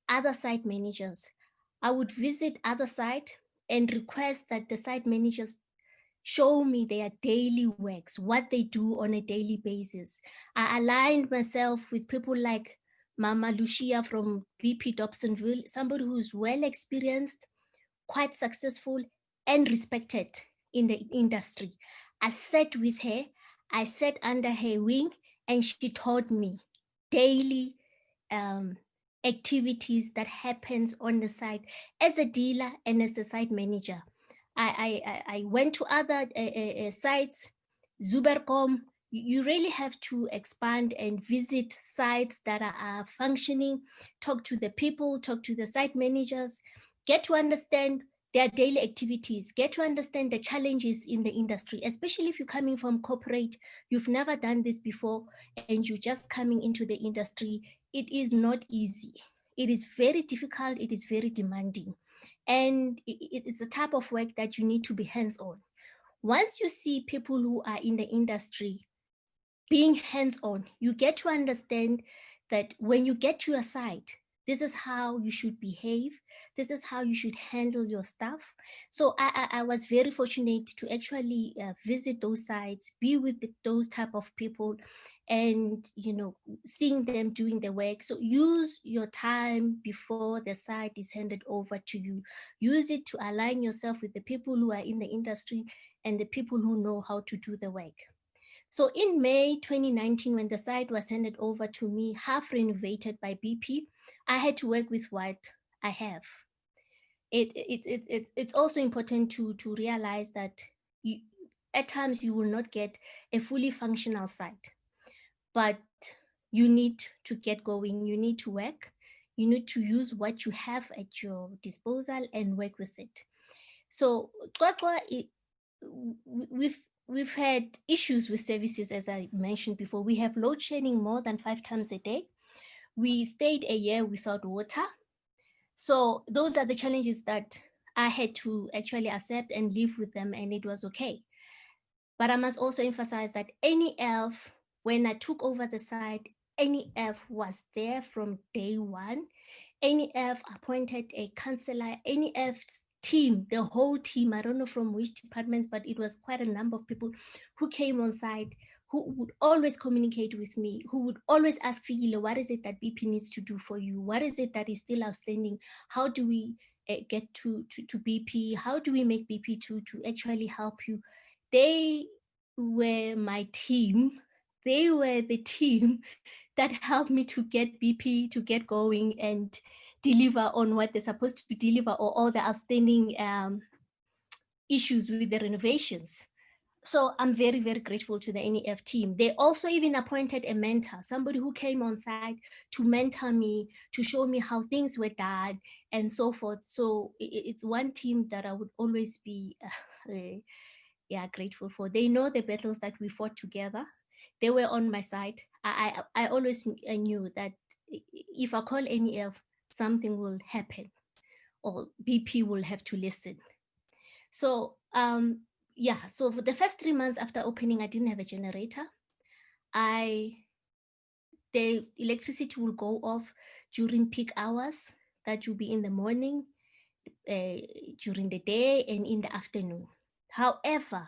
other site managers. I would visit other sites and request that the site managers show me their daily works, what they do on a daily basis. I aligned myself with people like Mama Lucia from BP Dobsonville, somebody who's well experienced, quite successful, and respected in the industry. I sat with her, I sat under her wing, and she taught me daily activities that happens on the site as a dealer and as a site manager. I went to other sites, Zubercom. You really have to expand and visit sites that are functioning, talk to the people, talk to the site managers, get to understand their daily activities, get to understand the challenges in the industry, especially if you're coming from corporate, you've never done this before, and you're just coming into the industry. It is not easy. It is very difficult. It is very demanding. And it is a type of work that you need to be hands-on. Once you see people who are in the industry being hands-on, you get to understand that when you get to a site, this is how you should behave. This is how you should handle your stuff. So I was very fortunate to actually visit those sites, be with those type of people, and seeing them doing the work. So use your time before the site is handed over to you. Use it to align yourself with the people who are in the industry and the people who know how to do the work. So in May 2019, when the site was handed over to me, half renovated by BP, I had to work with what I have. It's also important to realize that at times you will not get a fully functional site, but you need to get going, you need to work, you need to use what you have at your disposal and work with it. So Xwagxwa, we've had issues with services, as I mentioned before. We have load shedding more than 5 times a day. We stayed a year without water. So those are the challenges that I had to actually accept and live with them, and it was okay. But I must also emphasize that NEF, when I took over the site, NEF was there from day one. NEF appointed a councillor, NEF's team, the whole team, I don't know from which departments, but it was quite a number of people who came on site. who would always communicate with me, who would always ask Fikile, what is it that BP needs to do for you? What is it that is still outstanding? How do we get to BP? How do we make BP to actually help you? They were my team. They were the team that helped me to get BP to get going and deliver on what they're supposed to deliver, or all the outstanding issues with the renovations. So I'm very, very grateful to the NEF team. They also even appointed a mentor, somebody who came on site to mentor me, to show me how things were done and so forth. So it's one team that I would always be grateful for. They know the battles that we fought together. They were on my side. I always knew that if I call NEF, something will happen, or BP will have to listen. So so for the first 3 months after opening, I didn't have a generator. The electricity will go off during peak hours. That will be in the morning, during the day, and in the afternoon. However,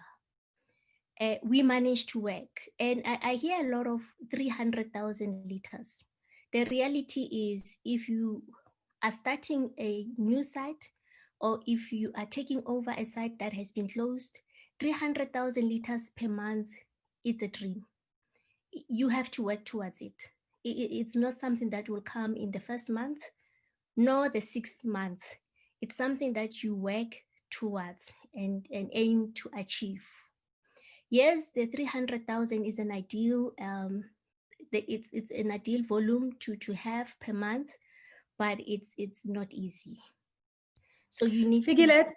we managed to work, and I hear a lot of 300,000 liters. The reality is, if you are starting a new site, or if you are taking over a site that has been closed, 300,000 liters per month, it's a dream. You have to work towards it. It's not something that will come in the first month, nor the 6th month. It's something that you work towards and aim to achieve. Yes, the 300,000 is an ideal, it's an ideal volume to have per month, but it's not easy. So you need Fikile, to...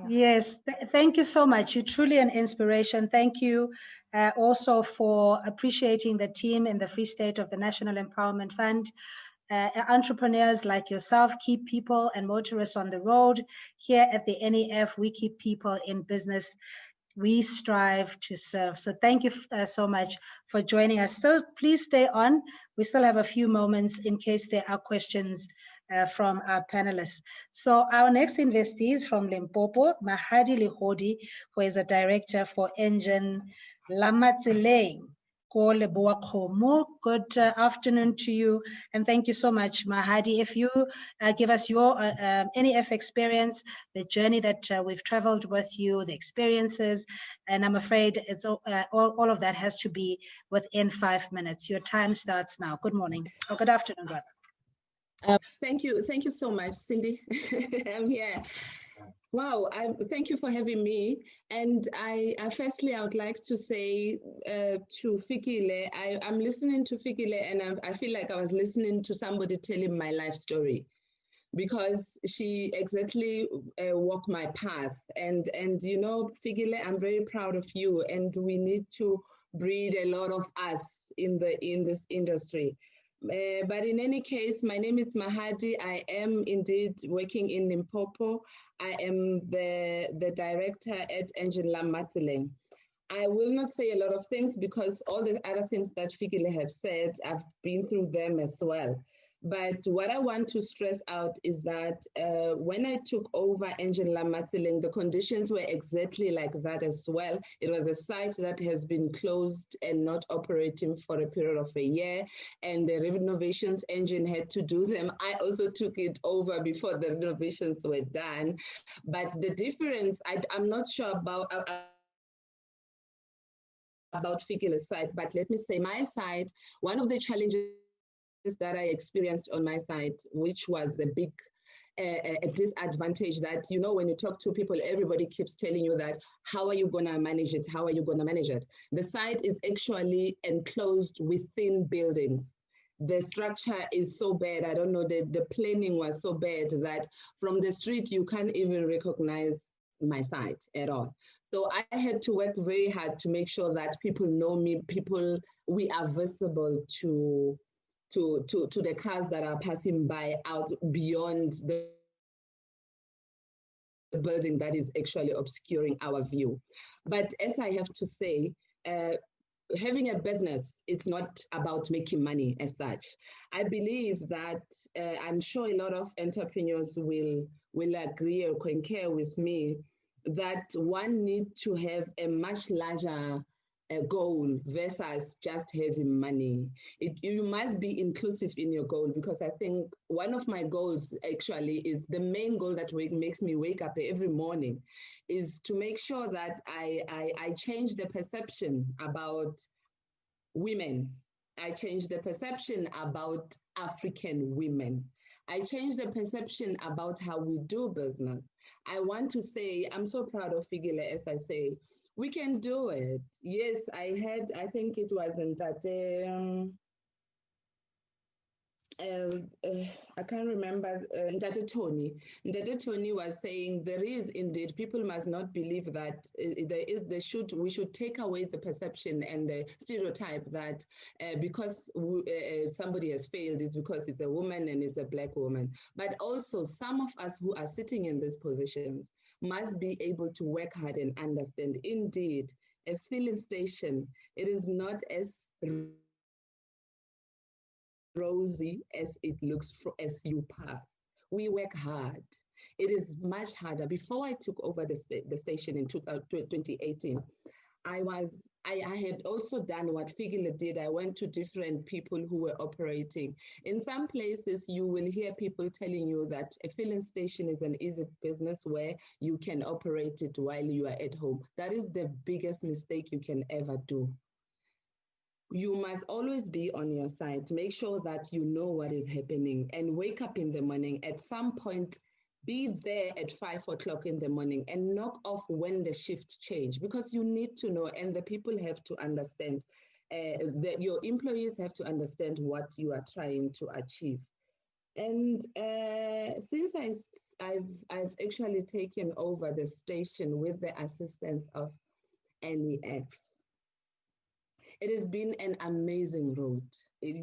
Yes, thank you so much. You're truly an inspiration. Thank you also for appreciating the team in the Free State of the National Empowerment Fund. Entrepreneurs like yourself keep people and motorists on the road. Here at the NEF, we keep people in business. We strive to serve. So thank you so much for joining us. Still, please stay on. We still have a few moments in case there are questions from our panelists. So our next investee is from Limpopo, Mahadi Lihodi, who is a director for Engine Lamatseleng. Good afternoon to you, and thank you so much, Mahadi. If you give us your NEF experience, the journey that we've traveled with you, the experiences, and I'm afraid it's all of that has to be within 5 minutes. Your time starts now. Good morning, or good afternoon, rather. Thank you so much, Cindy. I'm here. Wow, thank you for having me. And firstly, I would like to say to Fikile, I'm listening to Fikile, and I feel like I was listening to somebody telling my life story, because she exactly walked my path. And you know, Fikile, I'm very proud of you, and we need to breed a lot of us in this industry. But in any case, my name is Mahadi. I am indeed working in Limpopo. I am the director at Engine Lamatseleng. I will not say a lot of things because all the other things that Fikile have said, I've been through them as well. But what I want to stress out is that when I took over Engine Lamatseleng, the conditions were exactly like that as well. It was a site that has been closed and not operating for a period of a year, and the renovations Engine had to do them. I also took it over before the renovations were done. But the difference, I'm not sure about Fikile's site, but let me say my site, one of the challenges that I experienced on my side, which was a big disadvantage, that, you know, when you talk to people, everybody keeps telling you that, how are you going to manage it? How are you going to manage it? The site is actually enclosed within buildings. The structure is so bad. I don't know, the planning was so bad that from the street, you can't even recognize my site at all. So I had to work very hard to make sure that people know me, we are visible to the cars that are passing by out beyond the building that is actually obscuring our view. But as I have to say, having a business, it's not about making money as such. I believe that I'm sure a lot of entrepreneurs will agree or concur with me that one needs to have a much larger goal versus just having money. You must be inclusive in your goal, because I think one of my goals actually is the main goal that makes me wake up every morning is to make sure that I change the perception about women. I change the perception about African women. I change the perception about how we do business. I want to say, I'm so proud of Figile, as I say, we can do it. Yes, I think it was in Tate, I can't remember, Tate Tony. Tate Tony was saying there is indeed, people must not believe that we should take away the perception and the stereotype that because somebody has failed, it's because it's a woman and it's a Black woman. But also some of us who are sitting in these positions must be able to work hard and understand, indeed, a filling station, it is not as rosy as it looks as you pass. We work hard. It is much harder. Before I took over the station in 2018, I had also done what Figile did. I went to different people who were operating. In some places, you will hear people telling you that a filling station is an easy business where you can operate it while you are at home. That is the biggest mistake you can ever do. You must always be on your side to make sure that you know what is happening and wake up in the morning. At some point, be there at 5 o'clock in the morning and knock off when the shift change, because you need to know, and the people have to understand, that your employees have to understand what you are trying to achieve. And since I've actually taken over the station with the assistance of NEF, it has been an amazing road. The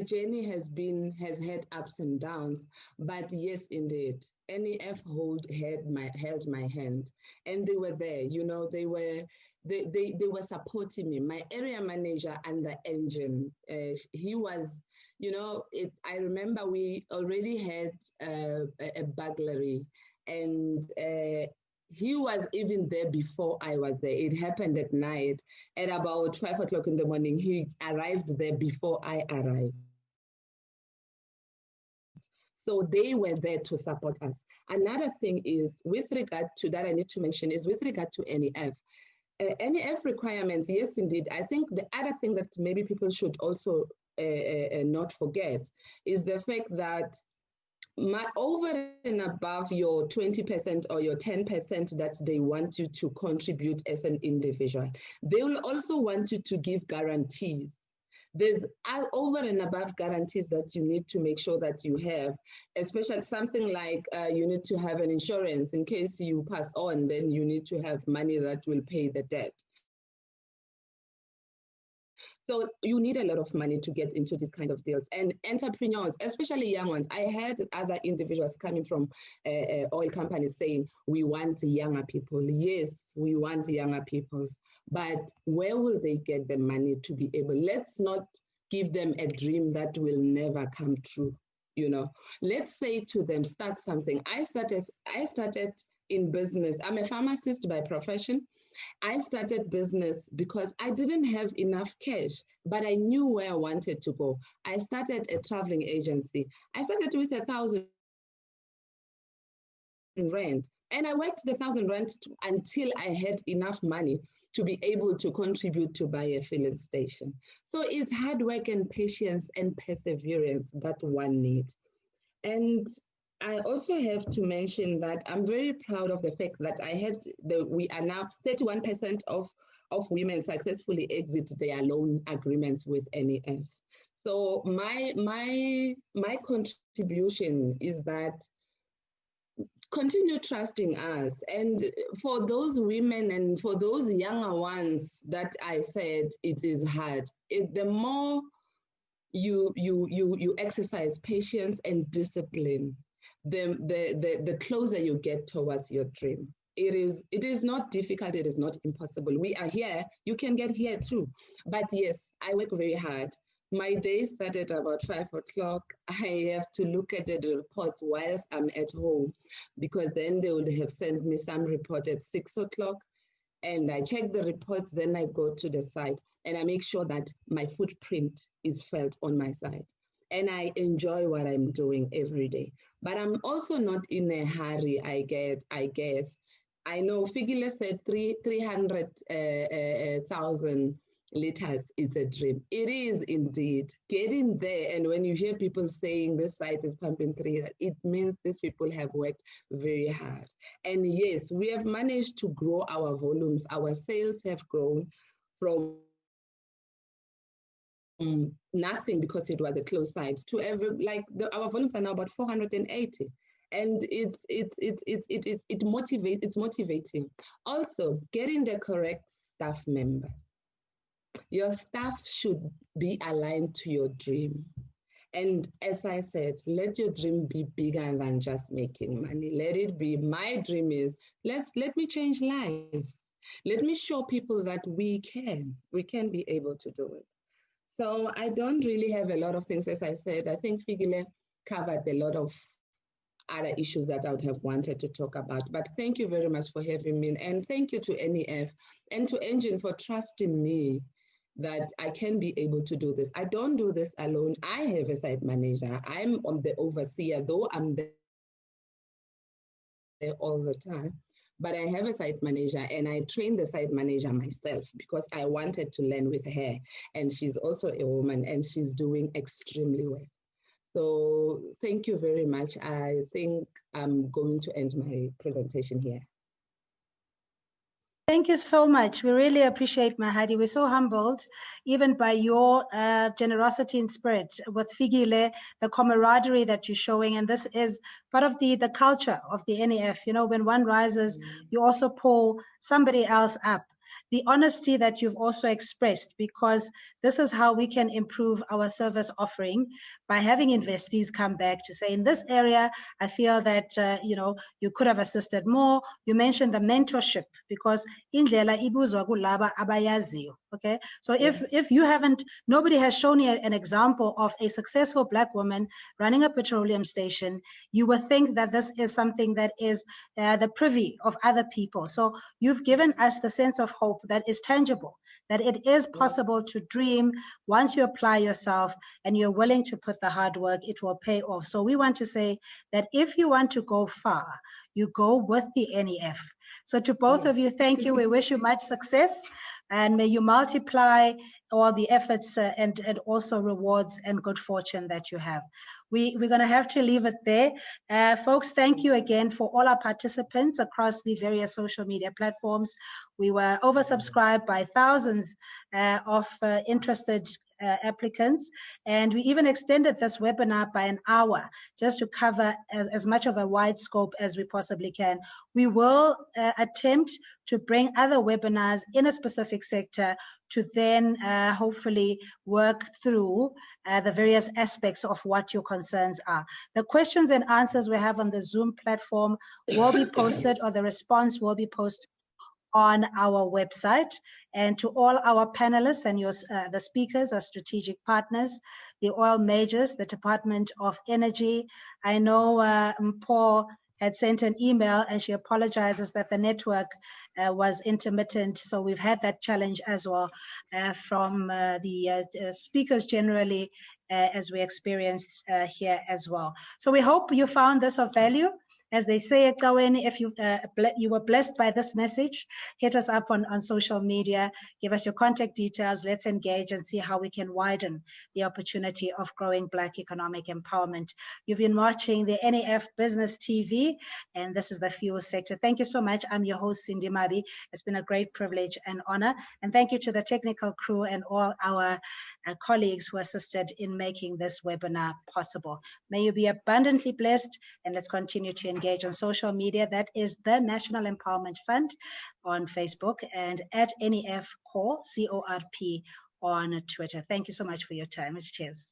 journey has had ups and downs, but yes, indeed, NEF held my hand, and they were there. They were supporting me. My area manager and the engine, he was. I remember we already had a burglary, and he was even there before I was there. It happened at night at about 5 o'clock in the morning. He arrived there before I arrived. So they were there to support us. Another thing is, with regard to that, I need to mention is with regard to NEF. NEF requirements, yes, indeed. I think the other thing that maybe people should also not forget is the fact that over and above your 20% or your 10% that they want you to contribute as an individual, they will also want you to give guarantees. There's over and above guarantees that you need to make sure that you have, especially something like you need to have an insurance in case you pass on, then you need to have money that will pay the debt. So you need a lot of money to get into this kind of deals. And entrepreneurs, especially young ones, I had other individuals coming from oil companies saying, we want younger people. Yes, we want younger people. But where will they get the money to be able? Let's not give them a dream that will never come true. Let's say to them, start something. I started in business. I'm a pharmacist by profession. I started business because I didn't have enough cash, but I knew where I wanted to go. I started a traveling agency. I started with 1,000 rand, and I worked the 1,000 rand until I had enough money to be able to contribute to buy a filling station. So it's hard work and patience and perseverance that one needs. And I also have to mention that I'm very proud of the fact that we are now 31% of women successfully exit their loan agreements with NEF. So my contribution is that continue trusting us. And for those women and for those younger ones that I said it is hard, the more you exercise patience and discipline, the closer you get towards your dream. It is not difficult, it is not impossible. We are here, you can get here too. But yes, I work very hard. My day started about 5 o'clock. I have to look at the reports whilst I'm at home, because then they would have sent me some report at 6 o'clock. and I check the reports, then I go to the site and I make sure that my footprint is felt on my site. And I enjoy what I'm doing every day. But I'm also not in a hurry, I guess. I know Figile said 300,000 liters is a dream. It is indeed. Getting there, and when you hear people saying this site is pumping 300, it means these people have worked very hard. And yes, we have managed to grow our volumes. Our sales have grown from nothing because it was a closed site to our volumes are now about 480. And it's motivating. Also, getting the correct staff members. Your staff should be aligned to your dream. And as I said, let your dream be bigger than just making money. Let it be, my dream is, let me change lives. Let me show people that we can be able to do it. So I don't really have a lot of things, as I said. I think Figile covered a lot of other issues that I would have wanted to talk about. But thank you very much for having me. And thank you to NEF and to Engine for trusting me that I can be able to do this. I don't do this alone. I have a site manager. I'm on the overseer, though I'm there all the time. But I have a site manager and I train the site manager myself because I wanted to learn with her. And she's also a woman and she's doing extremely well. So thank you very much. I think I'm going to end my presentation here. Thank you so much. We really appreciate, Mahadi. We're so humbled, even by your generosity in spirit with Figile, the camaraderie that you're showing. And this is part of the culture of the NEF. You know, when one rises, you also pull somebody else up. The honesty that you've also expressed, because this is how we can improve our service offering by having investees come back to say, in this area, I feel that, you could have assisted more. You mentioned the mentorship, because indlela ibuzwa kulaba abayaziyo. Okay, so if you haven't, nobody has shown you an example of a successful Black woman running a petroleum station, you would think that this is something that is the privy of other people. So you've given us the sense of hope that is tangible, that it is possible to dream. Once you apply yourself and you're willing to put the hard work, it will pay off. So we want to say that if you want to go far, you go with the NEF. So to both of you, thank you. We wish you much success, and may you multiply all the efforts and also rewards and good fortune that you have. We're going to have to leave it there. Folks, thank you again for all our participants across the various social media platforms. We were oversubscribed by thousands of interested applicants, and we even extended this webinar by an hour just to cover as much of a wide scope as we possibly can. We will attempt to bring other webinars in a specific sector to then hopefully work through the various aspects of what your concerns are. The questions and answers we have on the Zoom platform will be posted, or the response will be posted on our website. And to all our panelists and the speakers, our strategic partners, the oil majors, the Department of Energy. I know Paul had sent an email and she apologizes that the network was intermittent. So we've had that challenge as well from the speakers generally as we experienced here as well. So we hope you found this of value. As they say, if you were blessed by this message, hit us up on social media, give us your contact details, let's engage and see how we can widen the opportunity of growing Black economic empowerment. You've been watching the NEF Business TV, and this is the fuel sector. Thank you so much. I'm your host, Cindy Mabi. It's been a great privilege and honor. And thank you to the technical crew and all our colleagues who assisted in making this webinar possible. May you be abundantly blessed, and let's continue to engage on social media. That is the National Empowerment Fund on Facebook, and at NEF Core, CORP on Twitter. Thank you so much for your time. Cheers.